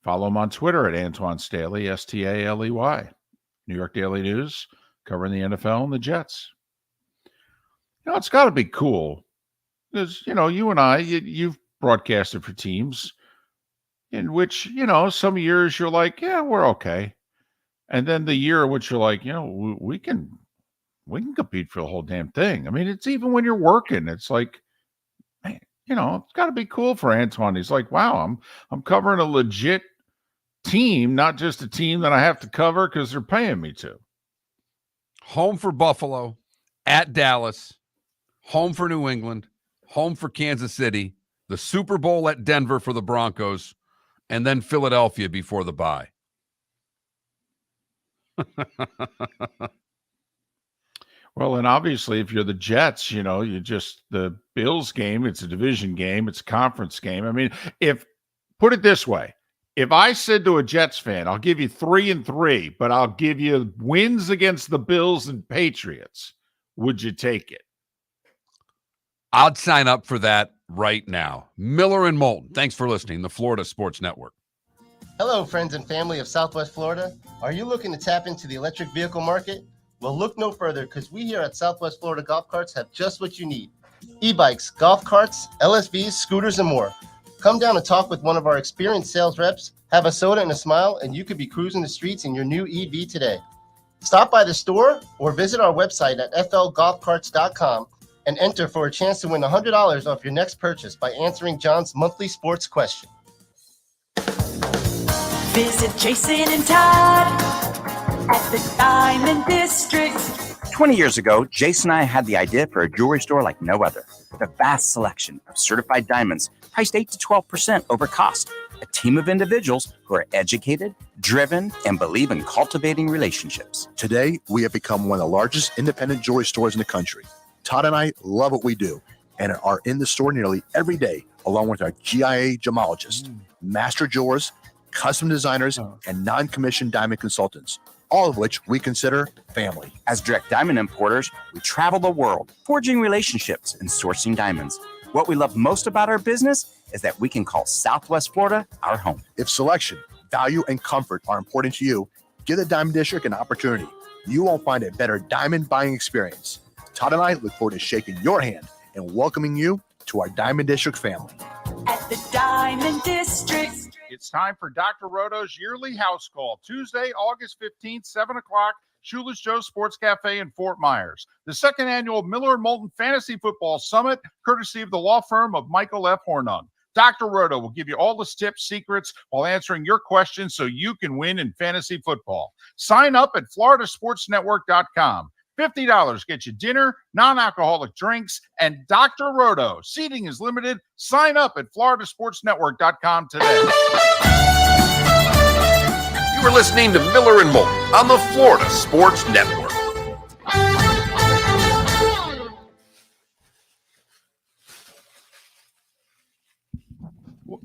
Follow him on Twitter at Antwan Staley, Staley. New York Daily News, covering the NFL and the Jets. It's got to be cool because, you and I, you've broadcasted for teams in which, some years you're like, yeah, we're okay. And then the year in which you're like, we can compete for the whole damn thing. I mean, it's even when you're working, it's like, man, it's got to be cool for Antwan. He's like, wow, I'm covering a legit team, not just a team that I have to cover because they're paying me to. Home for Buffalo, at Dallas, home for New England, home for Kansas City, the Super Bowl at Denver for the Broncos, and then Philadelphia before the bye. Well, and obviously, if you're the Jets, the Bills game, it's a division game, it's a conference game. I mean, put it this way, if I said to a Jets fan, I'll give you 3-3, but I'll give you wins against the Bills and Patriots, would you take it? I'd sign up for that right now. Miller and Moulton, thanks for listening. The Florida Sports Network. Hello, friends and family of Southwest Florida. Are you looking to tap into the electric vehicle market? Well, look no further because we here at Southwest Florida Golf Carts have just what you need. E-bikes, golf carts, LSVs, scooters, and more. Come down and talk with one of our experienced sales reps, have a soda and a smile, and you could be cruising the streets in your new EV today. Stop by the store or visit our website at flgolfcarts.com and enter for a chance to win $100 off your next purchase by answering John's monthly sports question. Visit Jason and Todd at the Diamond District. 20 years ago, Jason and I had the idea for a jewelry store like no other. With a vast selection of certified diamonds priced 8 to 12% over cost. A team of individuals who are educated, driven, and believe in cultivating relationships. Today, we have become one of the largest independent jewelry stores in the country. Todd and I love what we do and are in the store nearly every day, along with our GIA gemologists, master jewelers, custom designers, and non-commissioned diamond consultants, all of which we consider family. As direct diamond importers, we travel the world, forging relationships and sourcing diamonds. What we love most about our business is that we can call Southwest Florida our home. If selection, value, and comfort are important to you, give the Diamond District an opportunity. You won't find a better diamond buying experience. Todd and I look forward to shaking your hand and welcoming you to our Diamond District family. At the Diamond District. It's time for Dr. Roto's yearly house call, Tuesday, August 15th, 7 o'clock, Shoeless Joe's Sports Cafe in Fort Myers. The second annual Miller and Moulton Fantasy Football Summit, courtesy of the law firm of Michael F. Hornung. Dr. Roto will give you all the tips, secrets, while answering your questions so you can win in fantasy football. Sign up at floridasportsnetwork.com. $50 gets you dinner, non-alcoholic drinks, and Dr. Roto. Seating is limited. Sign up at floridasportsnetwork.com today. You are listening to Miller and Moulton on the Florida Sports Network.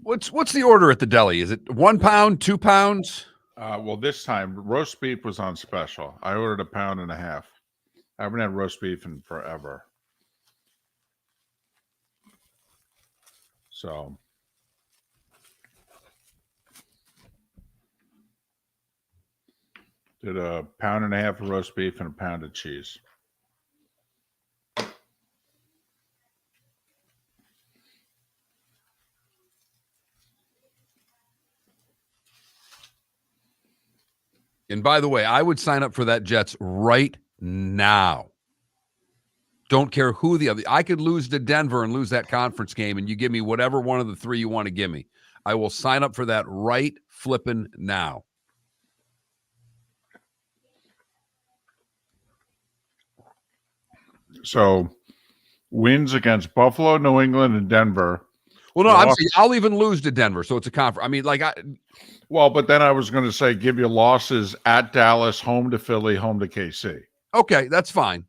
What's the order at the deli? Is it 1 pound, 2 pounds? Well, this time roast beef was on special. I ordered 1.5 pounds. I haven't had roast beef in forever. So did 1.5 pounds of roast beef and 1 pound of cheese. And by the way, I would sign up for that Jets right now. Don't care who the other. I could lose to Denver and lose that conference game, and you give me whatever one of the three you want to give me. I will sign up for that right flipping now. So wins against Buffalo, New England, and Denver. Well, no, I'm saying I'll even lose to Denver, so it's a conference. I mean, well, but then I was going to say give you losses at Dallas, home to Philly, home to KC. Okay, that's fine.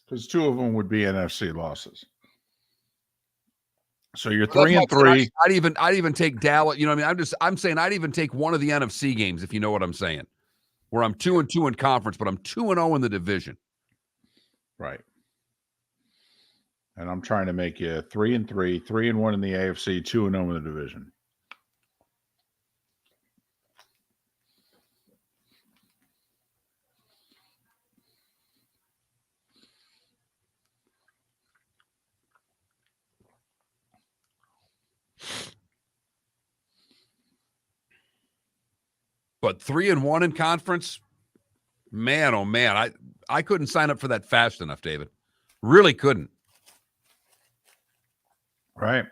Because 2 of them would be NFC losses. So you're 3-3. I'd even take Dallas. You know what I mean? I'm saying I'd even take one of the NFC games, if you know what I'm saying. Where I'm 2-2 in conference, but I'm 2-0 in the division. Right. And I'm trying to make you 3-3, 3-1 in the AFC, 2-0 in the division. But 3-1 in conference, man, oh man, I couldn't sign up for that fast enough, David. Really couldn't. Right.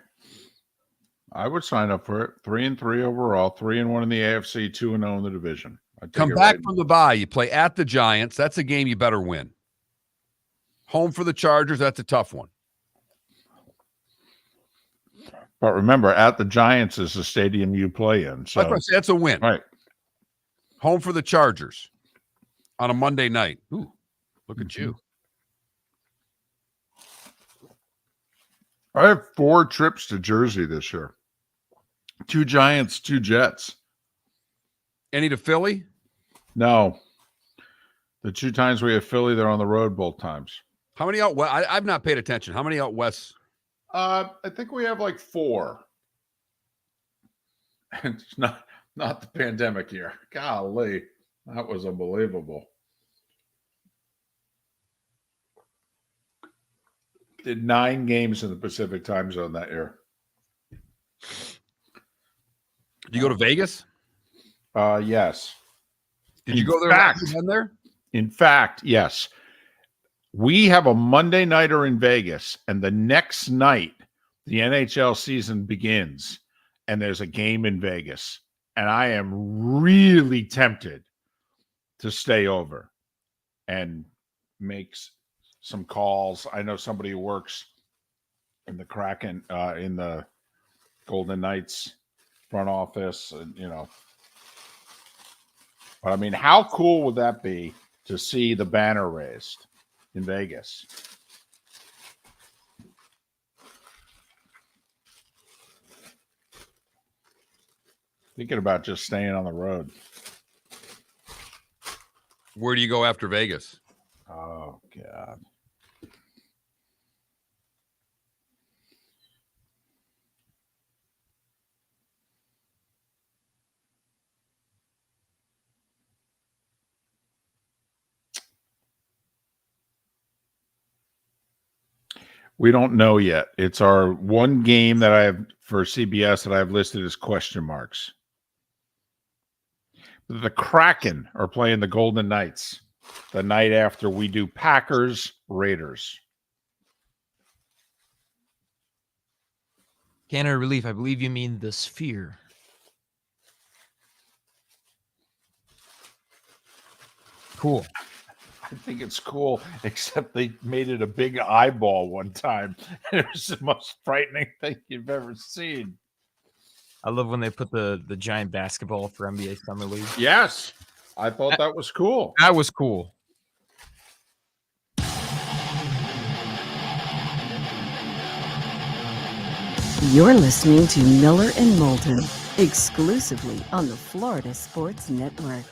I would sign up for it. 3-3 overall, 3-1 in the AFC, 2-0 in the division. Come back from the bye. You play at the Giants. That's a game you better win. Home for the Chargers. That's a tough one. But remember, at the Giants is the stadium you play in. So that's a win. Right. Home for the Chargers on a Monday night. Ooh, look at you. I have 4 trips to Jersey this year. 2 Giants, 2 Jets. Any to Philly? No. The 2 times we have Philly, they're on the road both times. How many out west? I've not paid attention. How many out west? I think we have like 4. And it's not the pandemic year. Golly, that was unbelievable. Did 9 games in the Pacific time zone that year. Did you go to Vegas? Yes. Did you go there? In fact, yes. We have a Monday nighter in Vegas, and the next night the NHL season begins, and there's a game in Vegas. And I am really tempted to stay over and make some calls. I know somebody who works in the Kraken, in the Golden Knights front office, and But I mean, how cool would that be to see the banner raised in Vegas? Thinking about just staying on the road. Where do you go after Vegas? Oh, God. We don't know yet. It's our one game that I have for CBS that I have listed as question marks. The Kraken are playing the Golden Knights the night after we do Packers Raiders. Canada Relief, I believe you mean the Sphere. Cool. I think it's cool, except they made it a big eyeball one time. It was the most frightening thing you've ever seen. I love when they put the giant basketball for NBA Summer League. Yes. I thought that was cool. That was cool. You're listening to Miller and Moulton, exclusively on the Florida Sports Network.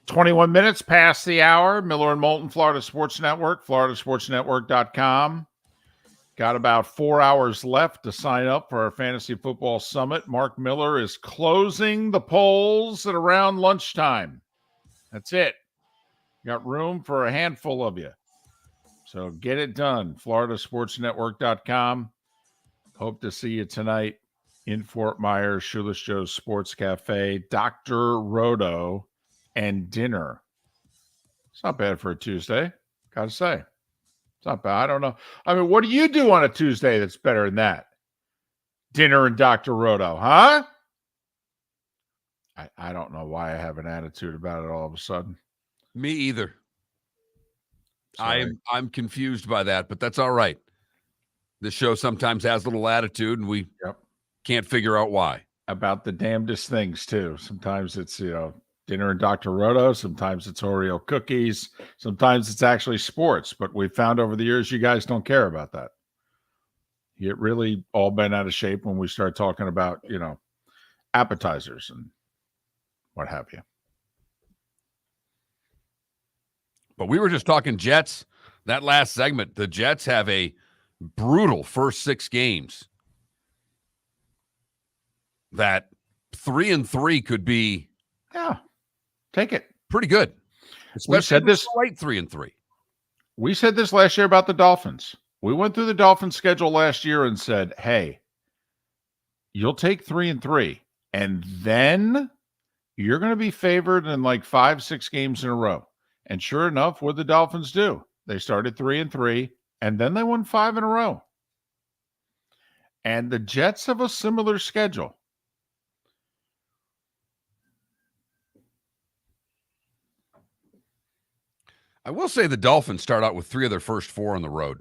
21 minutes past the hour. Miller and Moulton, Florida Sports Network, floridasportsnetwork.com. Got about 4 hours left to sign up for our Fantasy Football Summit. Mark Miller is closing the polls at around lunchtime. That's it. Got room for a handful of you. So get it done. floridasportsnetwork.com. Hope to see you tonight in Fort Myers, Shoeless Joe's Sports Cafe, Dr. Roto, and dinner. It's not bad for a Tuesday, gotta say. It's not bad. I don't know. I mean, what do you do on a Tuesday that's better than that? Dinner and Dr. Roto, huh? I don't know why I have an attitude about it all of a sudden. Me either. Sorry. I'm confused by that, but that's all right. The show sometimes has a little attitude, and we can't figure out why. About the damnedest things, too. Sometimes it's, dinner and Dr. Roto. Sometimes it's Oreo cookies. Sometimes it's actually sports. But we've found over the years you guys don't care about that. You get really all bent out of shape when we start talking about, appetizers and what have you. But we were just talking Jets. That last segment, the Jets have a brutal first 6 games. That 3-3 could be take it. Pretty good. We said this right 3-3. We said this last year about the Dolphins. We went through the Dolphins schedule last year and said, hey, you'll take 3-3, and then you're going to be favored in like 5-6 games in a row. And sure enough, what did the Dolphins do? They started 3-3, And then they won 5 in a row. And the Jets have a similar schedule. I will say the Dolphins start out with 3 of their first 4 on the road.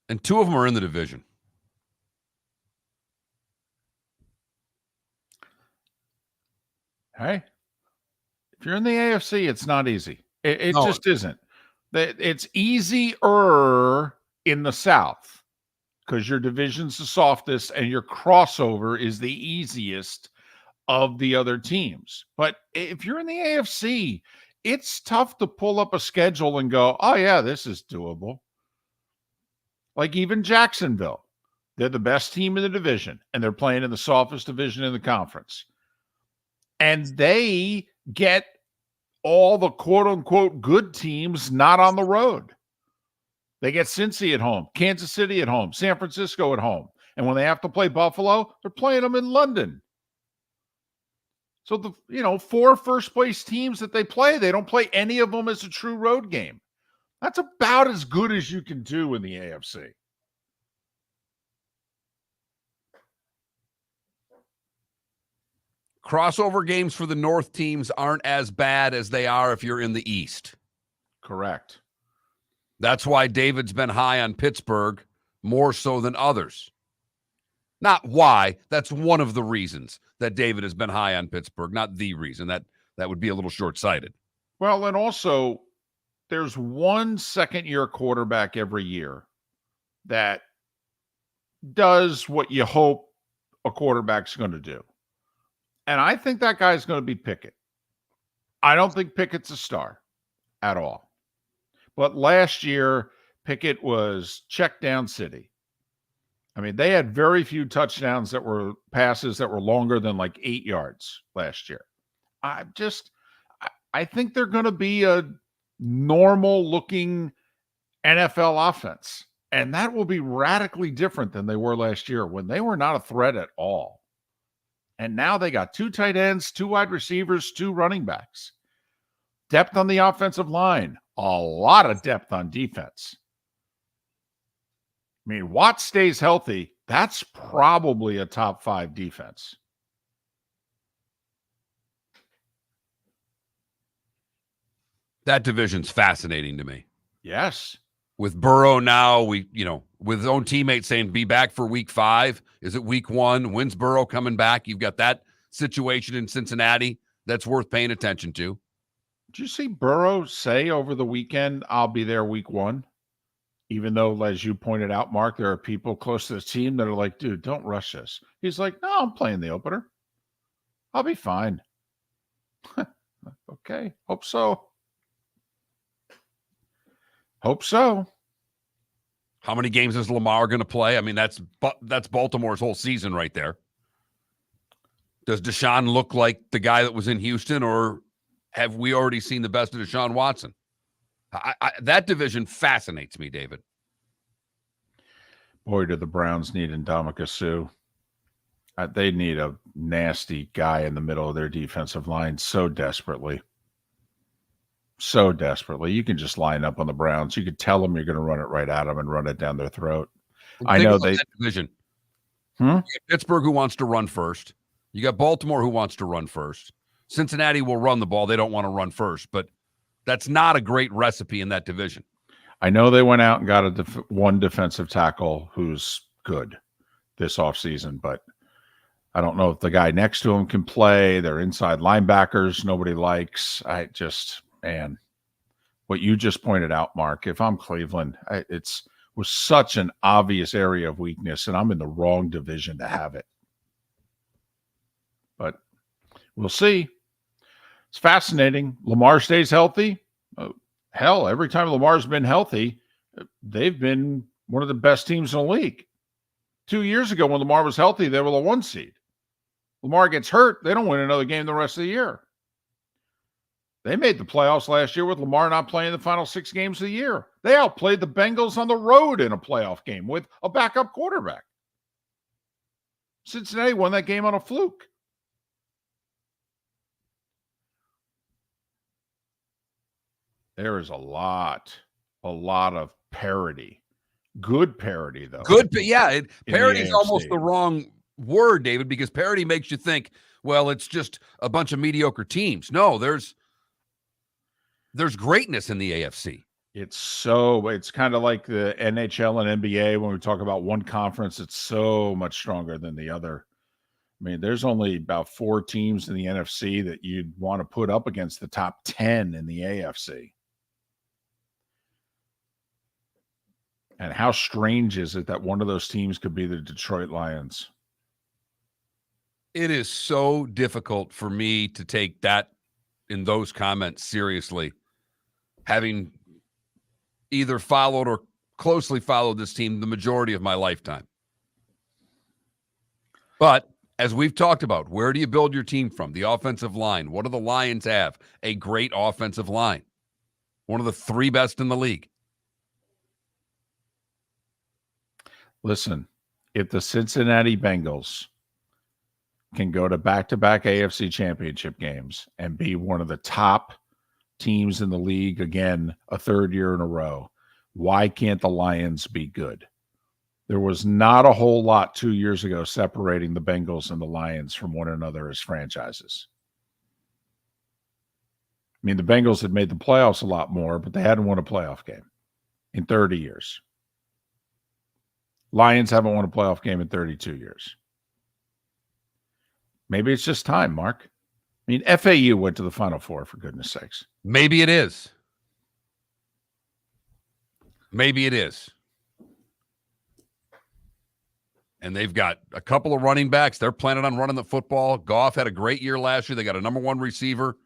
And 2 of them are in the division. Hey, if you're in the AFC, it's not easy. It No. just isn't. It's easier in the South because your division's the softest and your crossover is the easiest of the other teams. But if you're in the AFC, it's tough to pull up a schedule and go, oh, yeah, this is doable. Like even Jacksonville, they're the best team in the division, and they're playing in the softest division in the conference. And they get all the quote-unquote good teams not on the road. They get Cincy at home, Kansas City at home, San Francisco at home. And when they have to play Buffalo, they're playing them in London. So the 4 first-place teams that they don't play any of them as a true road game. That's about as good as you can do in the AFC. Crossover games for the North teams aren't as bad as they are if you're in the East. Correct. That's why David's been high on Pittsburgh more so than others. Not why. That's one of the reasons that David has been high on Pittsburgh. Not the reason. That would be a little short-sighted. Well, and also there's one second-year quarterback every year that does what you hope a quarterback's going to do. And I think that guy's going to be Pickett. I don't think Pickett's a star at all. But last year, Pickett was check down city. I mean, they had very few touchdowns that were passes that were longer than like 8 yards last year. I think they're going to be a normal-looking NFL offense. And that will be radically different than they were last year when they were not a threat at all. And now they got 2 tight ends, 2 wide receivers, 2 running backs. Depth on the offensive line. A lot of depth on defense. I mean, Watt stays healthy. That's probably a top 5 defense. That division's fascinating to me. Yes. With Burrow now, with his own teammates saying be back for week 5. Is it week 1? When's Burrow coming back? You've got that situation in Cincinnati that's worth paying attention to. Did you see Burrow say over the weekend, I'll be there week 1? Even though, as you pointed out, Mark, there are people close to the team that are like, dude, don't rush this. He's like, no, I'm playing the opener. I'll be fine. Okay. Hope so. Hope so. How many games is Lamar going to play? I mean, that's Baltimore's whole season right there. Does Deshaun look like the guy that was in Houston, or have we already seen the best of Deshaun Watson? That division fascinates me, David. Boy, do the Browns need Ndamukong Suh. They need a nasty guy in the middle of their defensive line so desperately. So desperately. You can just line up on the Browns. You could tell them you're going to run it right at them and run it down their throat. I know they division. You got Pittsburgh, who wants to run first. You got Baltimore, who wants to run first. Cincinnati will run the ball. They don't want to run first, but that's not a great recipe in that division. I know they went out and got one defensive tackle who's good this offseason, but I don't know if the guy next to him can play. They're inside linebackers nobody likes. Man, what you just pointed out, Mark, if I'm Cleveland, was such an obvious area of weakness, and I'm in the wrong division to have it. But we'll see. It's fascinating. Lamar stays healthy. Hell, every time Lamar's been healthy, they've been one of the best teams in the league. 2 years ago, when Lamar was healthy, they were the 1 seed. Lamar gets hurt, they don't win another game the rest of the year. They made the playoffs last year with Lamar not playing the final 6 games of the year. They outplayed the Bengals on the road in a playoff game with a backup quarterback. Cincinnati won that game on a fluke. There is a lot a lot of parody. Good parody, though. Parody is almost AFC. the wrong word, David, because parody makes you think, well, it's just a bunch of mediocre teams. No, there's greatness in the AFC. It's kind of like the NHL and NBA when we talk about one conference, it's so much stronger than the other. I mean, there's only about 4 teams in the NFC that you'd want to put up against the top 10 in the AFC. And how strange is it that one of those teams could be the Detroit Lions? It is so difficult for me to take that in those comments seriously, having either followed or closely followed this team the majority of my lifetime. But as we've talked about, where do you build your team from? The offensive line. What do the Lions have? A great offensive line. One of the 3 best in the league. Listen, if the Cincinnati Bengals can go to back-to-back AFC championship games and be one of the top teams in the league again, a 3rd year in a row, why can't the Lions be good? There was not a whole lot 2 years ago separating the Bengals and the Lions from one another as franchises. I mean, the Bengals had made the playoffs a lot more, but they hadn't won a playoff game in 30 years. Lions haven't won a playoff game in 32 years. Maybe it's just time, Mark. I mean, FAU went to the Final Four, for goodness sakes. Maybe it is. Maybe it is. And they've got a couple of running backs. They're planning on running the football. Goff had a great year last year. They got a number 1 receiver.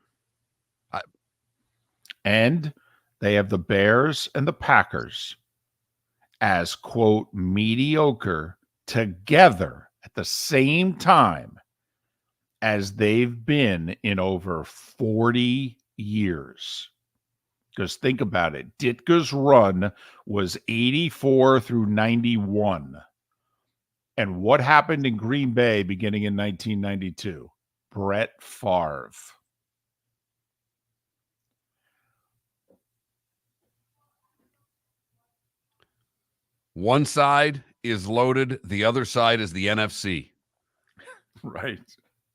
And they have the Bears and the Packers as, quote, mediocre together at the same time as they've been in over 40 years. Because think about it. Ditka's run was 84 through 91. And what happened in Green Bay beginning in 1992? Brett Favre. One side is loaded. The other side is the NFC. Right.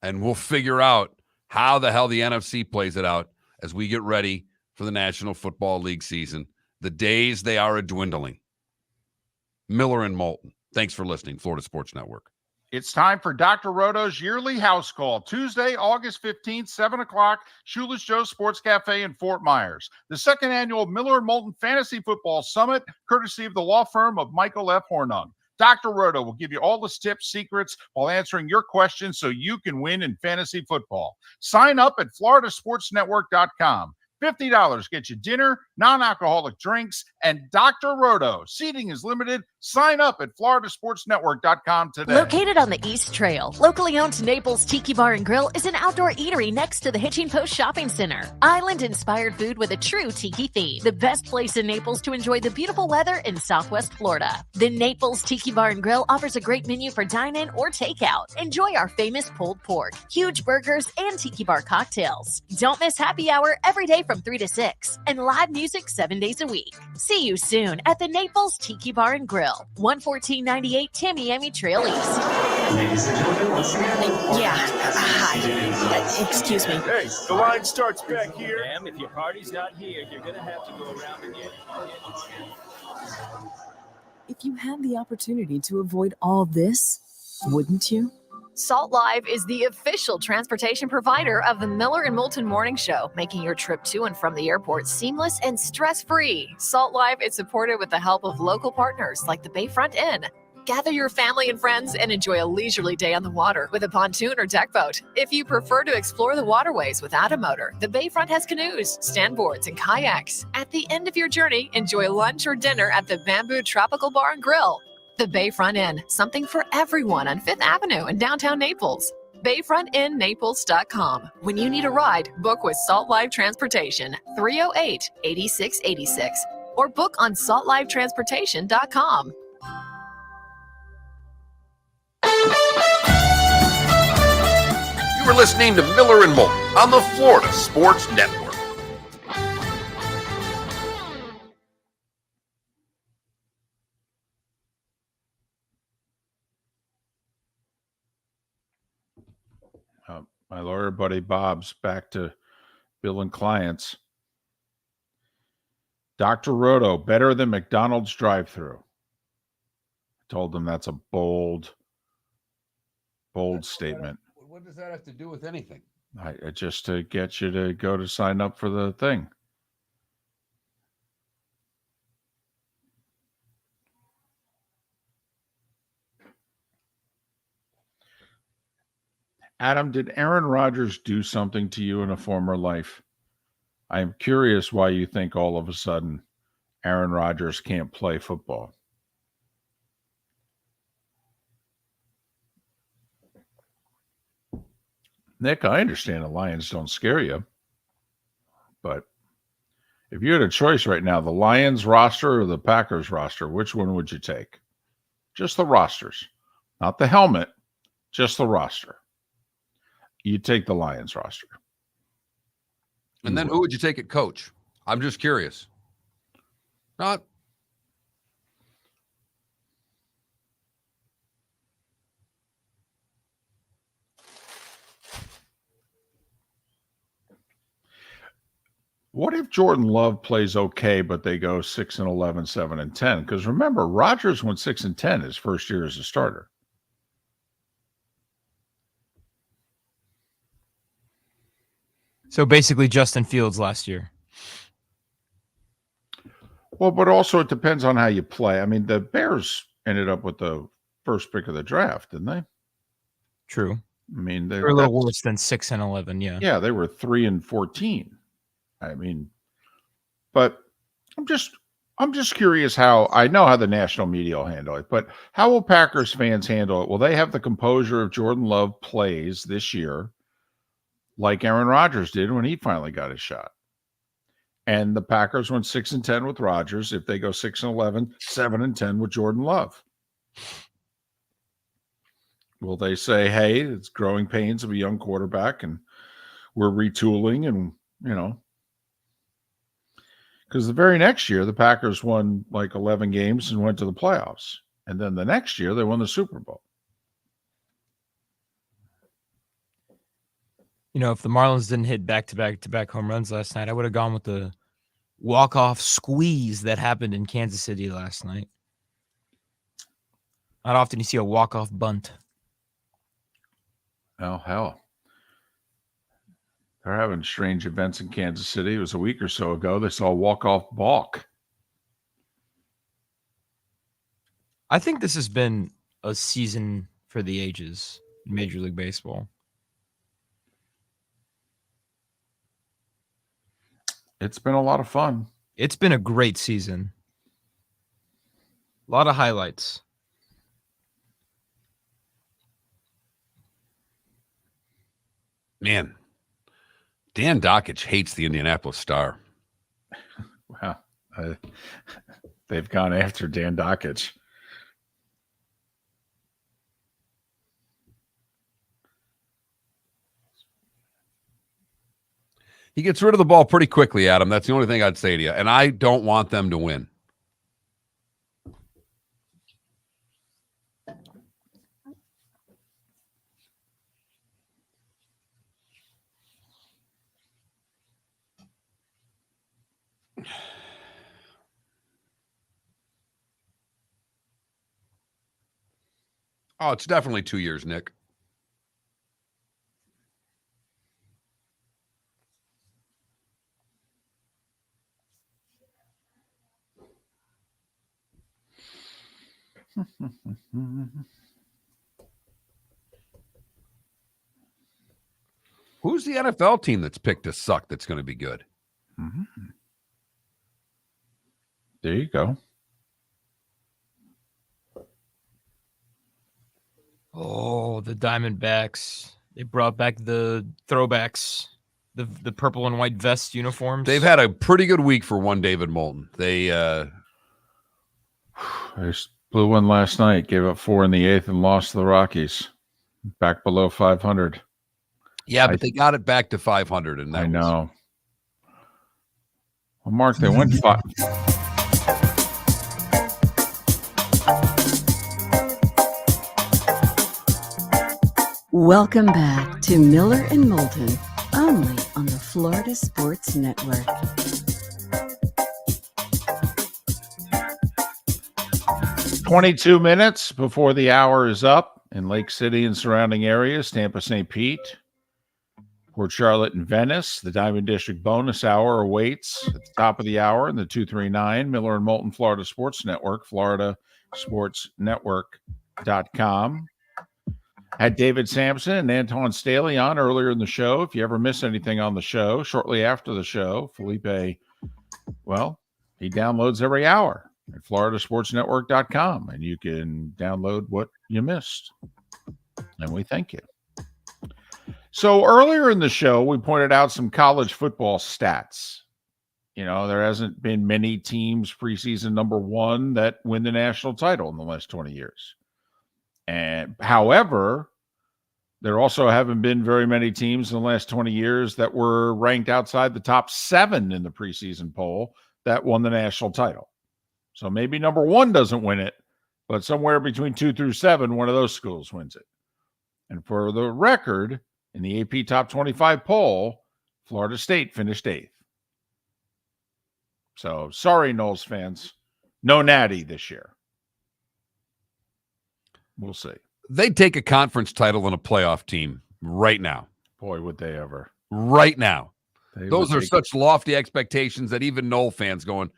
And we'll figure out how the hell the NFC plays it out as we get ready for the National Football League season. The days, they are a-dwindling. Miller and Moulton. Thanks for listening. Florida Sports Network. It's time for Dr. Roto's yearly house call. Tuesday, August 15th, 7 o'clock, Shoeless Joe's Sports Cafe in Fort Myers. The 2nd annual Miller and Moulton Fantasy Football Summit, courtesy of the law firm of Michael F. Hornung. Dr. Roto will give you all the tips, secrets, while answering your questions so you can win in fantasy football. Sign up at floridasportsnetwork.com. $50 gets you dinner, non-alcoholic drinks, and Dr. Roto. Seating is limited. Sign up at floridasportsnetwork.com today. Located on the East Trail, locally owned Naples Tiki Bar and Grill is an outdoor eatery next to the Hitching Post Shopping Center. Island-inspired food with a true tiki theme. The best place in Naples to enjoy the beautiful weather in Southwest Florida. The Naples Tiki Bar and Grill offers a great menu for dine-in or takeout. Enjoy our famous pulled pork, huge burgers, and tiki bar cocktails. Don't miss happy hour every day from 3 to 6 and live music 7 days a week. See you soon at the Naples Tiki Bar and Grill, 11498 Tamiami Trail East. Ladies and gentlemen, once again. Yeah. Hi. Excuse me. Hey, the line starts back here. Ma'am, if your party's not here, you're gonna have to go around again. If you had the opportunity to avoid all this, wouldn't you? Salt Live is the official transportation provider of the Miller and Moulton Morning Show, making your trip to and from the airport seamless and stress-free. Salt Live is supported with the help of local partners like the Bayfront Inn. Gather your family and friends and enjoy a leisurely day on the water with a pontoon or deck boat. If you prefer to explore the waterways without a motor, the Bayfront has canoes, standboards, and kayaks. At the end of your journey, enjoy lunch or dinner at the Bamboo Tropical Bar and Grill. The Bayfront Inn, something for everyone on 5th Avenue in downtown Naples. BayfrontInNaples.com. When you need a ride, book with Salt Live Transportation, 308-8686, or book on saltlivetransportation.com. You were listening to Miller and Moulton on the Florida Sports Network. My lawyer buddy Bob's back to billing clients. Dr. Roto, better than McDonald's drive-thru. I told them that's a bold statement. What does that have to do with anything? Just to get you to go to sign up for the thing. Adam, did Aaron Rodgers do something to you in a former life? I am curious why you think all of a sudden Aaron Rodgers can't play football. Nick, I understand the Lions don't scare you, but if you had a choice right now, the Lions roster or the Packers roster, which one would you take? Just the rosters, not the helmet, just the roster. You take the Lions roster. And then who would you take at coach? I'm just curious. Not. What if Jordan Love plays okay, but they go 6-11, 7-10? Because remember, Rodgers went 6-10 his first year as a starter. So basically Justin Fields last year. Well, but also it depends on how you play. I mean, the Bears ended up with the first pick of the draft, didn't they? True. I mean, they're a little worse than 6-11. Yeah. Yeah, they were 3-14. I mean, but I'm just curious how. I know how the national media will handle it, but how will Packers fans handle it? Will they have the composure if Jordan Love plays this year like Aaron Rodgers did when he finally got his shot? And the Packers went 6-10 with Rodgers. If they go 6-11, 7-10 with Jordan Love, will they say, "Hey, it's growing pains of a young quarterback, and we're retooling," and because the very next year the Packers won like 11 games and went to the playoffs, and then the next year they won the Super Bowl. If the Marlins didn't hit back-to-back home runs last night, I would have gone with the walk-off squeeze that happened in Kansas City last night. Not often you see a walk-off bunt. Oh, hell. They're having strange events in Kansas City. It was a week or so ago. They saw a walk-off balk. I think this has been a season for the ages in Major League Baseball. It's been a lot of fun. It's been a great season. A lot of highlights. Man, Dan Dockich hates the Indianapolis Star. Wow. They've gone after Dan Dockich. He gets rid of the ball pretty quickly, Adam. That's the only thing I'd say to you. And I don't want them to win. Oh, it's definitely 2 years, Nick. Who's the NFL team that's picked to suck that's going to be good? Mm-hmm. There you go. Oh, the Diamondbacks. They brought back the throwbacks, the purple and white vest uniforms. They've had a pretty good week for one David Moulton. They blew one last night, gave up 4 in the 8th and lost to the Rockies. Back below 500. Yeah, but they got it back to 500. And I know. Well, Mark, they went 5. Welcome back to Miller and Moulton, only on the Florida Sports Network. "22 minutes before the hour is up in Lake City and surrounding areas, Tampa, St. Pete, Port Charlotte, and Venice. The Diamond District bonus hour awaits at the top of the hour in the 239 Miller and Moulton Florida Sports Network, floridasportsnetwork.com. Had David Samson and Antwan Staley on earlier in the show. If you ever miss anything on the show, shortly after the show, Felipe, well, he downloads every hour at floridasportsnetwork.com, and you can download what you missed. And we thank you. So earlier in the show, we pointed out some college football stats. You know, there hasn't been many teams preseason number one that win the national title in the last 20 years. And however, there also haven't been very many teams in the last 20 years that were ranked outside the top 7 in the preseason poll that won the national title. So maybe number 1 doesn't win it, but somewhere between 2 through 7, one of those schools wins it. And for the record, in the AP Top 25 poll, Florida State finished 8th. So sorry, Noles fans, no natty this year. We'll see. They'd take a conference title and a playoff team right now. Boy, would they ever. Right now. They Those are such lofty expectations that even Knoll fans going,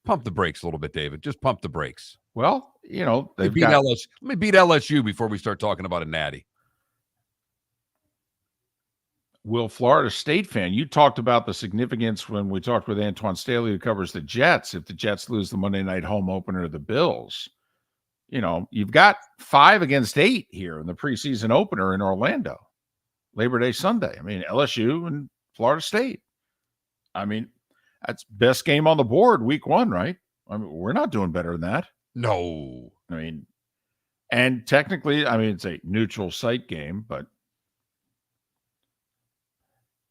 pump the brakes a little bit, David. Just pump the brakes. Well, you know, Let me beat LSU before we start talking about a natty. Will Florida State fan, you talked about the significance when we talked with Antwan Staley, who covers the Jets. If the Jets lose the Monday night home opener to the Bills, you know, you've got 5 against 8 here in the preseason opener in Orlando, Labor Day Sunday. I mean, LSU and Florida State. I mean, that's best game on the board week 1, right? I mean, we're not doing better than that. No. I mean, and technically, I mean, it's a neutral site game, but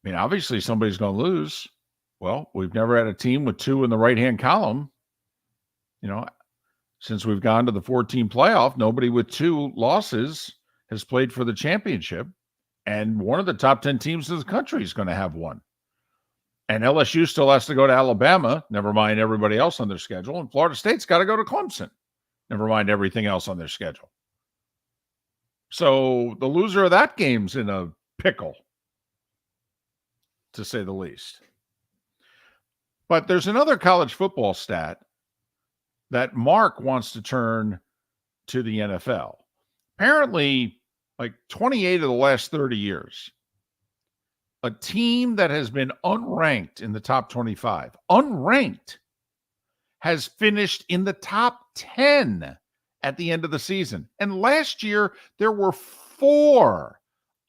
I mean, obviously somebody's going to lose. Well, we've never had a team with 2 in the right-hand column. You know, since we've gone to the 14 playoff, nobody with 2 losses has played for the championship. And one of the top 10 teams in the country is going to have one. And LSU still has to go to Alabama, never mind everybody else on their schedule. And Florida State's got to go to Clemson, never mind everything else on their schedule. So the loser of that game's in a pickle, to say the least. But there's another college football stat that Mark wants to turn to the NFL. Apparently, like 28 of the last 30 years, a team that has been unranked in the top 25, unranked, has finished in the top 10 at the end of the season. And last year, there were 4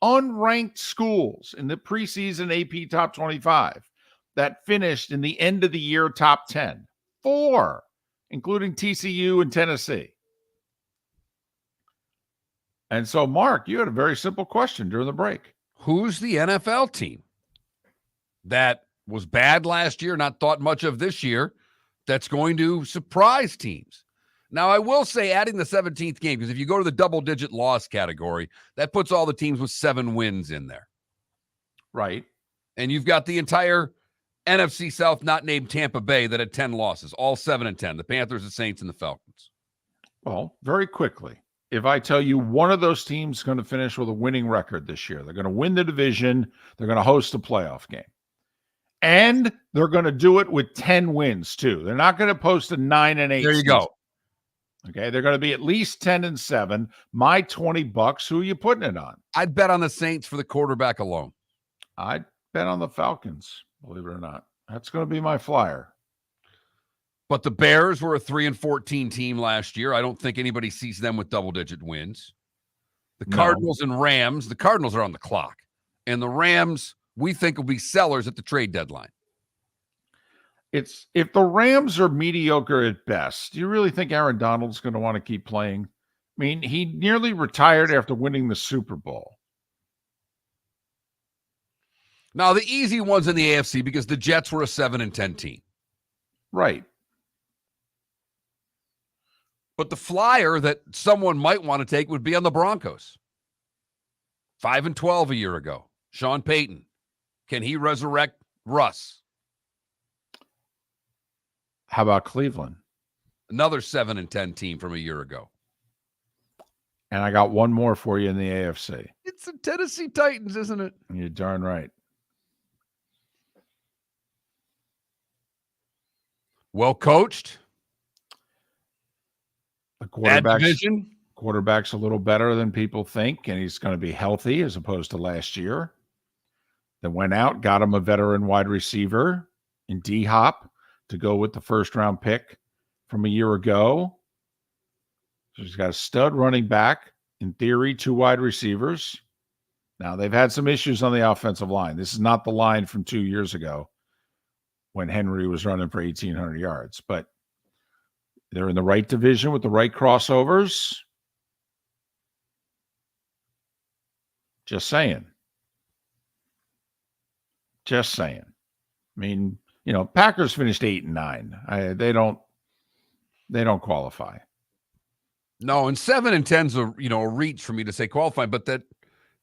unranked schools in the preseason AP Top 25 that finished in the end of the year top 10. 4, including TCU and Tennessee. And so, Mark, you had a very simple question during the break. Who's the NFL team that was bad last year, not thought much of this year, that's going to surprise teams? Now, I will say adding the 17th game, because if you go to the double-digit loss category, that puts all the teams with 7 wins in there. Right. And you've got the entire NFC South not named Tampa Bay that had 10 losses, all 7-10, the Panthers, the Saints, and the Falcons. Well, very quickly, if I tell you one of those teams is going to finish with a winning record this year, they're going to win the division, they're going to host a playoff game. And they're going to do it with 10 wins, too. They're not going to post a 9-8. There you go. Okay, they're going to be at least 10-7. My $20, who are you putting it on? I'd bet on the Saints for the quarterback alone. I'd bet on the Falcons, believe it or not. That's going to be my flyer. But the Bears were a 3-14 team last year. I don't think anybody sees them with double-digit wins. The Cardinals and Rams, the Cardinals are on the clock. And the Rams, we think, will be sellers at the trade deadline. It's if the Rams are mediocre at best, do you really think Aaron Donald's going to want to keep playing? I mean, he nearly retired after winning the Super Bowl. Now, the easy one's in the AFC because the Jets were a 7-10 team. Right. But the flyer that someone might want to take would be on the Broncos. 5-12 a year ago. Sean Payton. Can he resurrect Russ? How about Cleveland? Another 7-10 team from a year ago. And I got one more for you in the AFC. It's the Tennessee Titans, isn't it? You're darn right. Well coached. The division. quarterback's a little better than people think, and he's going to be healthy as opposed to last year. Then went out, got him a veteran wide receiver in D-Hop to go with the first-round pick from a year ago. So he's got a stud running back, in theory, 2 wide receivers. Now, they've had some issues on the offensive line. This is not the line from 2 years ago when Henry was running for 1,800 yards. But they're in the right division with the right crossovers. Just saying. Just saying. I mean, Packers finished 8-9. They don't qualify. No, and 7-10's a reach for me to say qualifying, but that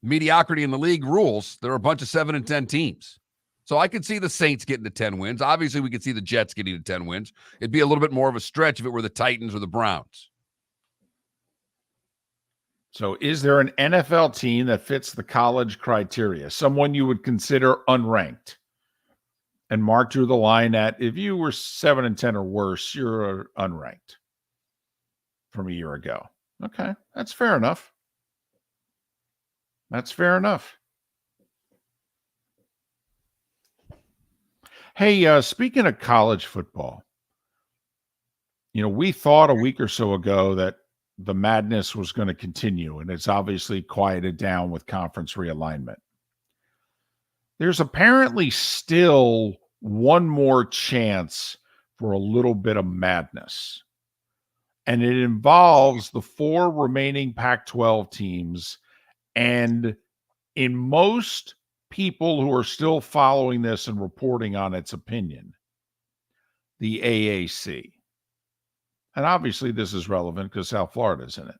mediocrity in the league rules. There are a bunch of 7-10 teams. So I could see the Saints getting to 10 wins. Obviously, we could see the Jets getting to 10 wins. It'd be a little bit more of a stretch if it were the Titans or the Browns. So is there an NFL team that fits the college criteria? Someone you would consider unranked? And Mark drew the line at, if you were 7-10 or worse, you're unranked from a year ago. Okay, that's fair enough. That's fair enough. Hey, speaking of college football, we thought a week or so ago that the madness was going to continue, and it's obviously quieted down with conference realignment. There's apparently still one more chance for a little bit of madness, and it involves the 4 remaining Pac-12 teams, and in most people who are still following this and reporting on its opinion, the AAC. And obviously this is relevant because South Florida's in it.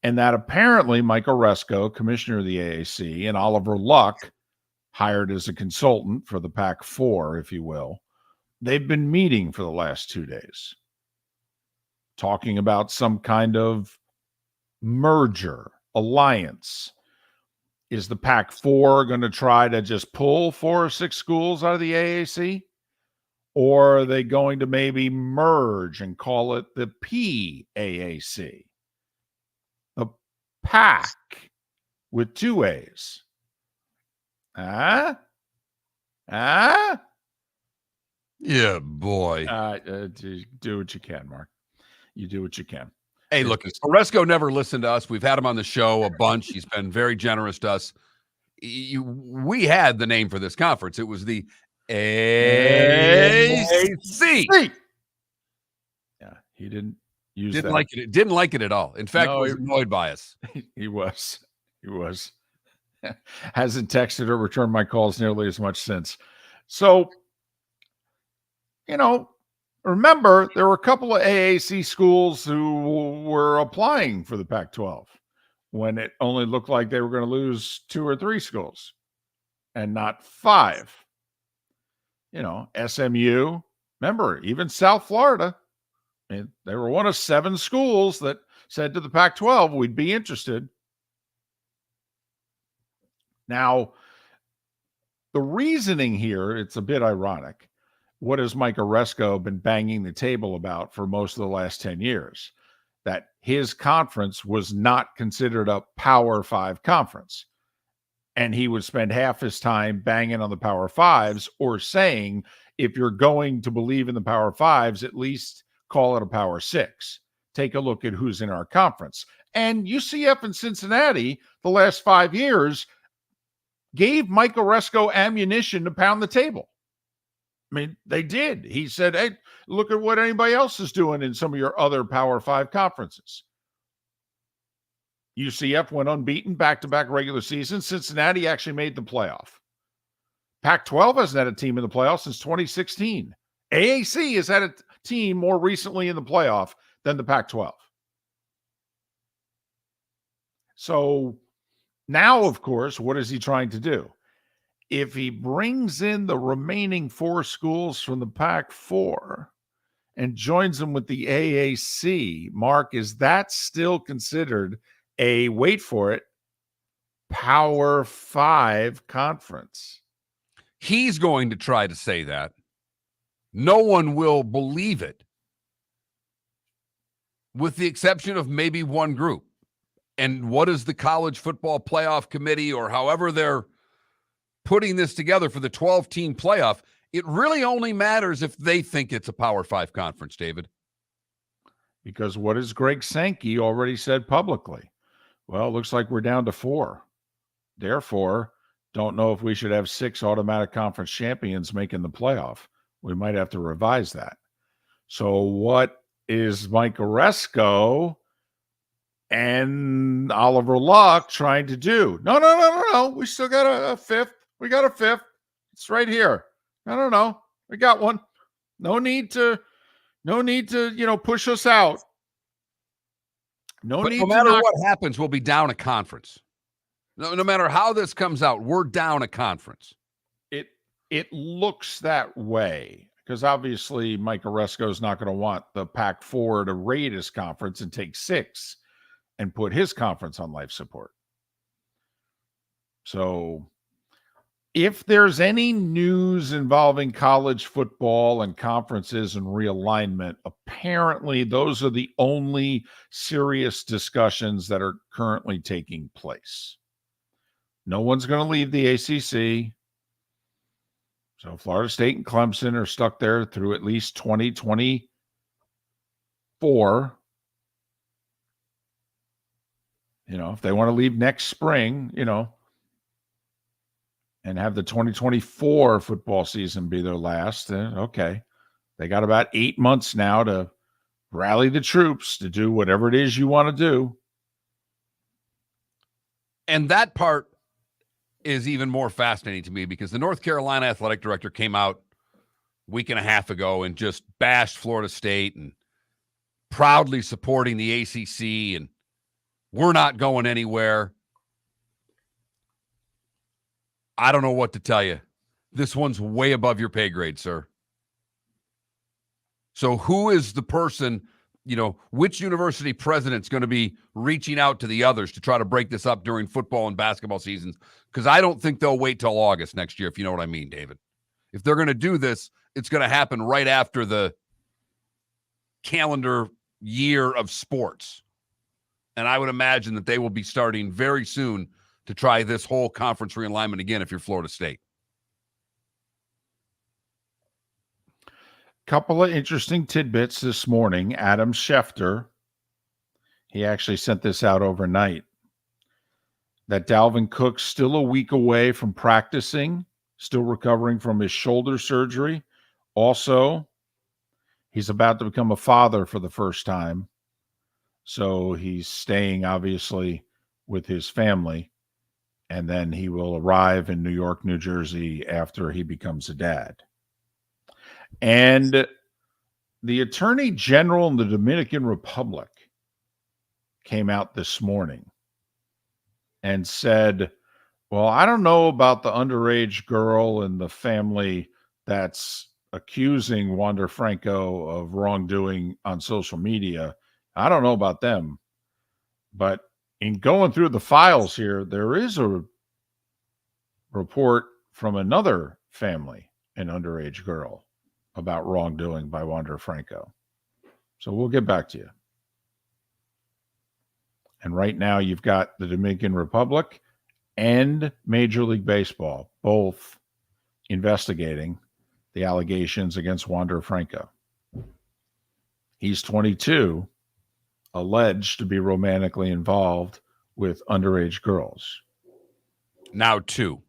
And that apparently Mike Oresco, commissioner of the AAC, and Oliver Luck, hired as a consultant for the Pac-4, if you will, they've been meeting for the last 2 days, talking about some kind of merger, alliance. Is the Pac-4 going to try to just pull 4 or 6 schools out of the AAC? Or are they going to maybe merge and call it the PAAC? The PAC with 2 A's. Yeah, boy. Do what you can, Mark. You do what you can. Hey, look, Oresco never listened to us. We've had him on the show a bunch. He's been very generous to us. We had the name for this conference. It was the AAC. Yeah, he didn't use didn't that. like it. Didn't like it at all. In fact, No, was annoyed by us. He was. Hasn't texted or returned my calls nearly as much since. So, remember, there were a couple of AAC schools who were applying for the Pac-12 when it only looked like they were going to lose 2 or 3 schools and not 5. SMU, remember, even South Florida, they were one of 7 schools that said to the Pac-12, we'd be interested. Now, the reasoning here, it's a bit ironic. What has Mike Oresco been banging the table about for most of the last 10 years? That his conference was not considered a Power 5 conference. And he would spend half his time banging on the Power 5s or saying, if you're going to believe in the Power 5s, at least call it a Power 6. Take a look at who's in our conference. And UCF and Cincinnati, the last 5 years, gave Mike Oresco ammunition to pound the table. I mean, they did. He said, hey, look at what anybody else is doing in some of your other Power 5 conferences. UCF went unbeaten back-to-back regular seasons. Cincinnati actually made the playoff. Pac-12 hasn't had a team in the playoff since 2016. AAC has had a team more recently in the playoff than the Pac-12. So Now, of course, what is he trying to do? If he brings in the remaining 4 schools from the Pac-4 and joins them with the AAC, Mark, is that still considered a, wait for it, Power 5 conference? He's going to try to say that. No one will believe it, with the exception of maybe one group. And what is the college football playoff committee, or however they're putting this together for the 12-team playoff? It really only matters if they think it's a Power 5 conference, David. Because what has Greg Sankey already said publicly? Well, it looks like we're down to 4. Therefore, don't know if we should have 6 automatic conference champions making the playoff. We might have to revise that. So what is Mike Oresco and Oliver Luck trying to do? No. We still got a 5th. We got a 5th. It's right here. No. We got one. No need to, push us out. No matter what happens, we'll be down a conference. No matter how this comes out, we're down a conference. It looks that way, because obviously Mike Oresco is not going to want the Pac-4 to raid his conference and take 6 and put his conference on life support. So if there's any news involving college football and conferences and realignment, apparently those are the only serious discussions that are currently taking place. No one's going to leave the ACC. So Florida State and Clemson are stuck there through at least 2024. If they want to leave next spring, and have the 2024 football season be their last, then okay. They got about 8 months now to rally the troops to do whatever it is you want to do. And that part is even more fascinating to me, because the North Carolina athletic director came out a week and a half ago and just bashed Florida State and proudly supporting the ACC, and we're not going anywhere. I don't know what to tell you. This one's way above your pay grade, sir. So who is the person, which university president's going to be reaching out to the others to try to break this up during football and basketball seasons? Because I don't think they'll wait till August next year, if you know what I mean, David. If they're going to do this, it's going to happen right after the calendar year of sports. And I would imagine that they will be starting very soon to try this whole conference realignment again if you're Florida State. Couple of interesting tidbits this morning. Adam Schefter, he actually sent this out overnight, that Dalvin Cook's still a week away from practicing, still recovering from his shoulder surgery. Also, he's about to become a father for the first time. So he's staying, obviously, with his family. And then he will arrive in New York, New Jersey after he becomes a dad. And the Attorney General in the Dominican Republic came out this morning and said, well, I don't know about the underage girl and the family that's accusing Wander Franco of wrongdoing on social media. I don't know about them. But in going through the files here, there is a report from another family, an underage girl, about wrongdoing by Wander Franco. So we'll get back to you. And right now you've got the Dominican Republic and Major League Baseball both investigating the allegations against Wander Franco. He's 22, alleged to be romantically involved with underage girls. Now 2,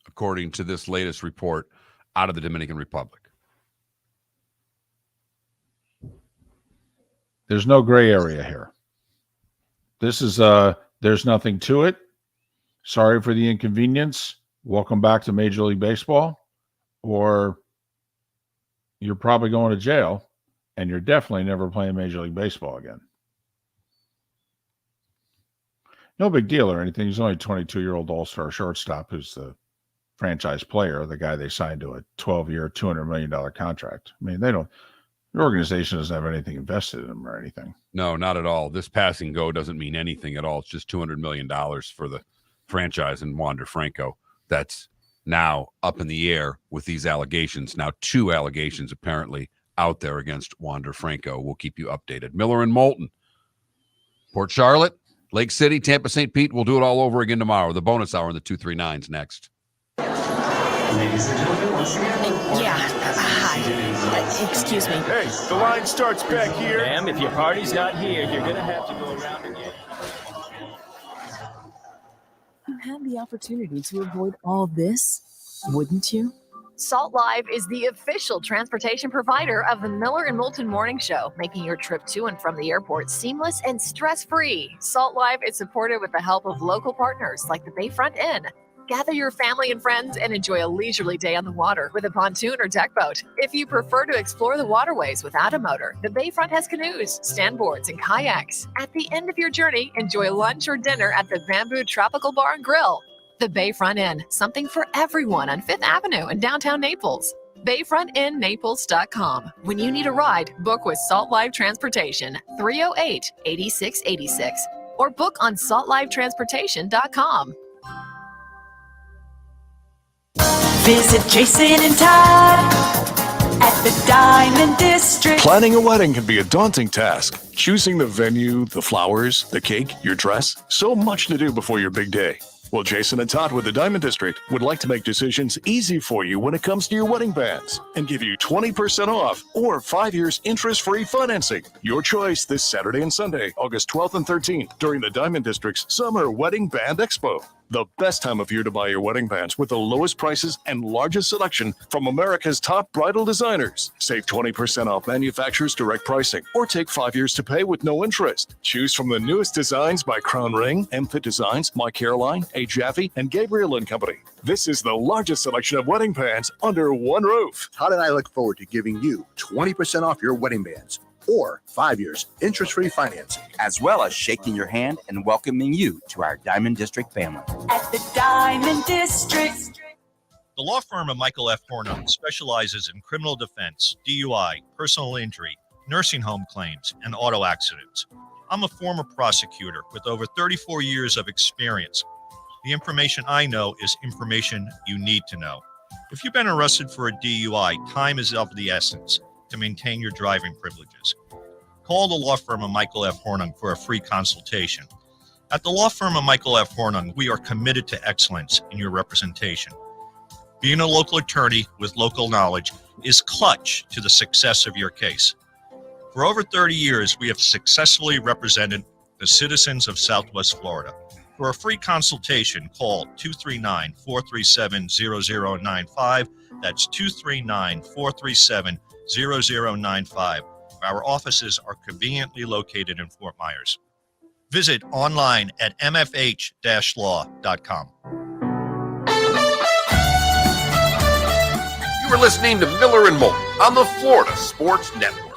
according to this latest report out of the Dominican Republic. There's no gray area here. This is there's nothing to it. Sorry for the inconvenience. Welcome back to Major League Baseball. Or you're probably going to jail, and you're definitely never playing Major League Baseball again. No big deal or anything. He's only a 22-year-old all-star shortstop who's the franchise player, the guy they signed to a 12-year, $200 million contract. I mean, the organization doesn't have anything invested in him or anything. No, not at all. This passing go doesn't mean anything at all. It's just $200 million for the franchise and Wander Franco. That's now up in the air with these allegations. Now 2 allegations apparently out there against Wander Franco. We'll keep you updated. Miller and Moulton, Port Charlotte, Lake City, Tampa, St. Pete. We'll do it all over again tomorrow. The bonus hour in the 239s next. Ladies and gentlemen, once again. Yeah. Hi. Excuse me. Hey, the line starts back here. Ma'am, if your party's not here, you're going to have to go around again. You had the opportunity to avoid all this, wouldn't you? Salt Live is the official transportation provider of the Miller and Moulton Morning Show, making your trip to and from the airport seamless and stress-free. Salt Live is supported with the help of local partners like the Bayfront Inn. Gather your family and friends and enjoy a leisurely day on the water with a pontoon or deck boat. If you prefer to explore the waterways without a motor, the Bayfront has canoes, standboards, and kayaks. At the end of your journey, enjoy lunch or dinner at the Bamboo Tropical Bar and Grill. The Bayfront Inn, something for everyone on 5th Avenue in downtown Naples. BayfrontInNaples.com. When you need a ride, book with Salt Live Transportation, 308-8686, or book on saltlivetransportation.com. Visit Jason and Todd at the Diamond District. Planning a wedding can be a daunting task. Choosing the venue, the flowers, the cake, your dress. So much to do before your big day. Well, Jason and Todd with the Diamond District would like to make decisions easy for you when it comes to your wedding bands and give you 20% off or 5 years interest-free financing. Your choice this Saturday and Sunday, August 12th and 13th, during the Diamond District's Summer Wedding Band Expo. The best time of year to buy your wedding bands with the lowest prices and largest selection from America's top bridal designers. Save 20% off manufacturer's direct pricing or take 5 years to pay with no interest. Choose from the newest designs by Crown Ring, M-Fit Designs, My Caroline, A. Jaffe, and Gabriel & Company. This is the largest selection of wedding bands under one roof. Todd and I look forward to giving you 20% off your wedding bands or 5 years interest-free financing, as well as shaking your hand and welcoming you to our Diamond District family. At the Diamond District. The law firm of Michael F. Hornung specializes in criminal defense, DUI, personal injury, nursing home claims, and auto accidents. I'm a former prosecutor with over 34 years of experience. The information I know is information you need to know. If you've been arrested for a DUI, time is of the essence to maintain your driving privileges. Call the law firm of Michael F. Hornung for a free consultation. At the law firm of Michael F. Hornung, we are committed to excellence in your representation. Being a local attorney with local knowledge is clutch to the success of your case. For over 30 years, we have successfully represented the citizens of Southwest Florida. For a free consultation, call 239-437-0095. That's 239-437-0095. Our offices are conveniently located in Fort Myers. Visit online at mfh-law.com. You are listening to Miller and Moulton on the Florida Sports Network.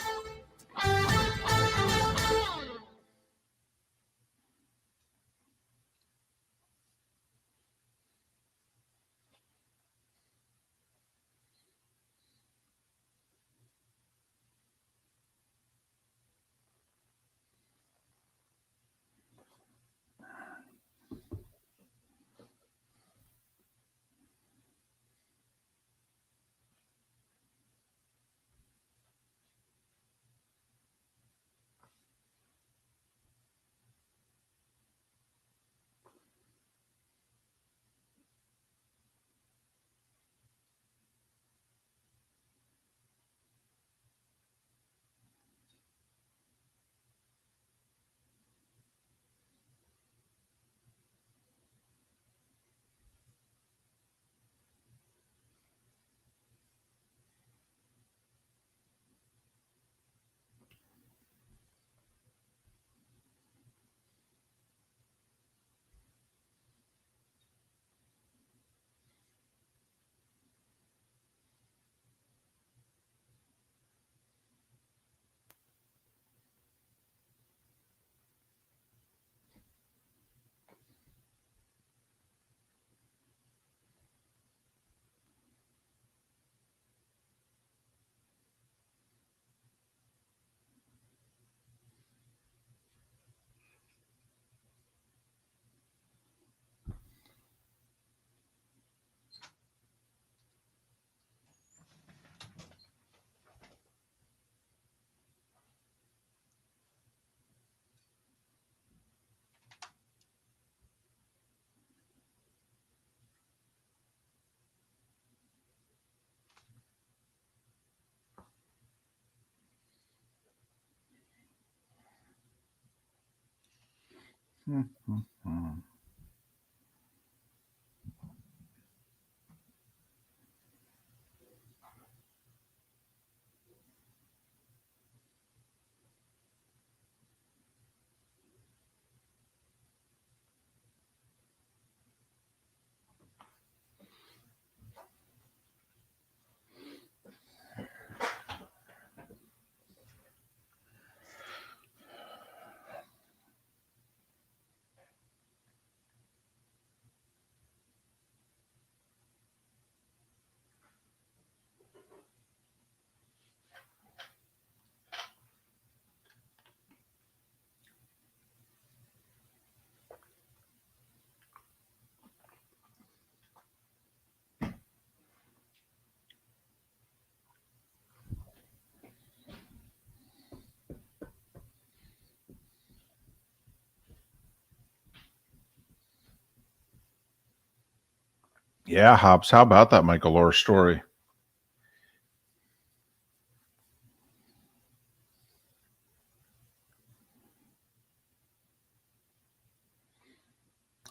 Yeah, Hobbs. How about that Michael Orr story?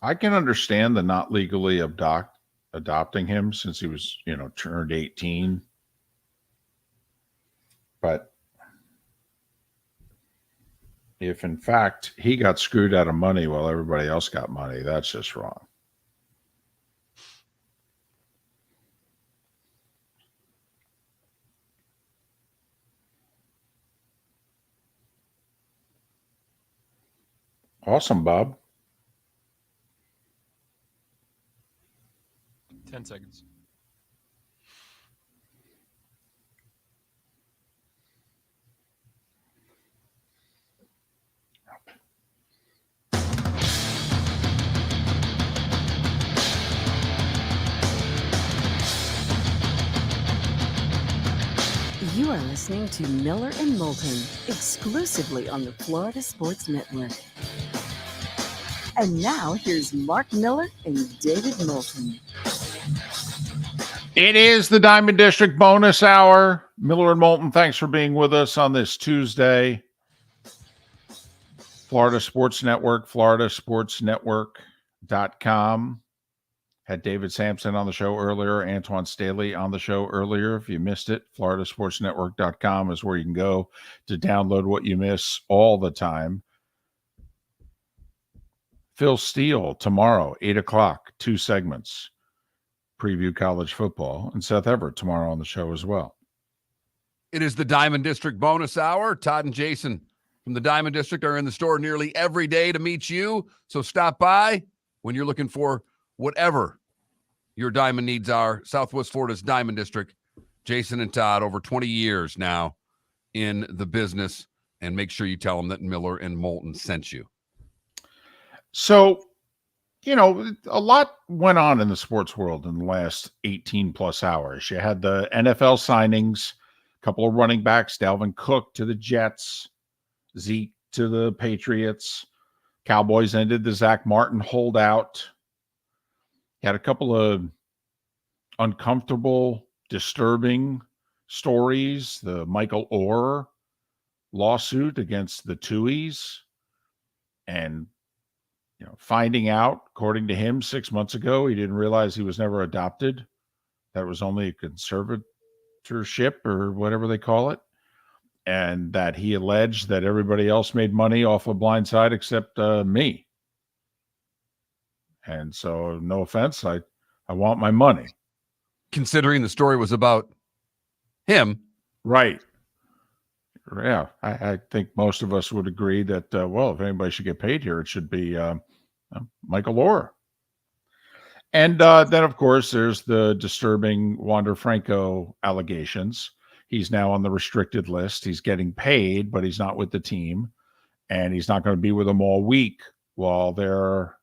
I can understand the not legally adopting him since he was, turned 18. But if in fact he got screwed out of money while everybody else got money, that's just wrong. Awesome, Bob. 10 seconds. You are listening to Miller and Moulton, exclusively on the Florida Sports Network. And now, here's Mark Miller and David Moulton. It is the Diamond District bonus hour. Miller and Moulton, thanks for being with us on this Tuesday. Florida Sports Network, floridasportsnetwork.com. Had David Samson on the show earlier, Antwan Staley on the show earlier. If you missed it, floridasportsnetwork.com is where you can go to download what you miss all the time. Phil Steele tomorrow, 8 o'clock, 2 segments. Preview college football. And Seth Everett tomorrow on the show as well. It is the Diamond District bonus hour. Todd and Jason from the Diamond District are in the store nearly every day to meet you. So stop by when you're looking for whatever your diamond needs are. Southwest Florida's Diamond District. Jason and Todd, over 20 years now in the business. And make sure you tell them that Miller and Moulton sent you. So, a lot went on in the sports world in the last 18 plus hours. You had the NFL signings, a couple of running backs, Dalvin Cook to the Jets, Zeke to the Patriots. Cowboys ended the Zach Martin holdout. Had a couple of uncomfortable, disturbing stories. The Michael Orr lawsuit against the Tuohys. And, finding out, according to him, 6 months ago, he didn't realize he was never adopted. That was only a conservatorship or whatever they call it. And that he alleged that everybody else made money off of Blindside except me. And so, no offense, I want my money. Considering the story was about him. Right. Yeah, I think most of us would agree that, if anybody should get paid here, it should be Michael Orr. And then, of course, there's the disturbing Wander Franco allegations. He's now on the restricted list. He's getting paid, but he's not with the team. And he's not going to be with them all week while they're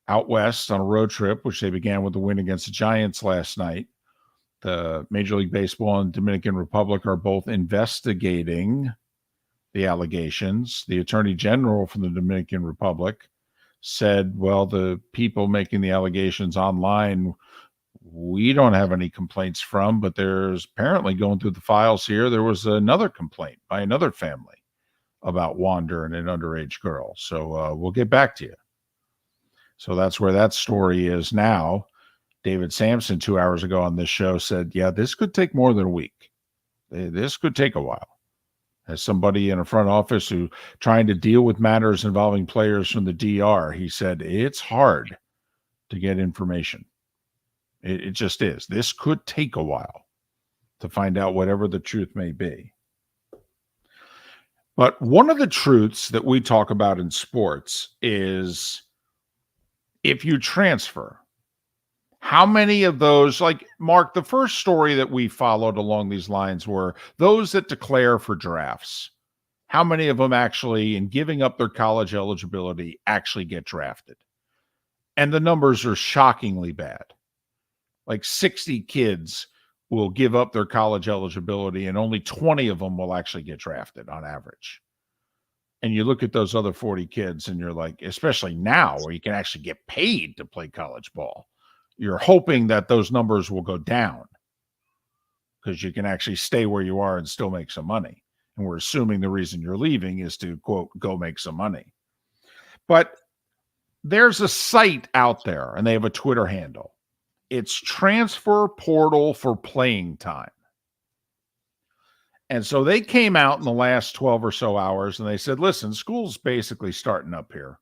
out west on a road trip, which they began with the win against the Giants last night. The Major League Baseball and Dominican Republic are both investigating the allegations. The Attorney General from the Dominican Republic said, well, the people making the allegations online, we don't have any complaints from, but there's apparently, going through the files here, there was another complaint by another family about Wander and an underage girl. So we'll get back to you. So that's where that story is now. David Samson 2 hours ago on this show said, yeah, this could take more than a week. This could take a while. As somebody in a front office who trying to deal with matters involving players from the DR, he said, it's hard to get information. It just is. This could take a while to find out whatever the truth may be. But one of the truths that we talk about in sports is if you transfer, how many of those, like Mark, the first story that we followed along these lines were those that declare for drafts. How many of them actually, in giving up their college eligibility, actually get drafted? And the numbers are shockingly bad. Like 60 kids will give up their college eligibility and only 20 of them will actually get drafted on average. And you look at those other 40 kids and you're like, especially now where you can actually get paid to play college ball, you're hoping that those numbers will go down because you can actually stay where you are and still make some money. And we're assuming the reason you're leaving is to, quote, go make some money. But there's a site out there and they have a Twitter handle. It's Transfer Portal for Playing Time. And so they came out in the last 12 or so hours and they said, listen, school's basically starting up here.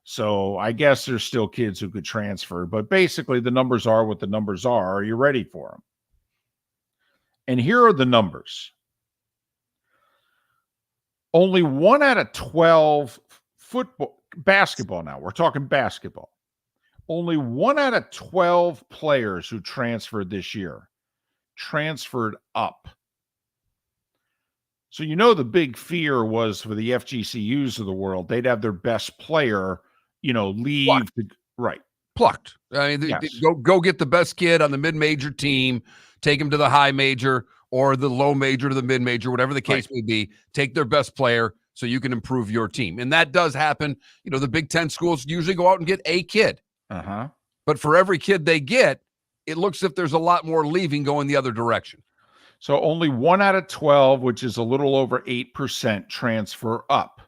So I guess there's still kids who could transfer, but basically the numbers are what the numbers are. Are you ready for them? And here are the numbers. Only 1 out of 12 basketball now. We're talking basketball. Only 1 out of 12 players who transferred this year transferred up. So you know the big fear was for the FGCUs of the world, they'd have their best player, leave. Plucked. I mean, Yes. go get the best kid on the mid-major team, take him to the high major or the low major to the mid-major, whatever the case may be. Take their best player so you can improve your team. And that does happen. The Big Ten schools usually go out and get a kid. Uh-huh. But for every kid they get, it looks as if there's a lot more leaving going the other direction. So only 1 out of 12, which is a little over 8%, transfer up.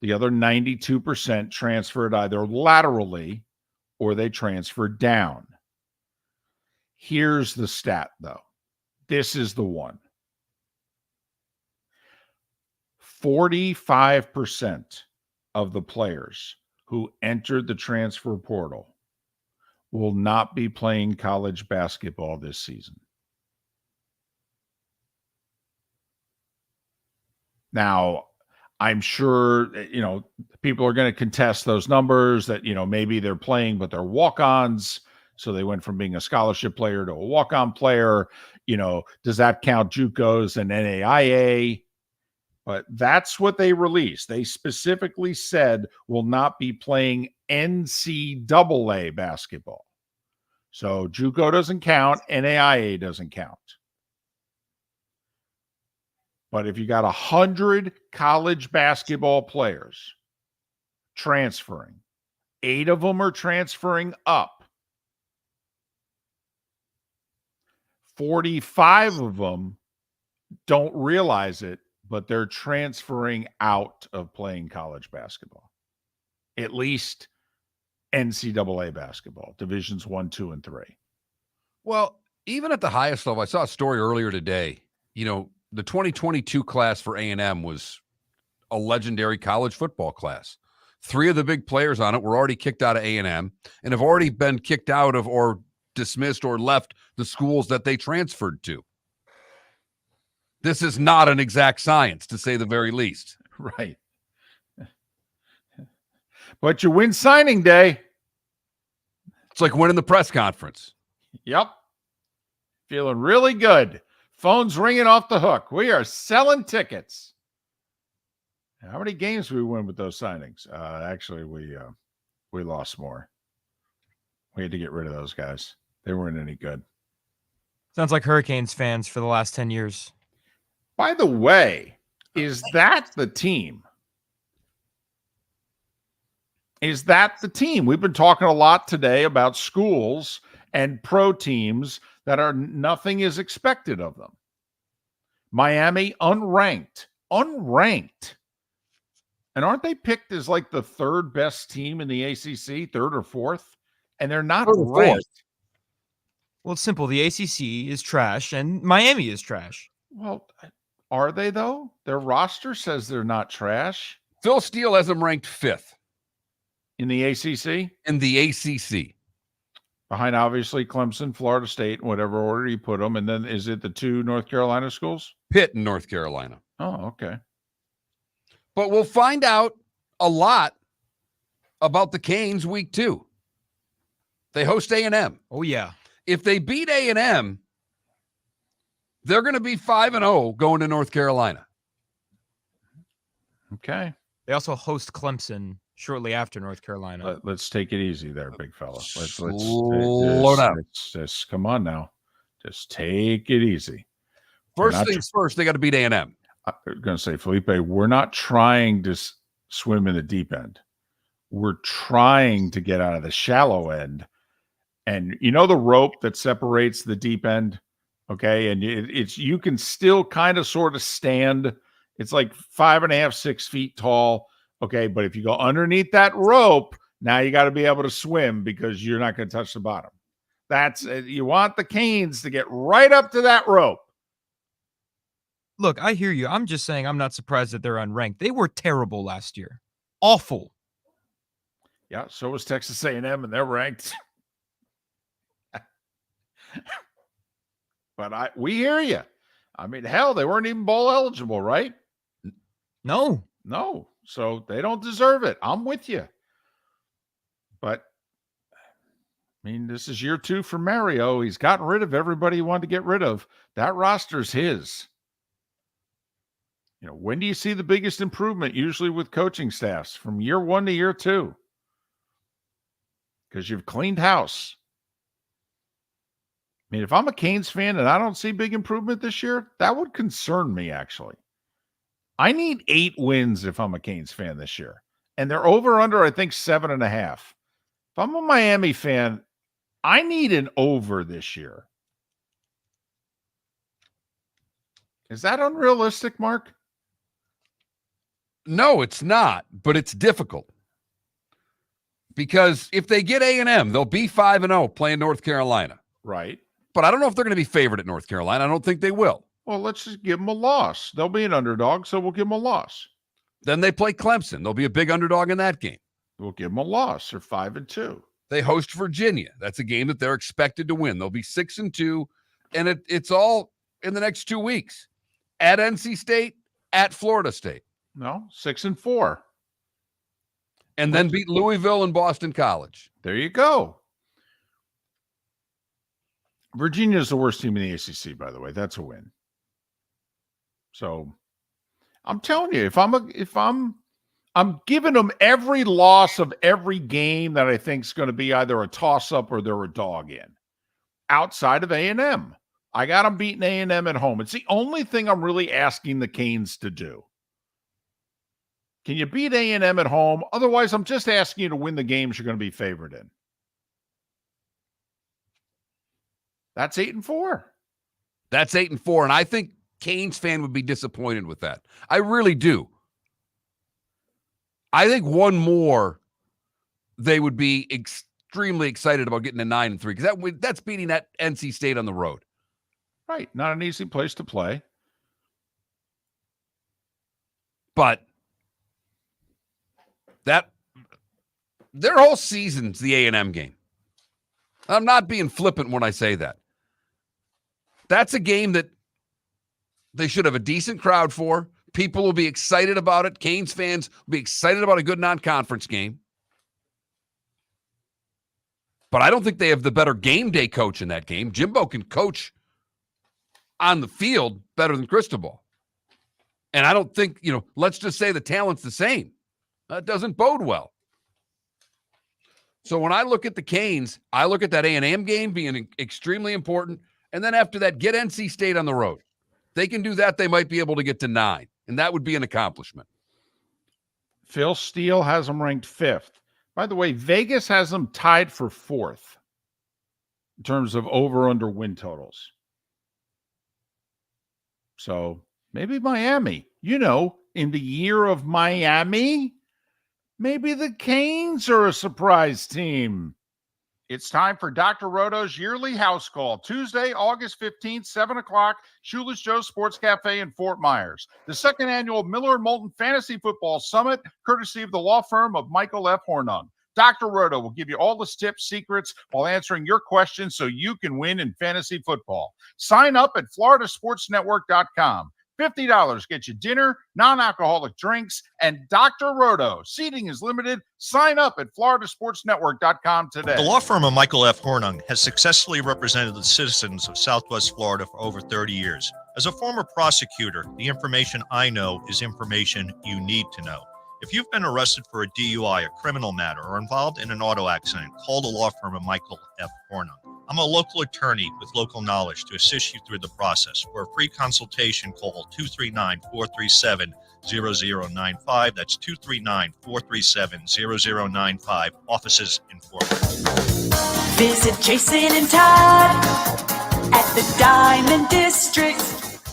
The other 92% transferred either laterally or they transferred down. Here's the stat, though. This is the one. 45% of the players who entered the transfer portal will not be playing college basketball this season. Now, I'm sure, people are going to contest those numbers that, maybe they're playing, but they're walk-ons. So they went from being a scholarship player to a walk-on player. Does that count JUCOs and NAIA? But that's what they released. They specifically said will not be playing NCAA basketball. So JUCO doesn't count. NAIA doesn't count. But if you got 100 college basketball players transferring, 8 of them are transferring up. 45 of them don't realize it, but they're transferring out of playing college basketball. At least NCAA basketball, divisions 1, 2, and 3. Well, even at the highest level, I saw a story earlier today. The 2022 class for A&M was a legendary college football class. 3 of the big players on it were already kicked out of A&M and have already been kicked out of or dismissed or left the schools that they transferred to. This is not an exact science, to say the very least. Right. But you win signing day. It's like winning the press conference. Yep. Feeling really good. Phone's ringing off the hook. We are selling tickets. How many games did we win with those signings? Actually, we lost more. We had to get rid of those guys. They weren't any good. Sounds like Hurricanes fans for the last 10 years. By the way, is that the team? Is that the team? We've been talking a lot today about schools and pro teams that are nothing is expected of them. Miami, unranked, And aren't they picked as like the third best team in the ACC, third or fourth? And they're not Third or ranked. fourth. Well, it's simple. The ACC is trash, and Miami is trash. Well, are they though? Their roster says they're not trash. Phil Steele has them ranked 5th in the ACC. In the ACC, behind obviously Clemson, Florida State, whatever order you put them, and then is it the 2 North Carolina schools? Pitt and North Carolina. Oh, okay. But we'll find out a lot about the Canes week 2. They host A&M. Oh, yeah. If they beat A&M, they're going to be 5-0 going to North Carolina. Okay. They also host Clemson shortly after North Carolina. Let's take it easy there, big fella. Let's slow down. Just come on now. Just take it easy. First things first, they got to beat A&M. I'm going to say, Felipe, we're not trying to swim in the deep end. We're trying to get out of the shallow end. And you know the rope that separates the deep end? Okay. And it's you can still kind of sort of stand. It's like 5.5, 6 feet tall. Okay. But if you go underneath that rope, now you got to be able to swim because you're not going to touch the bottom. That's you want the Canes to get right up to that rope. Look, I hear you. I'm just saying I'm not surprised that they're unranked. They were terrible last year. Awful. Yeah, so was Texas A&M, and they're ranked. But we hear you. I mean, hell, they weren't even bowl eligible, right? No. So they don't deserve it. I'm with you. But I mean, this is year 2 for Mario. He's gotten rid of everybody he wanted to get rid of. That roster's his. You know, when do you see the biggest improvement? Usually with coaching staffs from year 1 to year 2. Because you've cleaned house. I mean, if I'm a Canes fan and I don't see big improvement this year, that would concern me, actually. I need 8 wins if I'm a Canes fan this year. And they're over under, I think, 7.5. If I'm a Miami fan, I need an over this year. Is that unrealistic, Mark? No, it's not, but it's difficult. Because if they get A&M, they'll be 5-0 playing North Carolina. Right. But I don't know if they're going to be favored at North Carolina. I don't think they will. Well, let's just give them a loss. They'll be an underdog, so we'll give them a loss. Then they play Clemson. They'll be a big underdog in that game. We'll give them a loss. They're 5-2. They host Virginia. That's a game that they're expected to win. They'll be 6-2, and it's all in the next 2 weeks. At NC State, at Florida State. No, 6-4. And then beat Louisville and Boston College. There you go. Virginia is the worst team in the ACC, by the way. That's a win. So I'm telling you, I'm giving them every loss of every game that I think is going to be either a toss-up or they're a dog in. Outside of A&M. I got them beating A&M at home. It's the only thing I'm really asking the Canes to do. Can you beat A&M at home? Otherwise, I'm just asking you to win the games you're going to be favored in. That's 8-4. That's 8-4, and I think Canes fan would be disappointed with that. I really do. I think one more, they would be extremely excited about getting a 9-3 because that's beating that NC State on the road. Right, not an easy place to play. But their whole season's the A&M game. I'm not being flippant when I say that. That's a game that they should have a decent crowd for. People will be excited about it. Canes fans will be excited about a good non-conference game. But I don't think they have the better game day coach in that game. Jimbo can coach on the field better than Cristobal. And I don't think, let's just say the talent's the same. That doesn't bode well. So when I look at the Canes, I look at that A&M game being extremely important. And then after that, get NC State on the road. They can do that. They might be able to get to 9. And that would be an accomplishment. Phil Steele has them ranked 5th. By the way, Vegas has them tied for 4th in terms of over-under win totals. So maybe Miami, in the year of Miami? Maybe the Canes are a surprise team. It's time for Dr. Roto's yearly house call, Tuesday, August 15th, 7 o'clock, Shoeless Joe's Sports Cafe in Fort Myers. The second annual Miller and Moulton Fantasy Football Summit, courtesy of the law firm of Michael F. Hornung. Dr. Roto will give you all the tips, secrets, while answering your questions so you can win in fantasy football. Sign up at floridasportsnetwork.com. $50 gets you dinner, non-alcoholic drinks, and Dr. Roto. Seating is limited. Sign up at floridasportsnetwork.com today. The law firm of Michael F. Hornung has successfully represented the citizens of Southwest Florida for over 30 years. As a former prosecutor, the information I know is information you need to know. If you've been arrested for a DUI, a criminal matter, or involved in an auto accident, call the law firm of Michael F. Hornung. I'm a local attorney with local knowledge to assist you through the process. For a free consultation, call 239-437-0095. That's 239-437-0095. Offices in Fort Worth. Visit Jason and Todd at the Diamond District.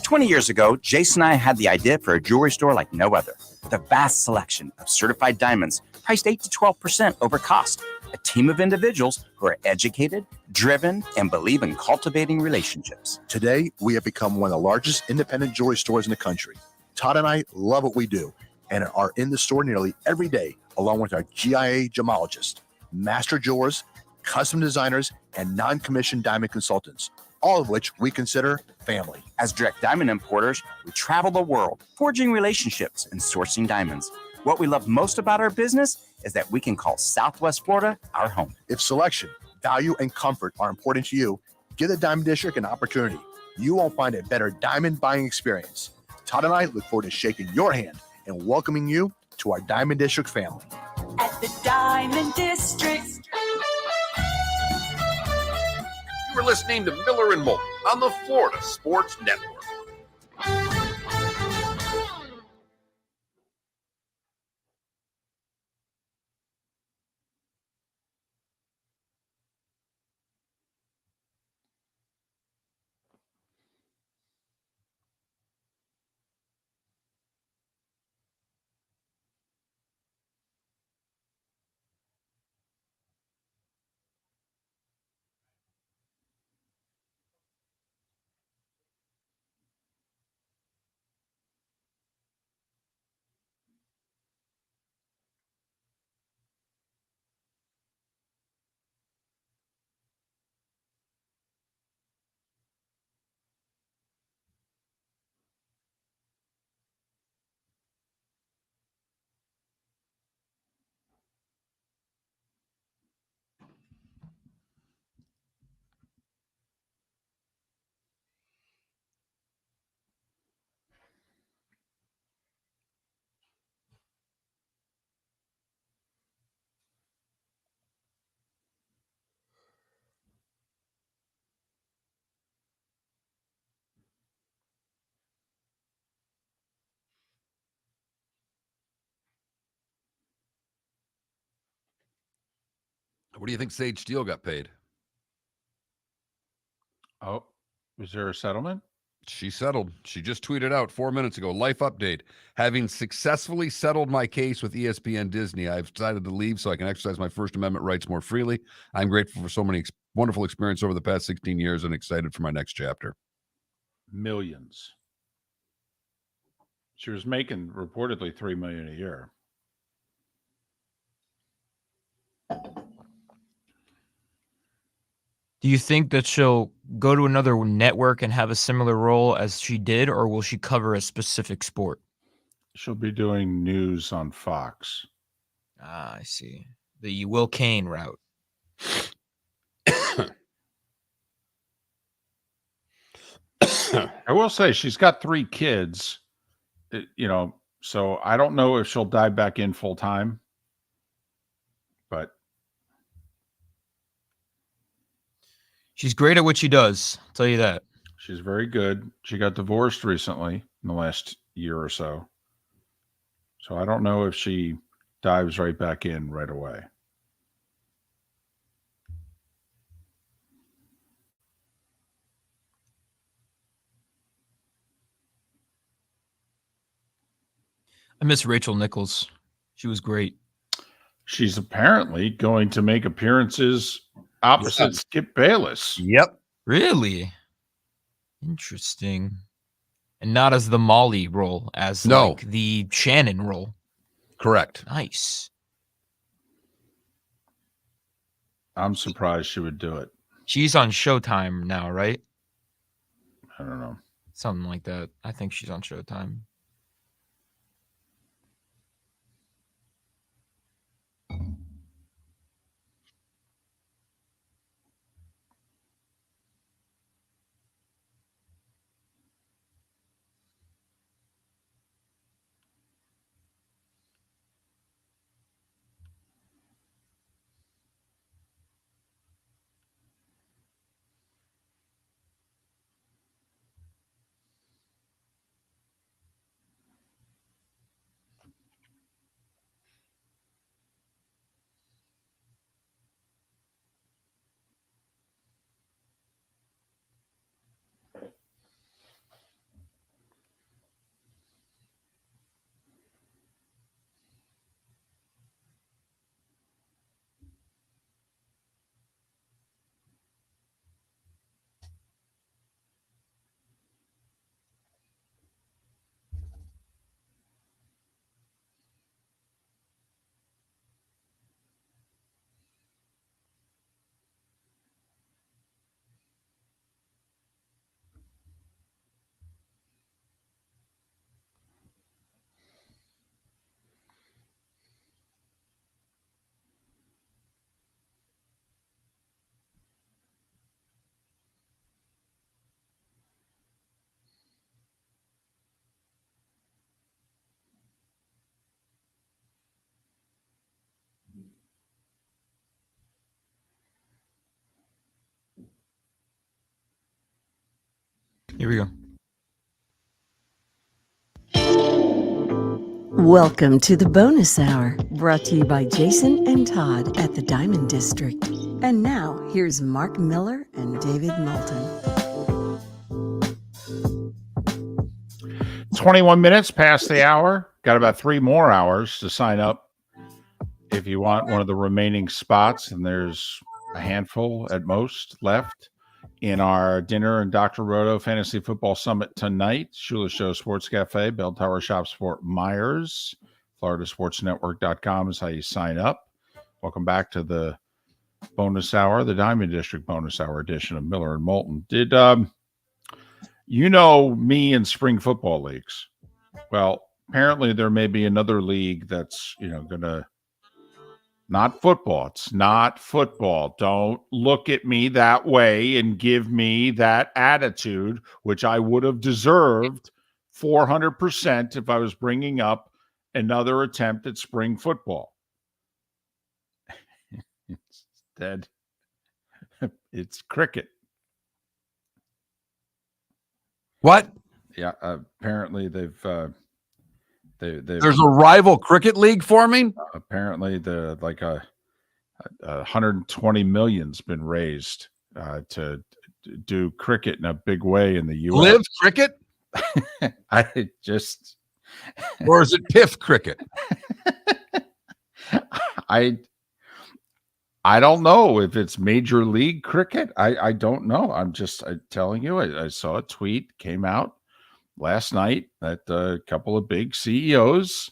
20 years ago, Jason and I had the idea for a jewelry store like no other, with a vast selection of certified diamonds priced 8 to 12% over cost. A team of individuals who are educated, driven, and believe in cultivating relationships. Today, we have become one of the largest independent jewelry stores in the country. Todd and I love what we do and are in the store nearly every day, along with our GIA gemologists, master jewelers, custom designers, and non-commissioned diamond consultants, all of which we consider family. As direct diamond importers, we travel the world, forging relationships and sourcing diamonds. What we love most about our business is that we can call Southwest Florida our home. If selection, value, and comfort are important to you, give the Diamond District an opportunity. You won't find a better diamond buying experience. Todd and I look forward to shaking your hand and welcoming you to our Diamond District family. At the Diamond District. You were listening to Miller and Moulton on the Florida Sports Network. What do you think Sage Steele got paid? Oh, was there a settlement? She settled. She just tweeted out 4 minutes ago, life update. Having successfully settled my case with ESPN Disney, I've decided to leave so I can exercise my First Amendment rights more freely. I'm grateful for so many wonderful experience over the past 16 years and excited for my next chapter. Millions. She was making reportedly $3 million a year. Do you think that she'll go to another network and have a similar role as she did, or will she cover a specific sport? She'll be doing news on Fox. Ah, I see. The Will Kane route. I will say she's got 3 kids, so I don't know if she'll dive back in full time, but she's great at what she does. I'll tell you that. She's very good. She got divorced recently in the last year or so. So I don't know if she dives right back in right away. I miss Rachel Nichols. She was great. She's apparently going to make appearances opposite Skip Bayless. Yep. Really? Interesting. And not as the Molly role, as No. like the Shannon role. Correct. Nice. I'm surprised she would do it. She's on Showtime now, right? I don't know. Something like that. I think she's on Showtime. Here we go. Welcome to the bonus hour, brought to you by Jason and Todd at the Diamond District. And now, here's Mark Miller and David Moulton. 21 minutes past the hour. Got about 3 more hours to sign up if you want one of the remaining spots, and there's a handful at most left in our dinner and Dr. Roto Fantasy Football Summit tonight. Shula Show Sports Cafe, Bell Tower Shops, Fort Myers, FloridaSportsNetwork.com is how you sign up. Welcome back to the bonus hour, the Diamond District bonus hour edition of Miller and Moulton. Did you know me in spring football leagues? Well, apparently there may be another league that's, going to not football. It's not football. Don't look at me that way and give me that attitude, which I would have deserved 400% if I was bringing up another attempt at spring football. Instead, it's cricket. What? Yeah, apparently they've there's a rival cricket league forming. Apparently, the like a 120 million's been raised to do cricket in a big way in the U.S. Live cricket? I just, or is it piff cricket? I don't know if it's major league cricket. I don't know. I'm telling you. I saw a tweet came out last night that a couple of big CEOs,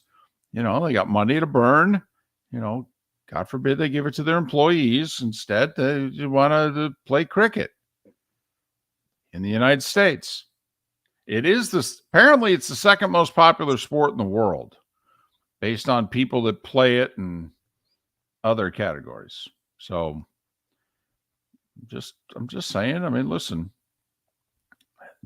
they got money to burn, God forbid they give it to their employees. Instead, they want to play cricket in the United States. Apparently it's the second most popular sport in the world based on people that play it and other categories. So I'm just saying, listen,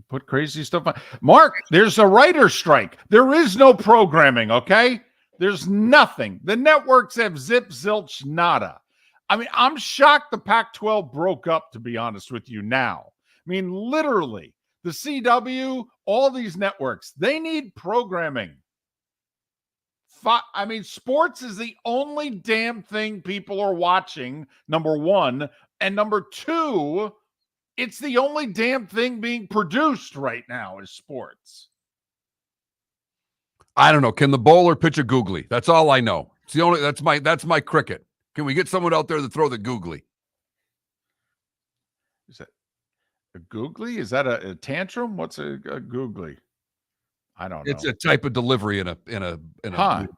put crazy stuff on. Mark, there's a writer's strike. There is no programming, okay? There's nothing. The networks have zip, zilch, nada. I'm shocked the Pac-12 broke up, to be honest with you now. Literally, the CW, all these networks, they need programming. Sports is the only damn thing people are watching, number one. And number two, it's the only damn thing being produced right now is sports. I don't know. Can the bowler pitch a googly? That's all I know. It's the only. That's my cricket. Can we get someone out there to throw the googly? Is that a googly? Is that a tantrum? What's a googly? I don't know. It's a type of delivery in a. I'm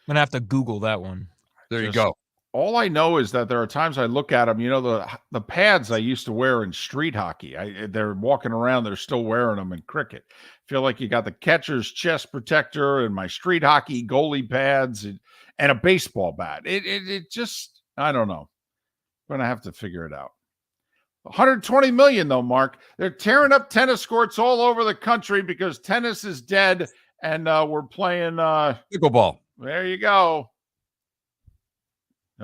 gonna have to Google that one. There you go. All I know is that there are times I look at them. You know, the pads I used to wear in street hockey. They're walking around. They're still wearing them in cricket. Feel like you got the catcher's chest protector and my street hockey goalie pads and a baseball bat. It just, I don't know. I'm gonna have to figure it out. 120 million though, Mark. They're tearing up tennis courts all over the country because tennis is dead, and we're playing pickleball. There you go.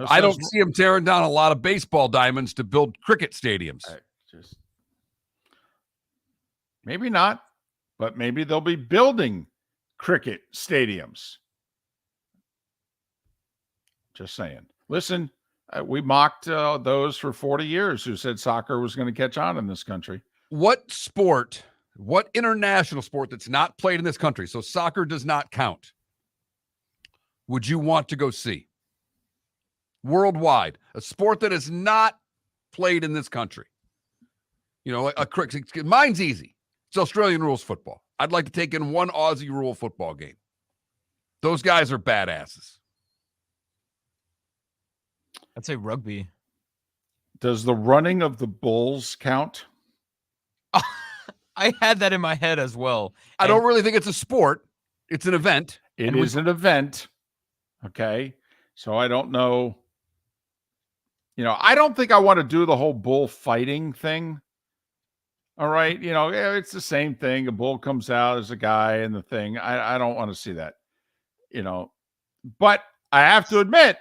I don't see them tearing down a lot of baseball diamonds to build cricket stadiums. Maybe not, but maybe they'll be building cricket stadiums. Just saying. Listen, we mocked those for 40 years who said soccer was going to catch on in this country. What international sport that's not played in this country, so soccer does not count, would you want to go see? Worldwide, a sport that is not played in this country. You know, a cricket. Mine's easy. It's Australian rules football. I'd like to take in one Aussie rule football game. Those guys are badasses. I'd say rugby. Does the running of the bulls count? I had that in my head as well. I don't really think it's a sport. It's an event. It is an event. Okay. So I don't know. You know, I don't think I want to do the whole bull fighting thing. All right. You know, it's the same thing. A bull comes out, there's a guy and the thing. I don't want to see that, you know, but I have to admit,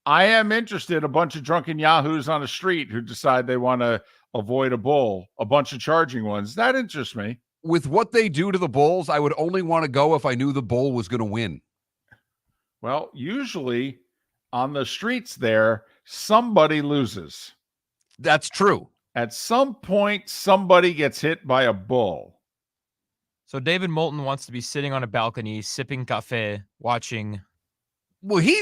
I am interested. A bunch of drunken yahoos on the street who decide they want to avoid a bull, a bunch of charging ones. That interests me. With what they do to the bulls, I would only want to go if I knew the bull was going to win. Well, usually on the streets there, somebody loses. That's true. At some point, somebody gets hit by a bull. So David Moulton wants to be sitting on a balcony, sipping cafe, watching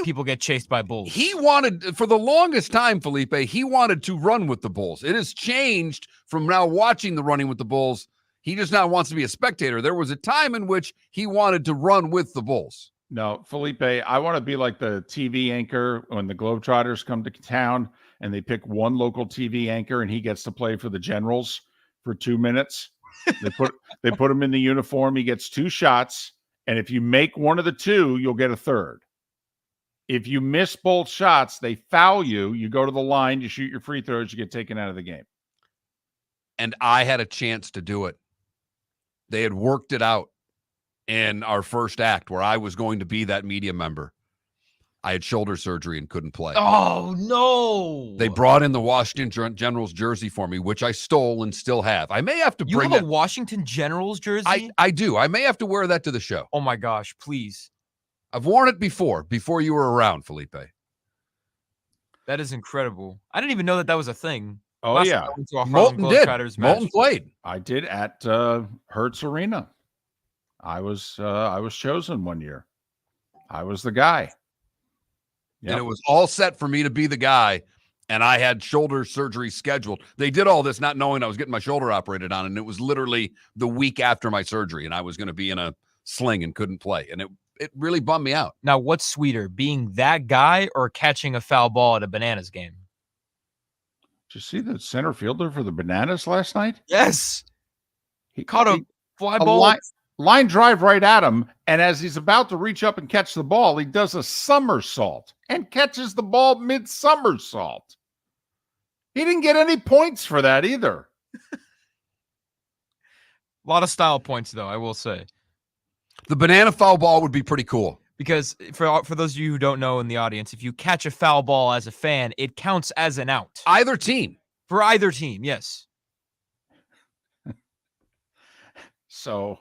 people get chased by bulls. He wanted, for the longest time, Felipe, he wanted to run with the bulls. It has changed from now watching the running with the bulls. He just now wants to be a spectator. There was a time in which he wanted to run with the bulls. No, Felipe, I want to be like the TV anchor when the Globetrotters come to town and they pick one local TV anchor and he gets to play for the Generals for 2 minutes. They put him in the uniform. He gets 2 shots. And if you make one of the 2, you'll get a third. If you miss both shots, they foul you. You go to the line, you shoot your free throws, you get taken out of the game. And I had a chance to do it. They had worked it out in our first act where I was going to be that media member. I had shoulder surgery and couldn't play. Oh, no. They brought in the Washington Generals jersey for me, which I stole and still have. I may have to bring You have a Washington Generals jersey? I do. I may have to wear that to the show. Oh, my gosh, please. I've worn it before you were around, Felipe. That is incredible. I didn't even know that was a thing. Oh, yeah. Moulton did. Moulton played. I did at Hertz Arena. I was chosen one year. I was the guy. Yep. And it was all set for me to be the guy, and I had shoulder surgery scheduled. They did all this not knowing I was getting my shoulder operated on, and it was literally the week after my surgery, and I was going to be in a sling and couldn't play, and it really bummed me out. Now, what's sweeter, being that guy or catching a foul ball at a Bananas game? Did you see the center fielder for the Bananas last night? Yes. He caught a fly ball. Line drive right at him, and as he's about to reach up and catch the ball, he does a somersault and catches the ball mid-somersault. He didn't get any points for that either. A lot of style points, though, I will say. The banana foul ball would be pretty cool. Because for those of you who don't know in the audience, if you catch a foul ball as a fan, it counts as an out. Either team. For either team, yes. So...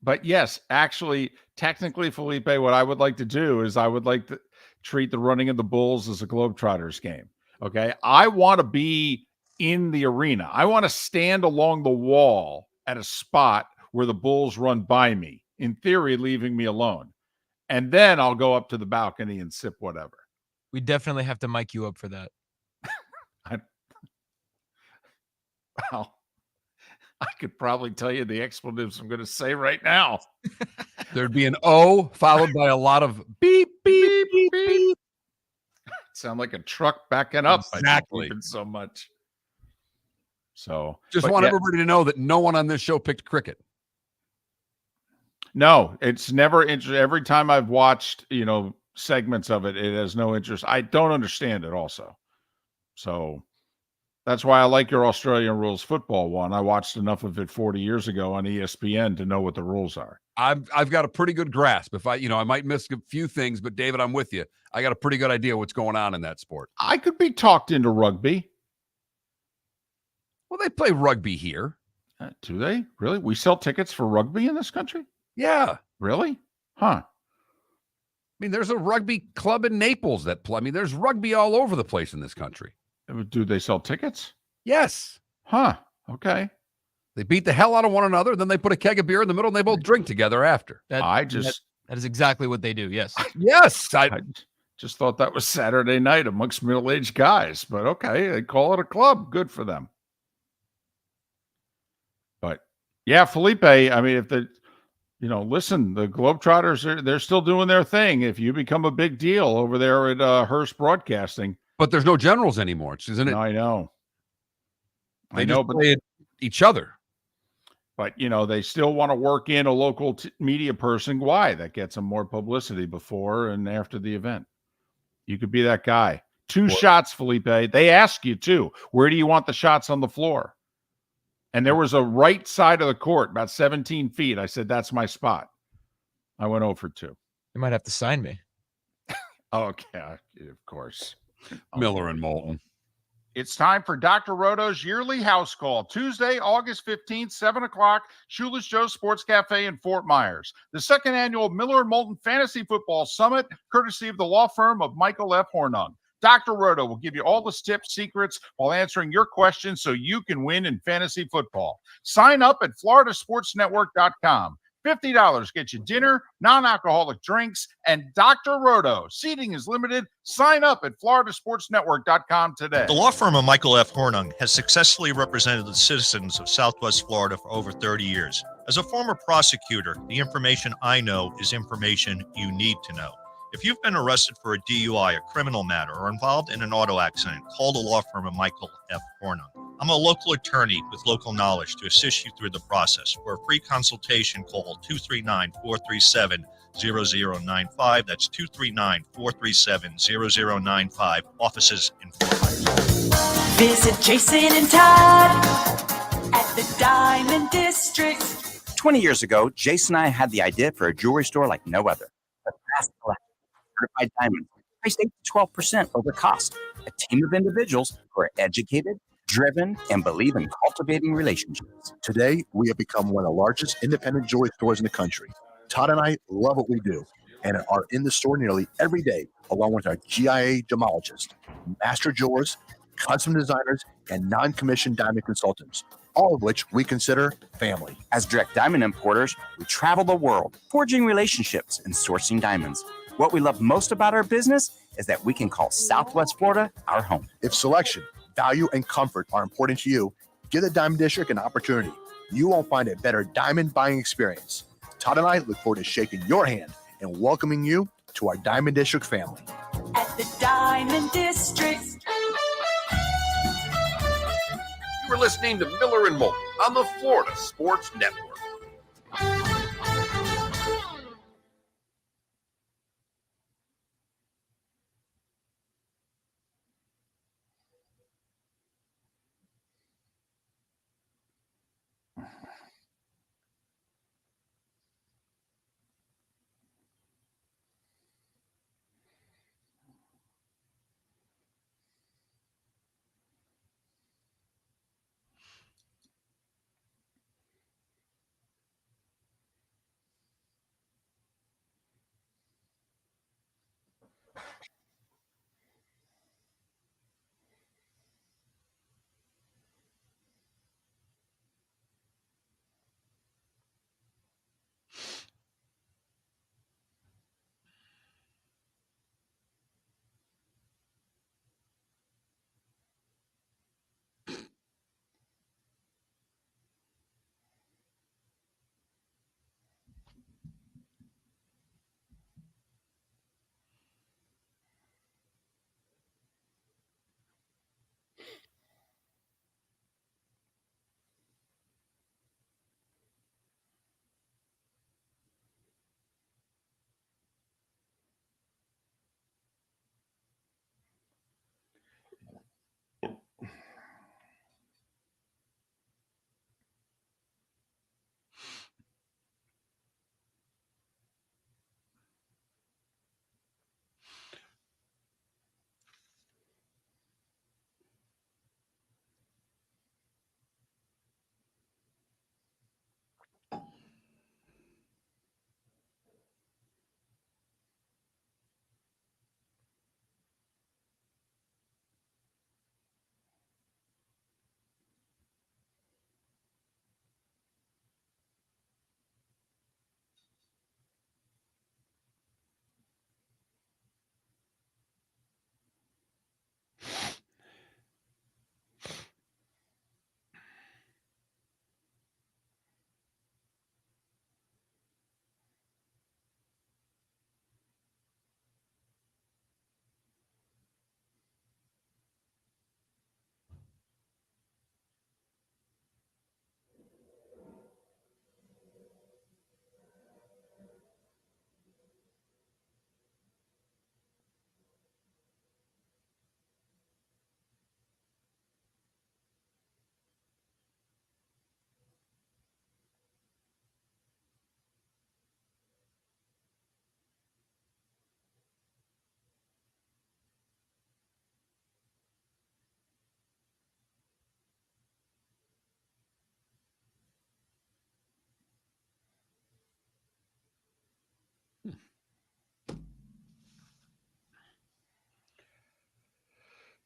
But yes, actually, technically, Felipe, what I would like to do is I would like to treat the running of the bulls as a Globetrotters game. Okay. I want to be in the arena. I want to stand along the wall at a spot where the bulls run by me in theory, leaving me alone. And then I'll go up to the balcony and sip whatever. We definitely have to mic you up for that. Wow. I could probably tell you the expletives I'm going to say right now. There'd be an O followed by a lot of beep, beep, beep, beep. Sound like a truck backing up. Exactly. So much. So just want everybody to know that no one on this show picked cricket. No, it's never interesting. Every time I've watched, segments of it, it has no interest. I don't understand it also. So that's why I like your Australian rules football one. I watched enough of it 40 years ago on ESPN to know what the rules are. I've got a pretty good grasp. If I might miss a few things, but David, I'm with you. I got a pretty good idea what's going on in that sport. I could be talked into rugby. Well, they play rugby here. Do they? Really? We sell tickets for rugby in this country? Yeah. Really? Huh. I mean, there's a rugby club in Naples that play. I mean, there's rugby all over the place in this country. Do they sell tickets? Yes. Huh. Okay. They beat the hell out of one another. Then they put a keg of beer in the middle and they both drink together after. That is exactly what they do. Yes. Yes. I just thought that was Saturday night amongst middle-aged guys, but okay. They call it a club. Good for them. But yeah, Felipe, I mean, if listen, the Globetrotters, they're still doing their thing. If you become a big deal over there at Hearst Broadcasting. But there's no generals anymore, isn't it? No, I know. They just play each other. But, they still want to work in a local media person. Why? That gets them more publicity before and after the event. You could be that guy. Two shots, Felipe. They ask you, too. Where do you want the shots on the floor? And there was a right side of the court, about 17 feet. I said, that's my spot. I went over 2. You might have to sign me. Okay, of course. Miller and Moulton. It's time for Dr. Roto's yearly house call. Tuesday, August 15th, 7 o'clock, Shoeless Joe's Sports Cafe in Fort Myers. The second annual Miller and Moulton Fantasy Football Summit, courtesy of the law firm of Michael F. Hornung. Dr. Roto will give you all the tips, secrets while answering your questions so you can win in fantasy football. Sign up at floridasportsnetwork.com. $50 gets you dinner, non-alcoholic drinks, and Dr. Roto. Seating is limited. Sign up at floridasportsnetwork.com today. The law firm of Michael F. Hornung has successfully represented the citizens of Southwest Florida for over 30 years. As a former prosecutor, the information I know is information you need to know. If you've been arrested for a DUI, a criminal matter, or involved in an auto accident, call the law firm of Michael F. Hornung. I'm a local attorney with local knowledge to assist you through the process. For a free consultation, call 239-437-0095. That's 239-437-0095. Offices in Fort Myers. Visit Jason and Todd at the Diamond District. 20 years ago, Jason and I had the idea for a jewelry store like no other. A vast selection of certified diamonds, priced 8 to 12% over cost. A team of individuals who are educated, driven, and believe in cultivating relationships. Today, we have become one of the largest independent jewelry stores in the country. Todd and I love what we do and are in the store nearly every day, along with our GIA gemologists, master jewelers, custom designers, and non-commissioned diamond consultants, all of which we consider family. As direct diamond importers, we travel the world, forging relationships and sourcing diamonds. What we love most about our business is that we can call Southwest Florida our home. If selection, value, and comfort are important to you, give the Diamond District an opportunity. You won't find a better diamond buying experience. Todd and I look forward to shaking your hand and welcoming you to our Diamond District family. At the Diamond District. You were listening to Miller and Moulton on the Florida Sports Network.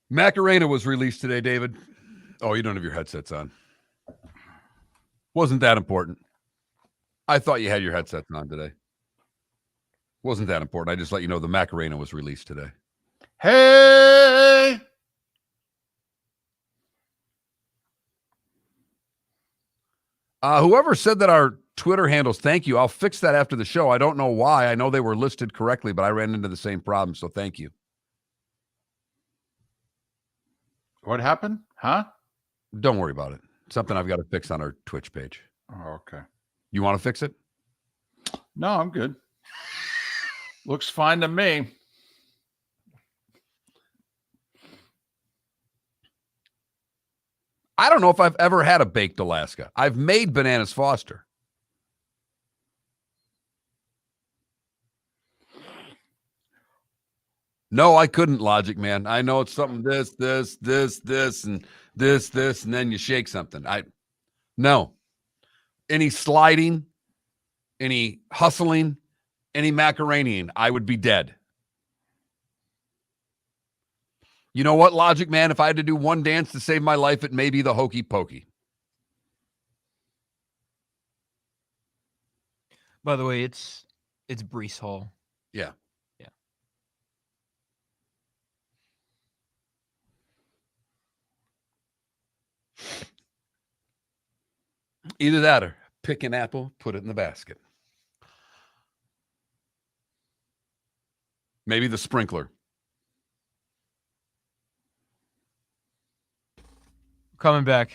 Macarena was released today, David. Oh, you don't have your headsets on. Wasn't that important. I thought you had your headsets on today. Wasn't that important. I just let you know the Macarena was released today. Hey! Whoever said that our Twitter handles, thank you. I'll fix that after the show. I don't know why. I know they were listed correctly, but I ran into the same problem, so thank you. What happened? Huh? Don't worry about it. Something I've got to fix on our Twitch page. Oh, okay. You want to fix it? No, I'm good. Looks fine to me. I don't know if I've ever had a baked Alaska. I've made bananas Foster. No, I couldn't, Logic Man. I know it's something this, and this, and then you shake something. No. Any sliding, any hustling, any macaroniing, I would be dead. You know what, Logic Man? If I had to do one dance to save my life, it may be the hokey pokey. By the way, it's Brees Hall. Yeah. Yeah. Either that or pick an apple, put it in the basket. Maybe the sprinkler. Coming back.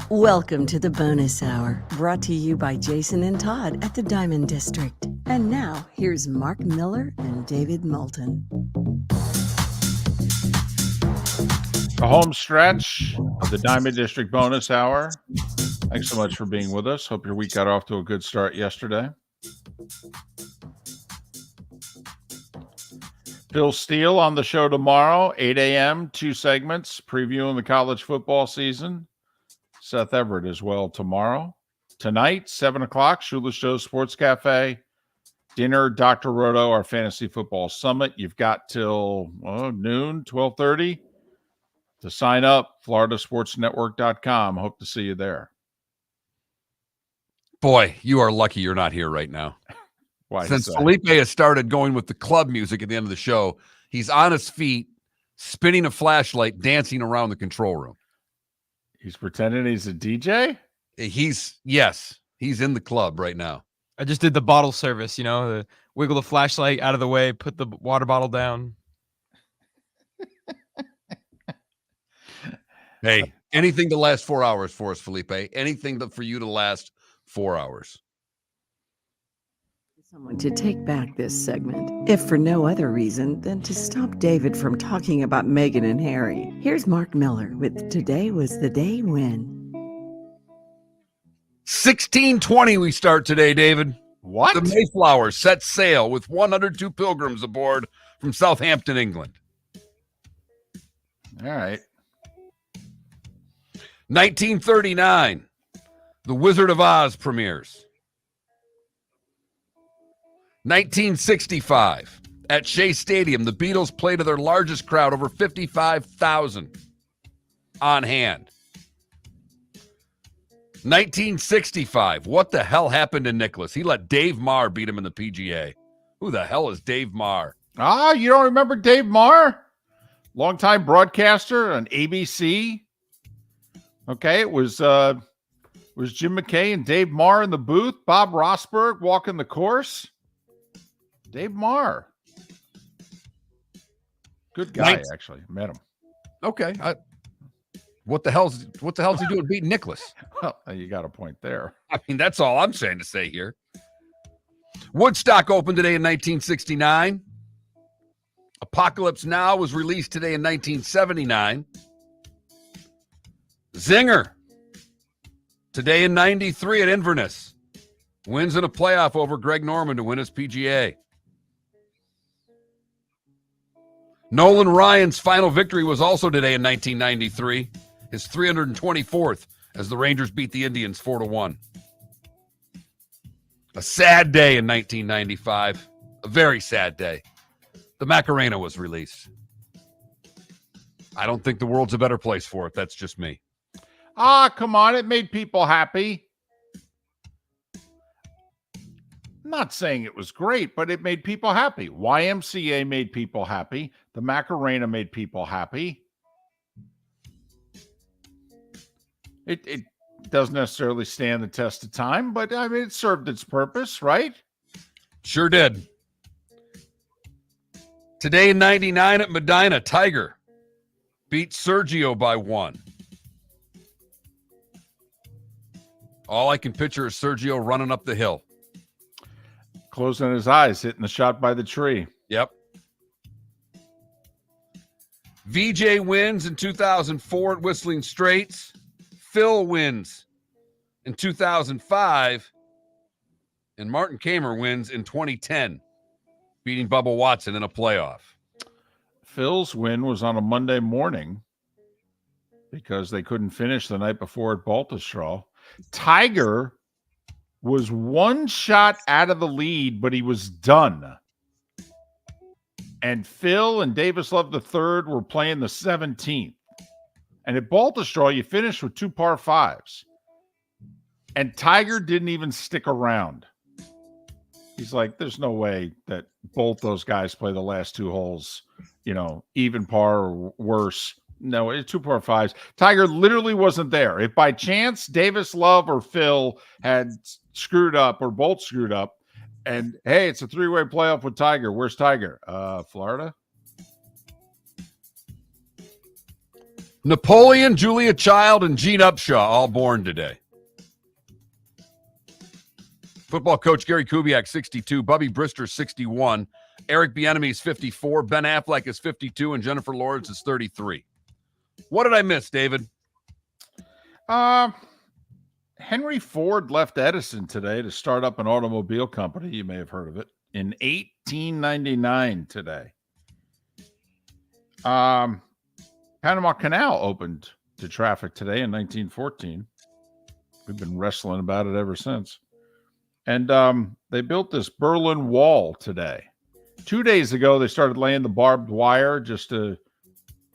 Welcome to the bonus hour, brought to you by Jason and Todd at the Diamond District. And now, here's Mark Miller and David Moulton. The home stretch of the Diamond District bonus hour. Thanks so much for being with us. Hope your week got off to a good start yesterday. Phil Steele on the show tomorrow, 8 a.m., 2 segments, previewing the college football season. Seth Everett as well tomorrow. Tonight, 7 o'clock, Shula Show Sports Cafe. Dinner, Dr. Roto, our Fantasy Football Summit. You've got till noon, 12:30 to sign up, floridasportsnetwork.com. Hope to see you there. Boy, you are lucky you're not here right now. Why? Since Felipe has started going with the club music at the end of the show, he's on his feet, spinning a flashlight, dancing around the control room. He's pretending he's a DJ? He's in the club right now. I just did the bottle service, wiggle the flashlight out of the way, put the water bottle down. Hey, anything to last 4 hours for us, Felipe. Anything for you to last 4 hours. Someone to take back this segment, if for no other reason than to stop David from talking about Meghan and Harry. Here's Mark Miller with Today Was the Day When. 16:20 we start today, David. What? The Mayflower set sail with 102 pilgrims aboard from Southampton, England. All right. 1939, The Wizard of Oz premieres. 1965, at Shea Stadium, the Beatles played to their largest crowd, over 55,000 on hand. 1965, what the hell happened to Nicklaus? He let Dave Marr beat him in the PGA. Who the hell is Dave Marr? You don't remember Dave Marr? Longtime broadcaster on ABC. Okay, it was Jim McKay and Dave Marr in the booth. Bob Rosberg walking the course. Dave Marr. Good guy, actually. Met him. Okay. What the hell's he doing beating Nicklaus? Well, you got a point there. I mean, that's all I'm saying to say here. Woodstock opened today in 1969. Apocalypse Now was released today in 1979. Zinger, today in 93 at Inverness, wins in a playoff over Greg Norman to win his PGA. Nolan Ryan's final victory was also today in 1993, his 324th as the Rangers beat the Indians 4-1. A sad day in 1995. A very sad day. The Macarena was released. I don't think the world's a better place for it. That's just me. Come on. It made people happy. I'm not saying it was great, but it made people happy. YMCA made people happy. The Macarena made people happy. It doesn't necessarily stand the test of time, but I mean, it served its purpose, right? Sure did. Today in 99 at Medina, Tiger beat Sergio by 1. All I can picture is Sergio running up the hill. Closing his eyes, hitting the shot by the tree. Yep. VJ wins in 2004 at Whistling Straits. Phil wins in 2005. And Martin Kamer wins in 2010, beating Bubba Watson in a playoff. Phil's win was on a Monday morning because they couldn't finish the night before at Baltusrol. Tiger was one shot out of the lead, but he was done. And Phil and Davis Love III were playing the 17th. And at Baltusrol, you finished with 2 par 5s. And Tiger didn't even stick around. He's like, there's no way that both those guys play the last 2 holes, even par or worse. No, it's 2 par 5s. Tiger literally wasn't there. If by chance Davis Love or Phil had screwed up or both screwed up, and hey, it's a 3-way playoff with Tiger. Where's Tiger? Florida? Napoleon, Julia Child, and Gene Upshaw all born today. Football coach Gary Kubiak, 62. Bubby Brister, 61. Eric Bieniemy is 54. Ben Affleck is 52. And Jennifer Lawrence is 33. What did I miss, David? Henry Ford left Edison today to start up an automobile company. You may have heard of it. In 1899 today. Panama Canal opened to traffic today in 1914. We've been wrestling about it ever since. And they built this Berlin Wall today. 2 days ago, they started laying the barbed wire just to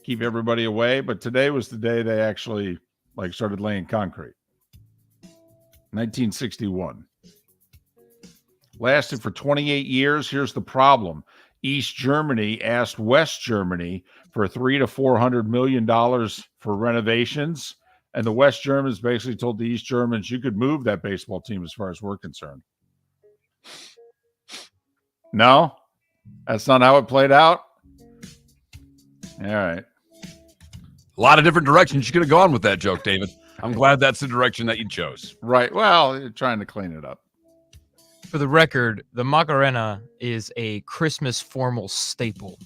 keep everybody away. But today was the day they actually started laying concrete. 1961. Lasted for 28 years. Here's the problem. East Germany asked West Germany for $300 to $400 million for renovations. And the West Germans basically told the East Germans, you could move that baseball team as far as we're concerned. No, that's not how it played out. All right. A lot of different directions you could have gone with that joke, David. I'm glad that's the direction that you chose. Right. Well, you're trying to clean it up. For the record, the Macarena is a Christmas formal staple.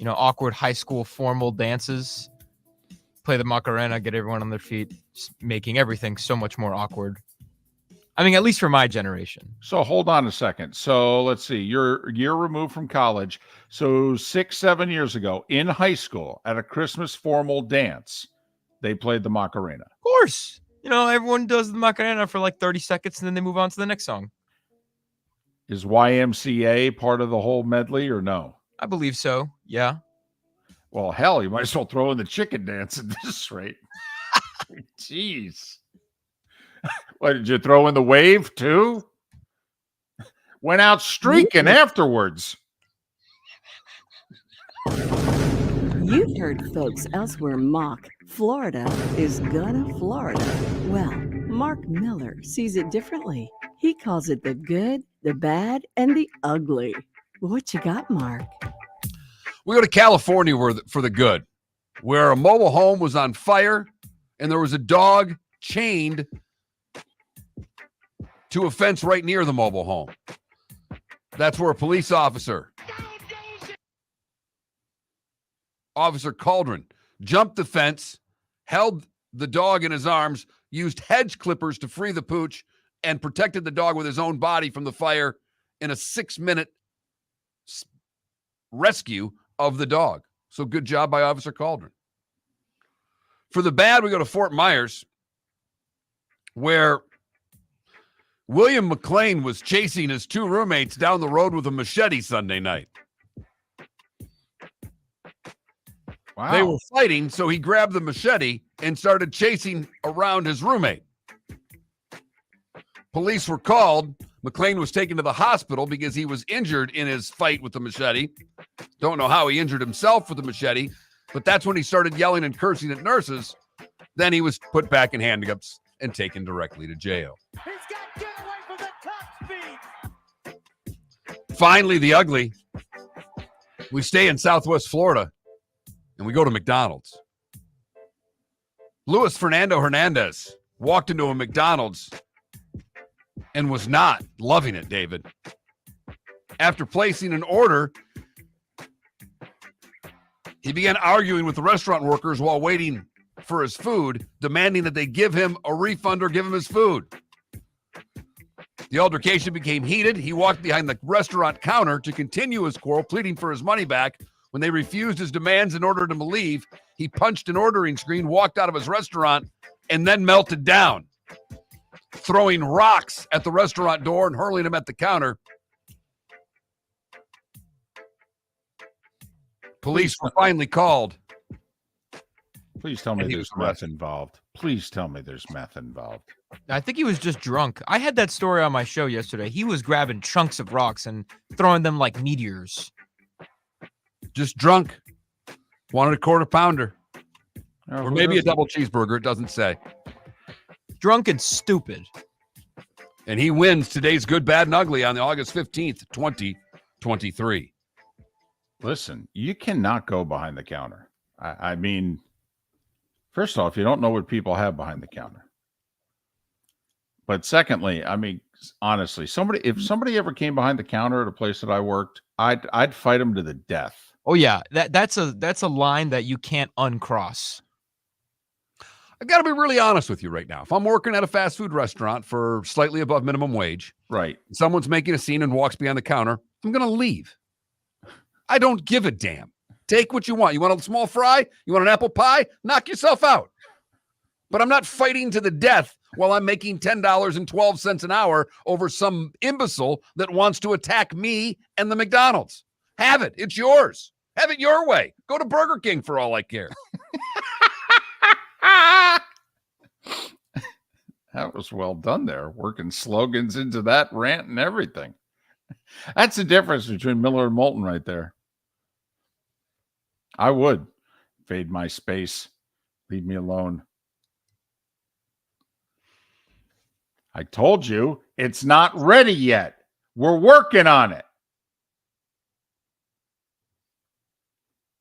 Awkward high school formal dances. Play the Macarena, get everyone on their feet, just making everything so much more awkward. I mean, at least for my generation. So hold on a second. So let's see. You're a year removed from college. So 6-7 years ago in high school at a Christmas formal dance, they played the Macarena. Of course. Everyone does the Macarena for like 30 seconds and then they move on to the next song. Is YMCA part of the whole medley or no? I believe so. Yeah. Well, hell, you might as well throw in the chicken dance at this rate. Jeez. What, did you throw in the wave too? Went out streaking afterwards. You've heard folks elsewhere mock Florida is gonna Florida. Well, Mark Miller sees it differently. He calls it the good, the bad, and the ugly. What you got, Mark? We go to California for the good, where a mobile home was on fire and there was a dog chained to a fence right near the mobile home. That's where a police officer, Officer Cauldron, jumped the fence, held the dog in his arms, used hedge clippers to free the pooch, and protected the dog with his own body from the fire in a 6-minute rescue of the dog. So good job by Officer Cauldron. For the bad, we go to Fort Myers, where William McLean was chasing his two roommates down the road with a machete Sunday night. Wow. They were fighting, so he grabbed the machete and started chasing around his roommate. Police were called. McLean was taken to the hospital because he was injured in his fight with the machete. Don't know how he injured himself with the machete, but that's when he started yelling and cursing at nurses. Then he was put back in handcuffs and taken directly to jail. Finally, the ugly. We stay in Southwest Florida, and we go to McDonald's. Luis Fernando Hernandez walked into a McDonald's and was not loving it, David. After placing an order, he began arguing with the restaurant workers while waiting for his food, demanding that they give him a refund or give him his food. The altercation became heated. He walked behind the restaurant counter to continue his quarrel, pleading for his money back. When they refused his demands and ordered him to leave, he punched an ordering screen, walked out of his restaurant, and then melted down, throwing rocks at the restaurant door and hurling them at the counter. Police were finally called. Please tell me there's meth involved. Please tell me there's meth involved. I think he was just drunk. I had that story on my show yesterday. He was grabbing chunks of rocks and throwing them like meteors. Just drunk. Wanted a quarter pounder. Oh, Or maybe a double cheeseburger. It doesn't say. Drunk and stupid. And he wins today's Good, Bad, and Ugly on the August 15th, 2023. Listen, you cannot go behind the counter. I mean, first off, you don't know what people have behind the counter. But secondly, I mean, honestly, if somebody ever came behind the counter at a place that I worked, I'd fight them to the death. Oh yeah, that's a line that you can't uncross. I got to be really honest with you right now. If I'm working at a fast food restaurant for slightly above minimum wage, right? Someone's making a scene and walks behind the counter, I'm going to leave. I don't give a damn. Take what you want. You want a small fry? You want an apple pie? Knock yourself out. But I'm not fighting to the death while I'm making $10.12 an hour over some imbecile that wants to attack me and the McDonald's. Have it. It's yours. Have it your way. Go to Burger King for all I care. That was well done there. Working slogans into that rant and everything. That's the difference between Miller and Moulton right there. I would fade my space. Leave me alone. I told you it's not ready yet. We're working on it.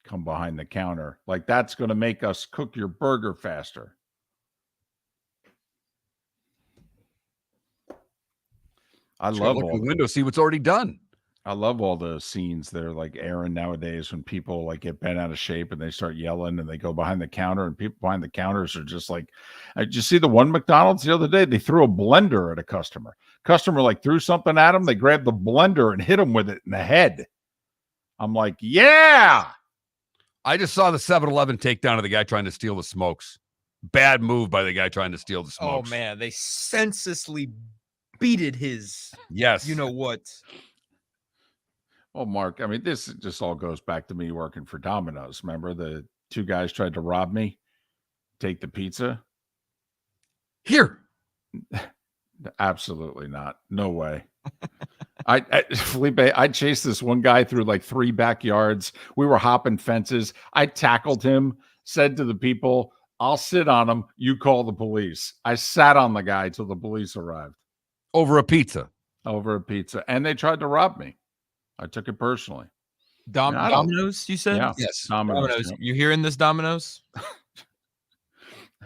Come behind the counter. Like that's going to make us cook your burger faster. I love look all out the window, see what's already done. I love all the scenes that are like airing nowadays when people like get bent out of shape and they start yelling and they go behind the counter and people behind the counters are just like, did you see the one McDonald's the other day? They threw a blender at a customer. Customer like threw something at him. They grabbed the blender and hit him with it in the head. I'm like, yeah. I just saw the 7-Eleven takedown of the guy trying to steal the smokes. Bad move by the guy trying to steal the smokes. Oh man, they senselessly beated his. Yes. You know what? Well, Mark, I mean, this just all goes back to me working for Domino's. Remember the two guys tried to rob me, take the pizza? Here. Absolutely not. No way. Felipe, I chased this one guy through like 3 backyards. We were hopping fences. I tackled him, said to the people, I'll sit on him. You call the police. I sat on the guy till the police arrived. Over a pizza. Over a pizza. And they tried to rob me. I took it personally. Domino's, you said? Yeah. Yes. Domino's. You hearing this, Domino's?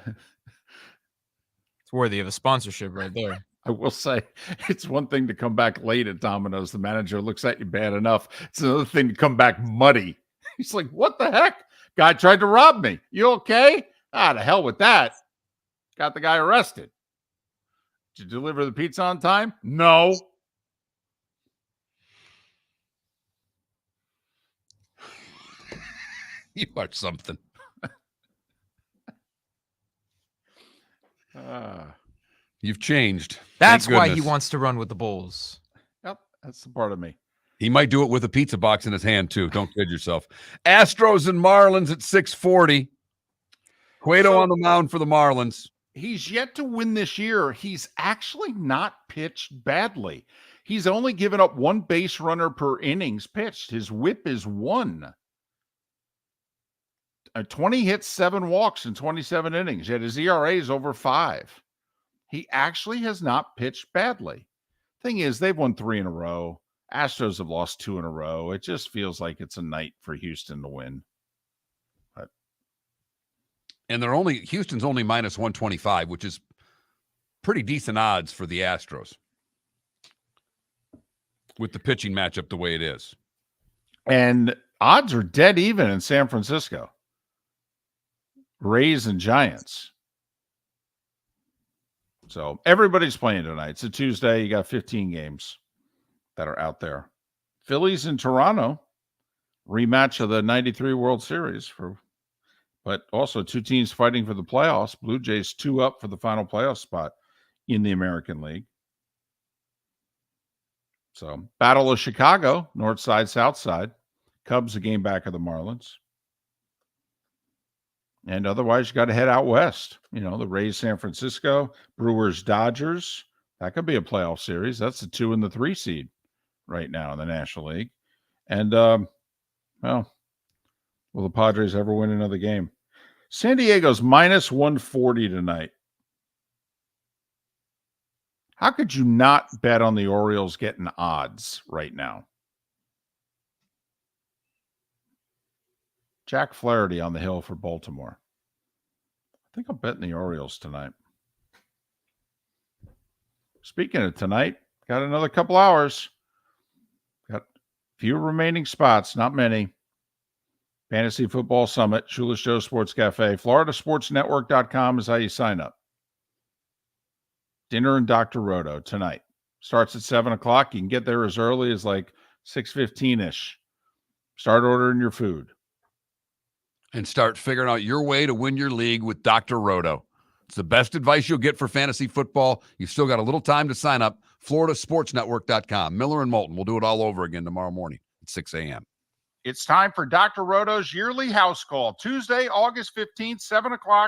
It's worthy of a sponsorship right there. I will say, it's one thing to come back late at Domino's. The manager looks at you bad enough. It's another thing to come back muddy. He's like, what the heck? Guy tried to rob me. You okay? To hell with that. Got the guy arrested. Did you deliver the pizza on time? No. You are something. You've changed. That's Thank why he goodness. wants to run with the Bulls. Yep, that's the part of me. He might do it with a pizza box in his hand, too. Don't kid yourself. Astros and Marlins at 6:40. Cueto on the mound for the Marlins. He's yet to win this year. He's actually not pitched badly. He's only given up one base runner per innings pitched. His whip is 1. 20 hits, 7 walks in 27 innings, yet his ERA is over 5. He actually has not pitched badly. Thing is, they've won 3 in a row. Astros have lost 2 in a row. It just feels like it's a night for Houston to win. And Houston's only minus 125, which is pretty decent odds for the Astros with the pitching matchup the way it is. And odds are dead even in San Francisco. Rays and Giants. So everybody's playing tonight. It's a Tuesday. You got 15 games that are out there. Phillies in Toronto, rematch of the 93 World Series, but also 2 teams fighting for the playoffs. Blue Jays 2 up for the final playoff spot in the American League. So Battle of Chicago, north side, south side. Cubs a game back of the Marlins. And otherwise, you got to head out west. You know, the Rays, San Francisco, Brewers, Dodgers. That could be a playoff series. That's the 2 and the 3 seed right now in the National League. And, will the Padres ever win another game? San Diego's minus 140 tonight. How could you not bet on the Orioles getting odds right now? Jack Flaherty on the hill for Baltimore. I think I'm betting the Orioles tonight. Speaking of tonight, got another couple hours. Got few remaining spots, not many. Fantasy Football Summit, Shula Show Sports Cafe. FloridaSportsNetwork.com is how you sign up. Dinner and Dr. Roto tonight. Starts at 7 o'clock. You can get there as early as like 6:15-ish. Start ordering your food. And start figuring out your way to win your league with Dr. Roto. It's the best advice you'll get for fantasy football. You've still got a little time to sign up. FloridaSportsNetwork.com. Miller and Moulton. We'll do it all over again tomorrow morning at 6 a.m. It's time for Dr. Roto's yearly house call. Tuesday, August 15th, 7 o'clock.